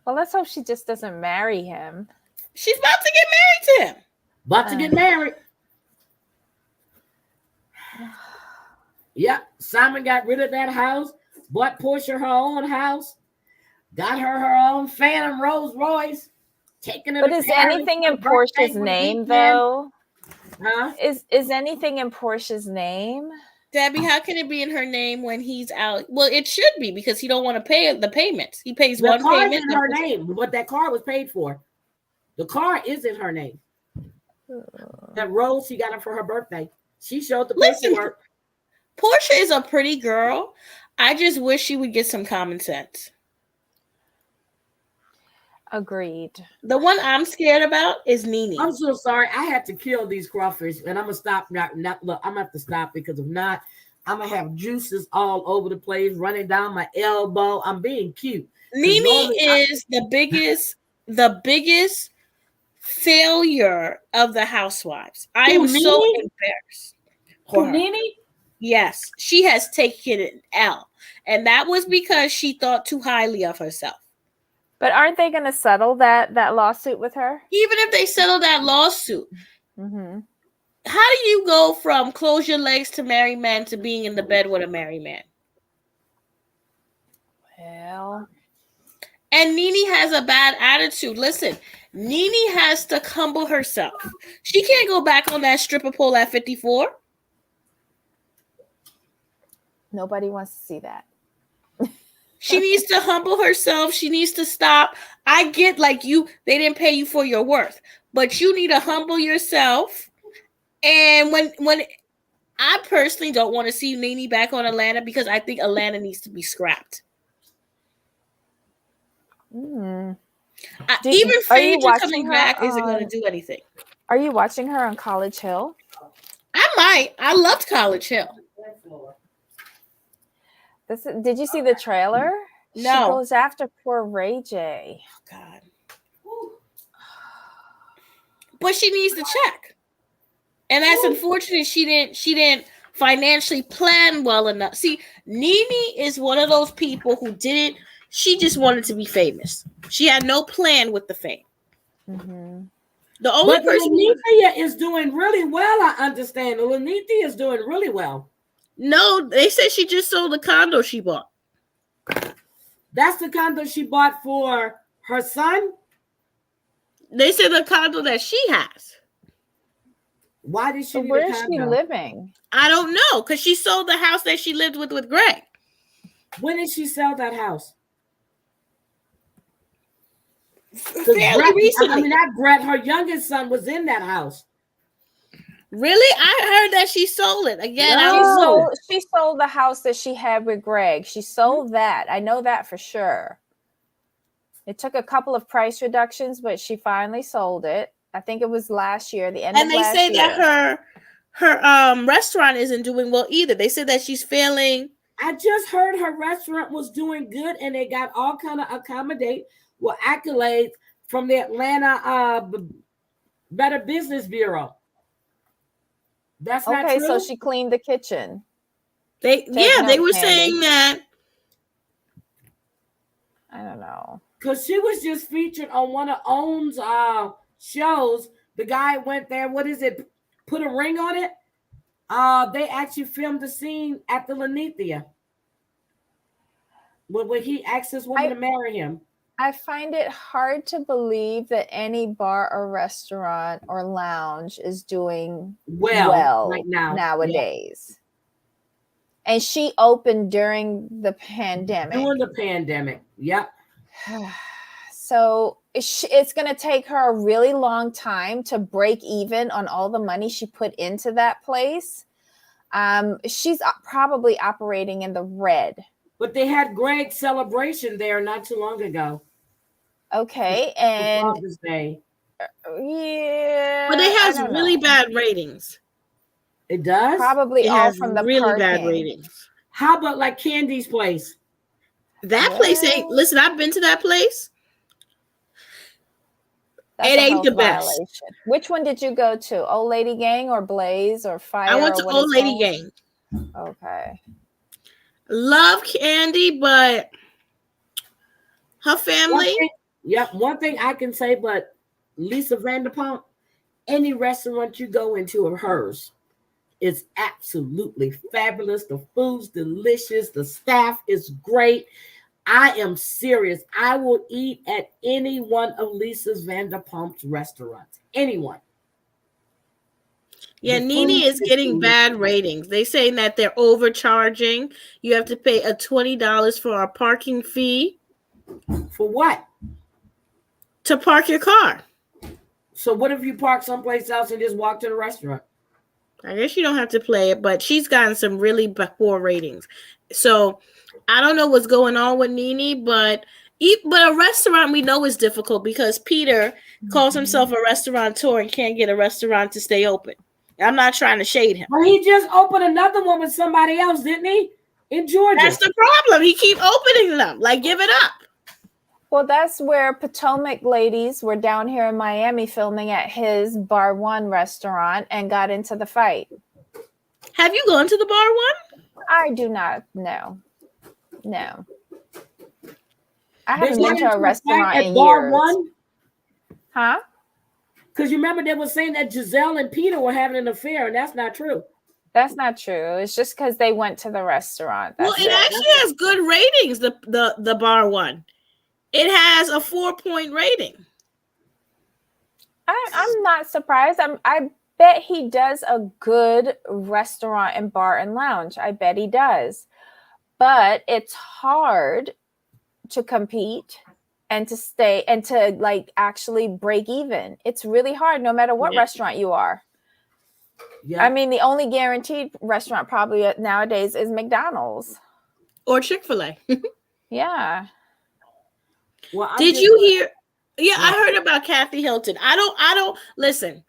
Well, let's hope she just doesn't marry him. She's about to get married to him. About to get married. Yep. Simon got rid of that house, bought Porsha her own house, got her own Phantom Rolls Royce, taking her. But is anything in Portia's name though? Huh? Is anything in Portia's name? Debbie, how can it be in her name when he's out? Well, it should be because he don't want to pay the payments. He pays one payment. In her name, what that car was paid for. The car is in her name. That rose she got her for her birthday. She showed the paperwork. Porsha is a pretty girl. I just wish she would get some common sense. Agreed. The one I'm scared about is Nene. I'm so sorry. I had to kill these crawfish, and I'm gonna stop. Look, I'm gonna have to stop because if not, I'm gonna have juices all over the place, running down my elbow. I'm being cute. Nene is the biggest failure of the housewives. I am so embarrassed. Nene? Yes, she has taken an L, and that was because she thought too highly of herself. But aren't they going to settle that lawsuit with her? Even if they settle that lawsuit, how do you go from close your legs to marry men to being in the bed with a married man? Well, and Nene has a bad attitude. Listen, Nene has to humble herself. She can't go back on that stripper pole at 54. Nobody wants to see that. She needs to humble herself. She needs to stop. I get they didn't pay you for your worth, but you need to humble yourself. And when I personally don't want to see Nene back on Atlanta because I think Atlanta needs to be scrapped. Mm. Even Phaedra coming back isn't going to do anything. Are you watching her on College Hill? I might. I loved College Hill. Did you see the trailer? No. She goes after poor Ray J. Oh, God. But she needs to check. And that's unfortunate she didn't financially plan well enough. See, Nene is one of those people who didn't she just wanted to be famous. She had no plan with the fame. Mm-hmm. The only But person Lanithia is doing really well, I understand. Lanithia is doing really well. No, they said she just sold the condo she bought. That's the condo she bought for her son? They said the condo that she has. Why did she So need where a is she condo? living? I don't know, because she sold the house that she lived with Greg. When did she sell that house? Fairly recently. I mean, not Brett, her youngest son was in that house. Really? I heard that she sold it. Again, No. She sold the house that she had with Greg. She sold that. I know that for sure. It took a couple of price reductions, but she finally sold it. I think it was last year, the end of last year. And they say that her restaurant isn't doing well either. They said that she's failing. I just heard her restaurant was doing good, and they got all kind of accolades from the Atlanta Better Business Bureau. That's not true. Okay, so she cleaned the kitchen. They were saying that. I don't know. Because she was just featured on one of OWN's shows. The guy went there, put a ring on it. They actually filmed the scene at the Lanithia when he asked his woman to marry him. I find it hard to believe that any bar or restaurant or lounge is doing well right now nowadays. Yeah. And she opened during the pandemic. During the pandemic, yep. So it's going to take her a really long time to break even on all the money she put into that place. She's probably operating in the red. But they had Greg's celebration there not too long ago. Okay, and Father's Day. Yeah, but it has really bad ratings. It does? Probably all from the really parking. bad ratings. How about like Candy's place? That place ain't. Listen, I've been to that place. That's it ain't the best. Violation. Which one did you go to? Old Lady Gang or Blaze or Fire? I went to Old Lady Gang. Okay. Love Candy, but her family. One thing I can say, but Lisa Vanderpump, any restaurant you go into of hers is absolutely fabulous. The food's delicious. The staff is great. I am serious. I will eat at any one of Lisa's Vanderpump's restaurants. Anyone. Yeah, Nene is getting bad ratings. They saying that they're overcharging. You have to pay a $20 for a parking fee. For what? To park your car. So what if you park someplace else and just walk to the restaurant? I guess you don't have to play it, but she's gotten some really poor ratings. So I don't know what's going on with Nene, but a restaurant we know is difficult because Peter calls himself a restaurateur and can't get a restaurant to stay open. I'm not trying to shade him. Well, he just opened another one with somebody else, didn't he? In Georgia. That's the problem. He keep opening them. Like, give it up. Well, that's where Potomac ladies were down here in Miami filming at his Bar One restaurant and got into the fight. Have you gone to the Bar One? I do not know. No. I haven't been to a restaurant in Bar years. One? Huh? Because you remember they were saying that Giselle and Peter were having an affair, and that's not true. That's not true. It's just because they went to the restaurant. Well, it actually has good ratings, the Bar One. It has a 4-point rating. I'm not surprised. I bet he does a good restaurant and bar and lounge. I bet he does. But it's hard to compete and to stay and to like actually break even. It's really hard no matter what restaurant you are. Yeah. I mean, the only guaranteed restaurant probably nowadays is McDonald's. Or Chick-fil-A. Yeah. Well, did you hear? Yeah, I heard about Kathy Hilton. I don't listen.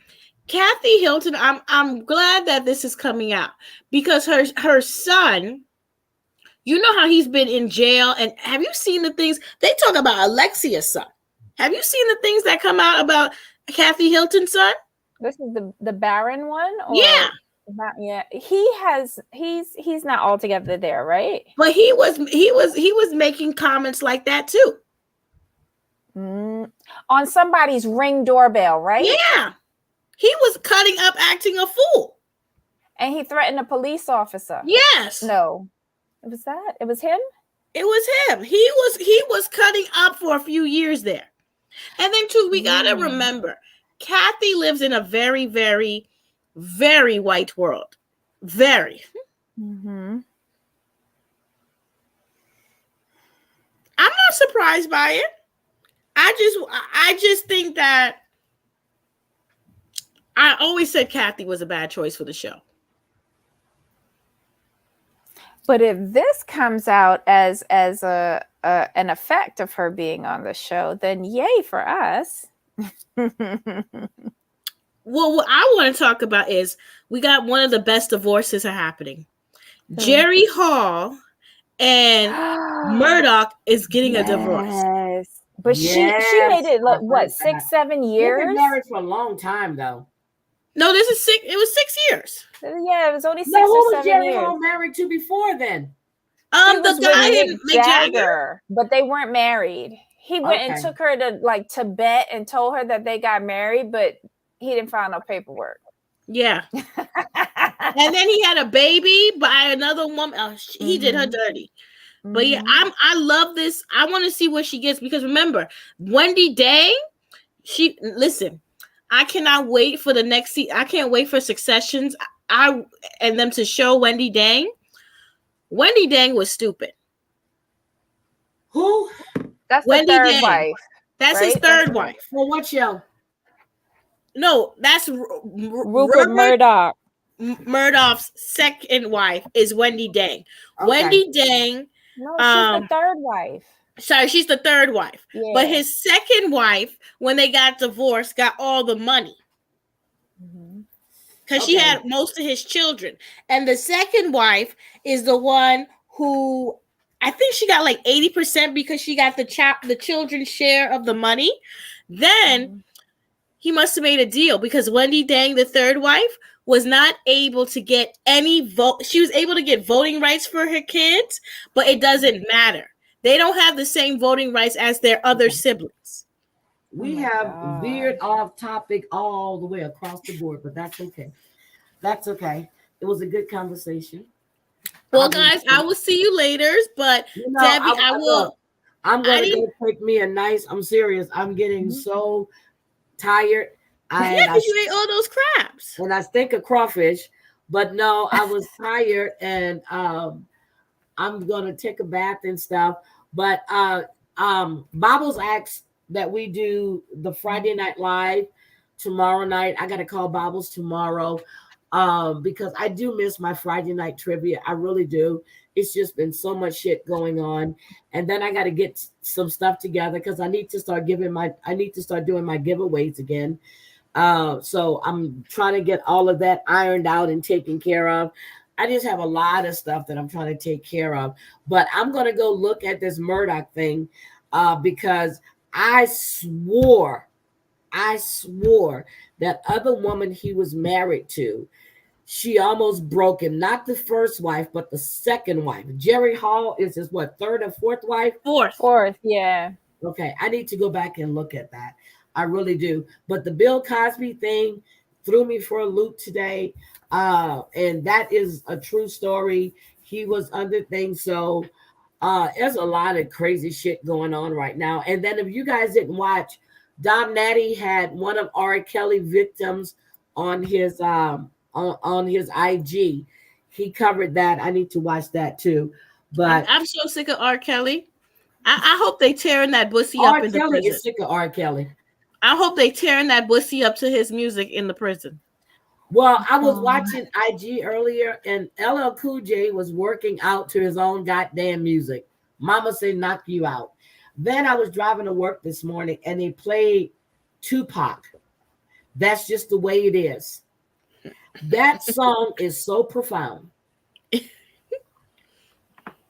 Kathy Hilton, I'm glad that this is coming out because her son, you know how he's been in jail, and have you seen the things they talk about Alexia's son? Have you seen the things that come out about Kathy Hilton's son? This is the Barron one? Or? Yeah. Not yet. He's not altogether there, right? But he was making comments like that too. On somebody's Ring doorbell, right? Yeah. He was cutting up, acting a fool. And he threatened a police officer. Yes. No. It was that? It was him? It was him. He was cutting up for a few years there. And then too, we gotta remember, Kathy lives in a very, very, very white world. Very. I'm not surprised by it. I just think that I always said Kathy was a bad choice for the show. But if this comes out as an effect of her being on the show, then yay for us. Well, what I want to talk about is we got one of the best divorces are happening. Jerry Hall and Murdoch is getting a divorce. But she made it like what, 6-7 years? They've been married for a long time though. No, this is 6. It was 6 years. Yeah, it was only 6 who or was 7 Jerry years. Hall married to before then? The guy in Mick Jagger. But they weren't married. He went and took her to like Tibet and told her that they got married, but he didn't file no paperwork. Yeah. And then he had a baby by another woman. He did her dirty. But yeah, I love this. I want to see what she gets because remember, Wendy Dang, I cannot wait for the next season. I can't wait for Successions. And them to show Wendy Dang. Wendy Dang was stupid. Who? That's Wendy the third Dang. wife. That's his third wife. Well, what show? No, that's Rupert Murdoch. Murdoch's second wife is Wendy Dang. Okay. Wendy Dang. No, she's the third wife. Sorry, she's the third wife. Yeah. But his second wife, when they got divorced, got all the money. Because she had most of his children. And the second wife is the one who I think she got like 80% because she got the children's share of the money. Then he must have made a deal because Wendy Dang, the third wife, was not able to get any vote. She was able to get voting rights for her kids, but it doesn't matter. They don't have the same voting rights as their other siblings. We have veered off topic all the way across the board, but that's okay. That's okay. It was a good conversation. Well, guys, I will see you later. But Debbie, I will. I'm going to go take me a nice. I'm serious. I'm getting so tired. Because you ate all those crabs. And I think of crawfish, but no, I was tired, and I'm going to take a bath and stuff. But Bobbles asked that we do the Friday Night Live tomorrow night. I got to call Bobbles tomorrow because I do miss my Friday night trivia. I really do. It's just been so much shit going on. And then I got to get some stuff together because I need to start doing my giveaways again. So I'm trying to get all of that ironed out and taken care of. I just have a lot of stuff that I'm trying to take care of, but I'm going to go look at this Murdoch thing because I swore that other woman he was married to, she almost broke him. Not the first wife, but the second wife. Jerry Hall is his third or fourth wife? Fourth, yeah. Okay, I need to go back and look at that. I really do. But the Bill Cosby thing threw me for a loop today. And that is a true story. He was under things. So there's a lot of crazy shit going on right now. And then if you guys didn't watch, Dom Natty had one of R. Kelly victims on his IG. He covered that. I need to watch that too. But I'm so sick of R. Kelly. I hope they tearing that pussy up in the prison. Is sick of R. Kelly. I hope they tearing that pussy up to his music in the prison. Well, I was watching IG earlier, and LL Cool J was working out to his own goddamn music. Mama say knock you out. Then I was driving to work this morning, and they played Tupac. That's just the way it is. That song is so profound.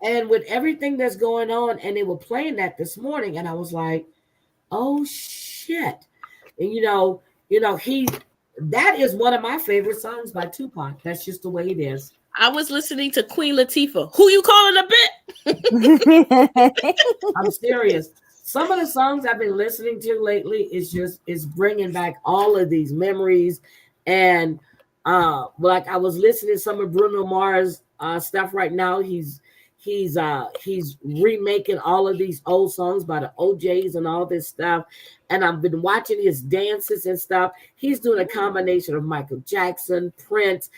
And with everything that's going on, and they were playing that this morning, and I was like, oh shit. And That is one of my favorite songs by Tupac. That's just the way it is. I was listening to Queen Latifah. Who you calling a bitch? I'm serious. Some of the songs I've been listening to lately is bringing back all of these memories. And like I was listening to some of Bruno Mars stuff right now. He's remaking all of these old songs by the OJs and all this stuff. And I've been watching his dances and stuff. He's doing a combination of Michael Jackson, Prince.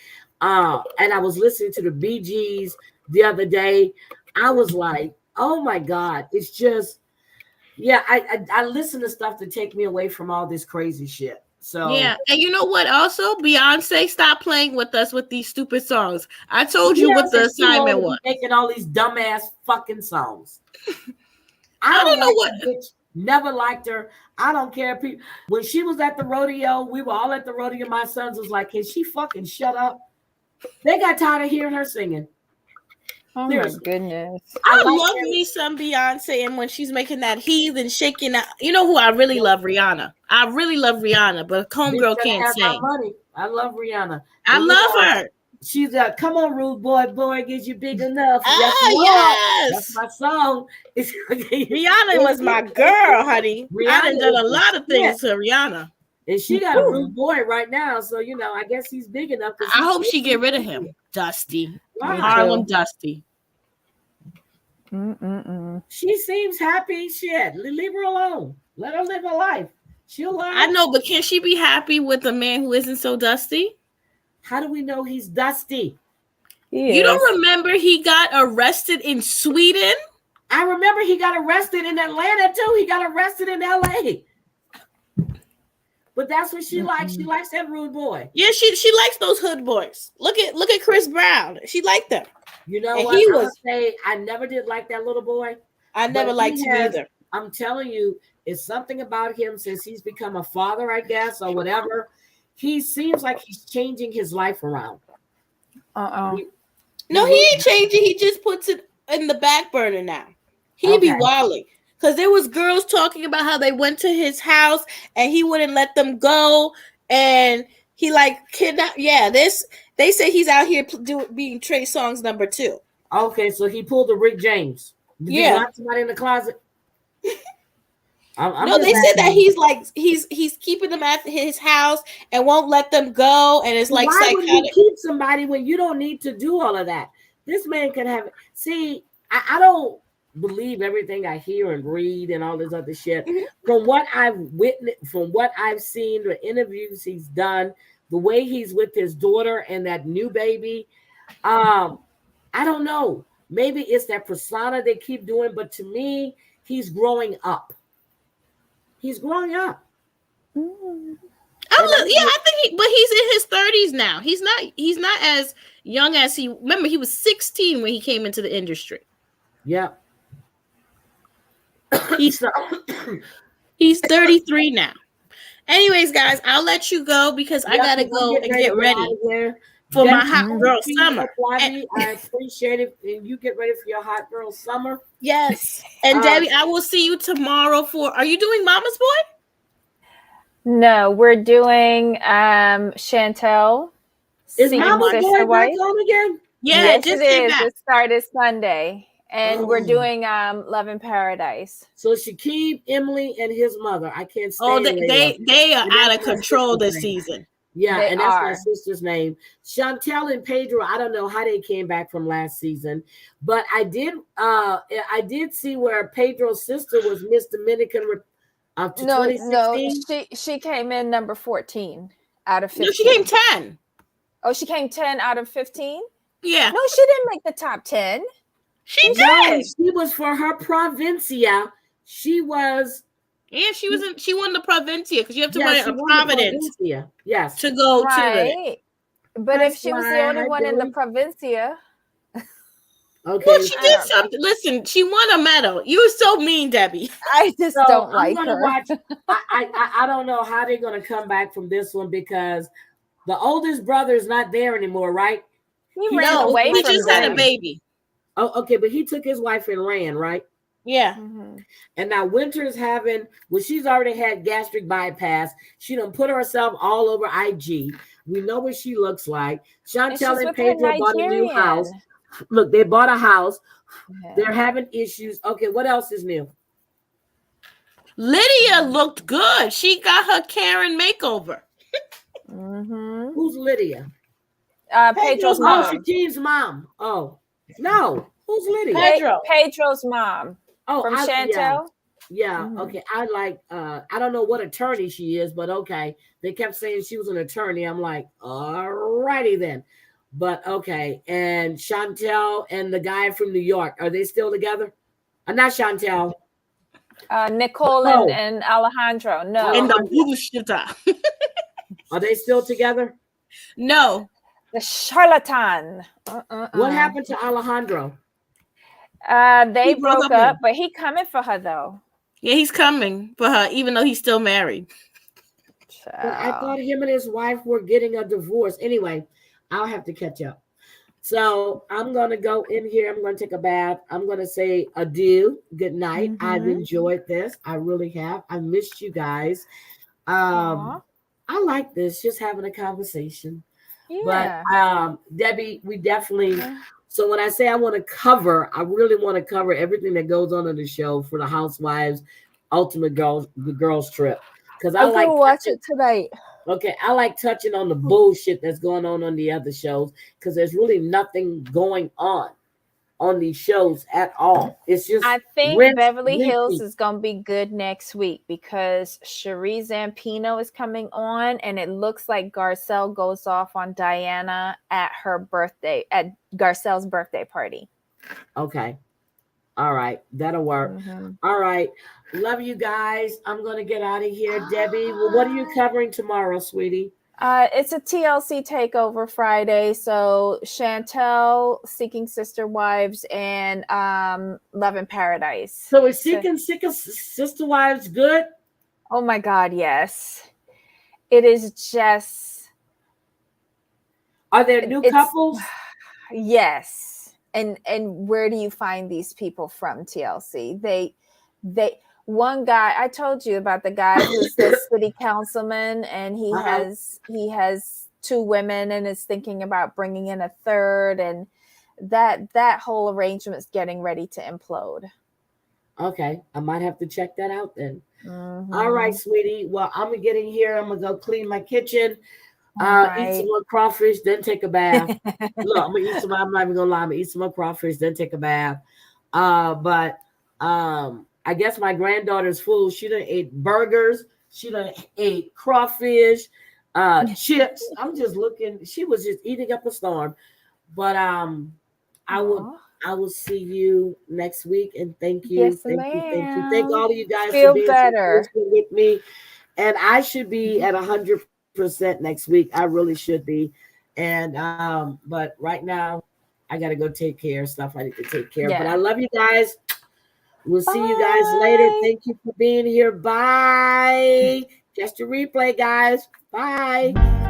And I was listening to the Bee Gees the other day. I was like, oh my God, it's just, yeah, I listen to stuff to take me away from all this crazy shit. So yeah, and you know what? Also, Beyonce, stop playing with us with these stupid songs. I told you what the assignment was. Making all these dumbass fucking songs. I don't know like what. Bitch. Never liked her. I don't care. People, when she was at the rodeo, we were all at the rodeo. My sons was like, "Can she fucking shut up?" They got tired of hearing her singing. Oh Seriously. my goodness. I love me some Beyonce, and when she's making that heathen shaking out, you know who I really love? Rihanna. I really love Rihanna, but homegirl can't sing. I love Rihanna. I love her. She's come on, rude boy, get you big enough. Yes, that's my song. Rihanna was my girl, honey. I done a lot of things to Rihanna. And she got a rude boy right now, so I guess he's big enough. I hope she get rid of him, Dusty. Harlem Dusty. She seems happy. Shit, leave her alone. Let her live her life. She'll learn. I know, but can she be happy with a man who isn't so dusty? How do we know he's dusty? You don't remember he got arrested in Sweden? I remember he got arrested in Atlanta too. He got arrested in LA. But that's what she likes. She likes that rude boy. Yeah, she likes those hood boys. Look at Chris Brown. She liked them. You know and what? I never did like that little boy. I never liked him either. I'm telling you, it's something about him since he's become a father, I guess, or whatever. He seems like he's changing his life around. No, he ain't changing. He just puts it in the back burner now. He be wilding. Because there was girls talking about how they went to his house and he wouldn't let them go. And he like kidnapped. Yeah, they say he's out here being Trey Songz number 2. Okay, so he pulled the Rick James. Did he lock somebody in the closet? No, they said that he's keeping them at his house and won't let them go. And it's like why psychotic. would you keep somebody when you don't need to do all of that? This man can have. See, I don't believe everything I hear and read and all this other shit. From what I've witnessed, from what I've seen, the interviews he's done, the way he's with his daughter and that new baby, I don't know. Maybe it's that persona they keep doing, but to me, he's growing up. He's growing up. I think but he's in his 30s now. He's not as young as he. Remember, he was 16 when he came into the industry. Yeah. He's 33 now. Anyways, guys, I'll let you go because I gotta go and get ready for my hot girl summer. I appreciate it, and you get ready for your hot girl summer. Yes, and Debbie, I will see you tomorrow for. Are you doing Mama's Boy? No, we're doing Chantel. Is Mama's Boy back on again? Yeah, yes, just it is. It started Sunday. And we're doing Love in Paradise. So Shaquille, Emily, and his mother. I can't stand. Oh, they are out of control this season. Yeah, and that's my sister's name. Chantel and Pedro, I don't know how they came back from last season, but I did see where Pedro's sister was Miss Dominican to 2016. No, she came in number 14 out of 15. No, she came 10. Oh, she came 10 out of 15? Yeah. No, she didn't make the top 10. She did. She was for her Provincia. She was. Yeah, she won the Provincia because you have to win a Providence. Yes. To go to it. But if she was the only one in the Provincia. Okay. Well, she did something. Listen, she won a medal. You're so mean, Debbie. I just don't like her. I don't know how they're going to come back from this one because the oldest brother is not there anymore, right? He ran away from just had a baby. Oh, okay, but he took his wife and ran, right? Yeah. And now Winter's having, well, she's already had gastric bypass. She done put herself all over IG. We know what she looks like. Chantel and Pedro bought a new house. Look, they bought a house. Yeah. They're having issues. Okay, what else is new? Lydia looked good. She got her Karen makeover. Who's Lydia? Pedro's mom. Oh, Shaquille's mom. Oh, no. Who's Lydia? Pedro's mom. Oh, from Chantel. Yeah. Okay. I like. I don't know what attorney she is, but okay. They kept saying she was an attorney. I'm like, all righty then. But okay. And Chantel and the guy from New York, are they still together? Not Chantel. Nicole and Alejandro. No. And the bullshitter. Are they still together? No. The charlatan. What happened to Alejandro? They broke up, but he coming for her though. Yeah, he's coming for her, even though he's still married. But I thought him and his wife were getting a divorce. Anyway, I'll have to catch up. So I'm going to go in here. I'm going to take a bath. I'm going to say adieu. Good night. I've enjoyed this. I really have. I missed you guys. I like this, just having a conversation. Yeah. But Debbie, we definitely... So when I say I want to cover, I really want to cover everything that goes on in the show for the Housewives Ultimate Girls Trip. Because I like watch it tonight. Okay, I like touching on the bullshit that's going on the other shows because there's really nothing going on these shows at all. It's just I think Beverly Hills is gonna be good next week because Cherie Zampino is coming on, and it looks like Garcelle goes off on Diana at Garcelle's birthday party. Okay. All right, that'll work. All right. Love you guys. I'm gonna get out of here. Debbie, what are you covering tomorrow, sweetie? It's a TLC takeover Friday. So Chantel, Seeking Sister Wives, and Love in Paradise. So is Seeking Sister Wives good? Oh my God, yes. It is just. Are there new couples? Yes. And where do you find these people from, TLC? They one guy, I told you about the guy who's the city councilman, and he has two women and is thinking about bringing in a third, and that whole arrangement is getting ready to implode. Okay, I might have to check that out then. All right, sweetie. Well, I'm gonna get in here. I'm gonna go clean my kitchen, eat some more crawfish, then take a bath. Look, I'm gonna eat some. I'm not even gonna lie. I'm gonna eat some more crawfish, then take a bath. I guess my granddaughter's full. She done ate burgers. She done ate crawfish, chips. I'm just looking. She was just eating up a storm. But I will see you next week, and thank you. Yes, thank ma'am. you. Thank you. Thank all of you guys Feel for being better with me. And I should be at 100% next week. I really should be. And but right now I gotta go take care of stuff I need to take care of. But I love you guys. We'll see you guys later. Thank you for being here. Bye. Just a replay, guys. Bye.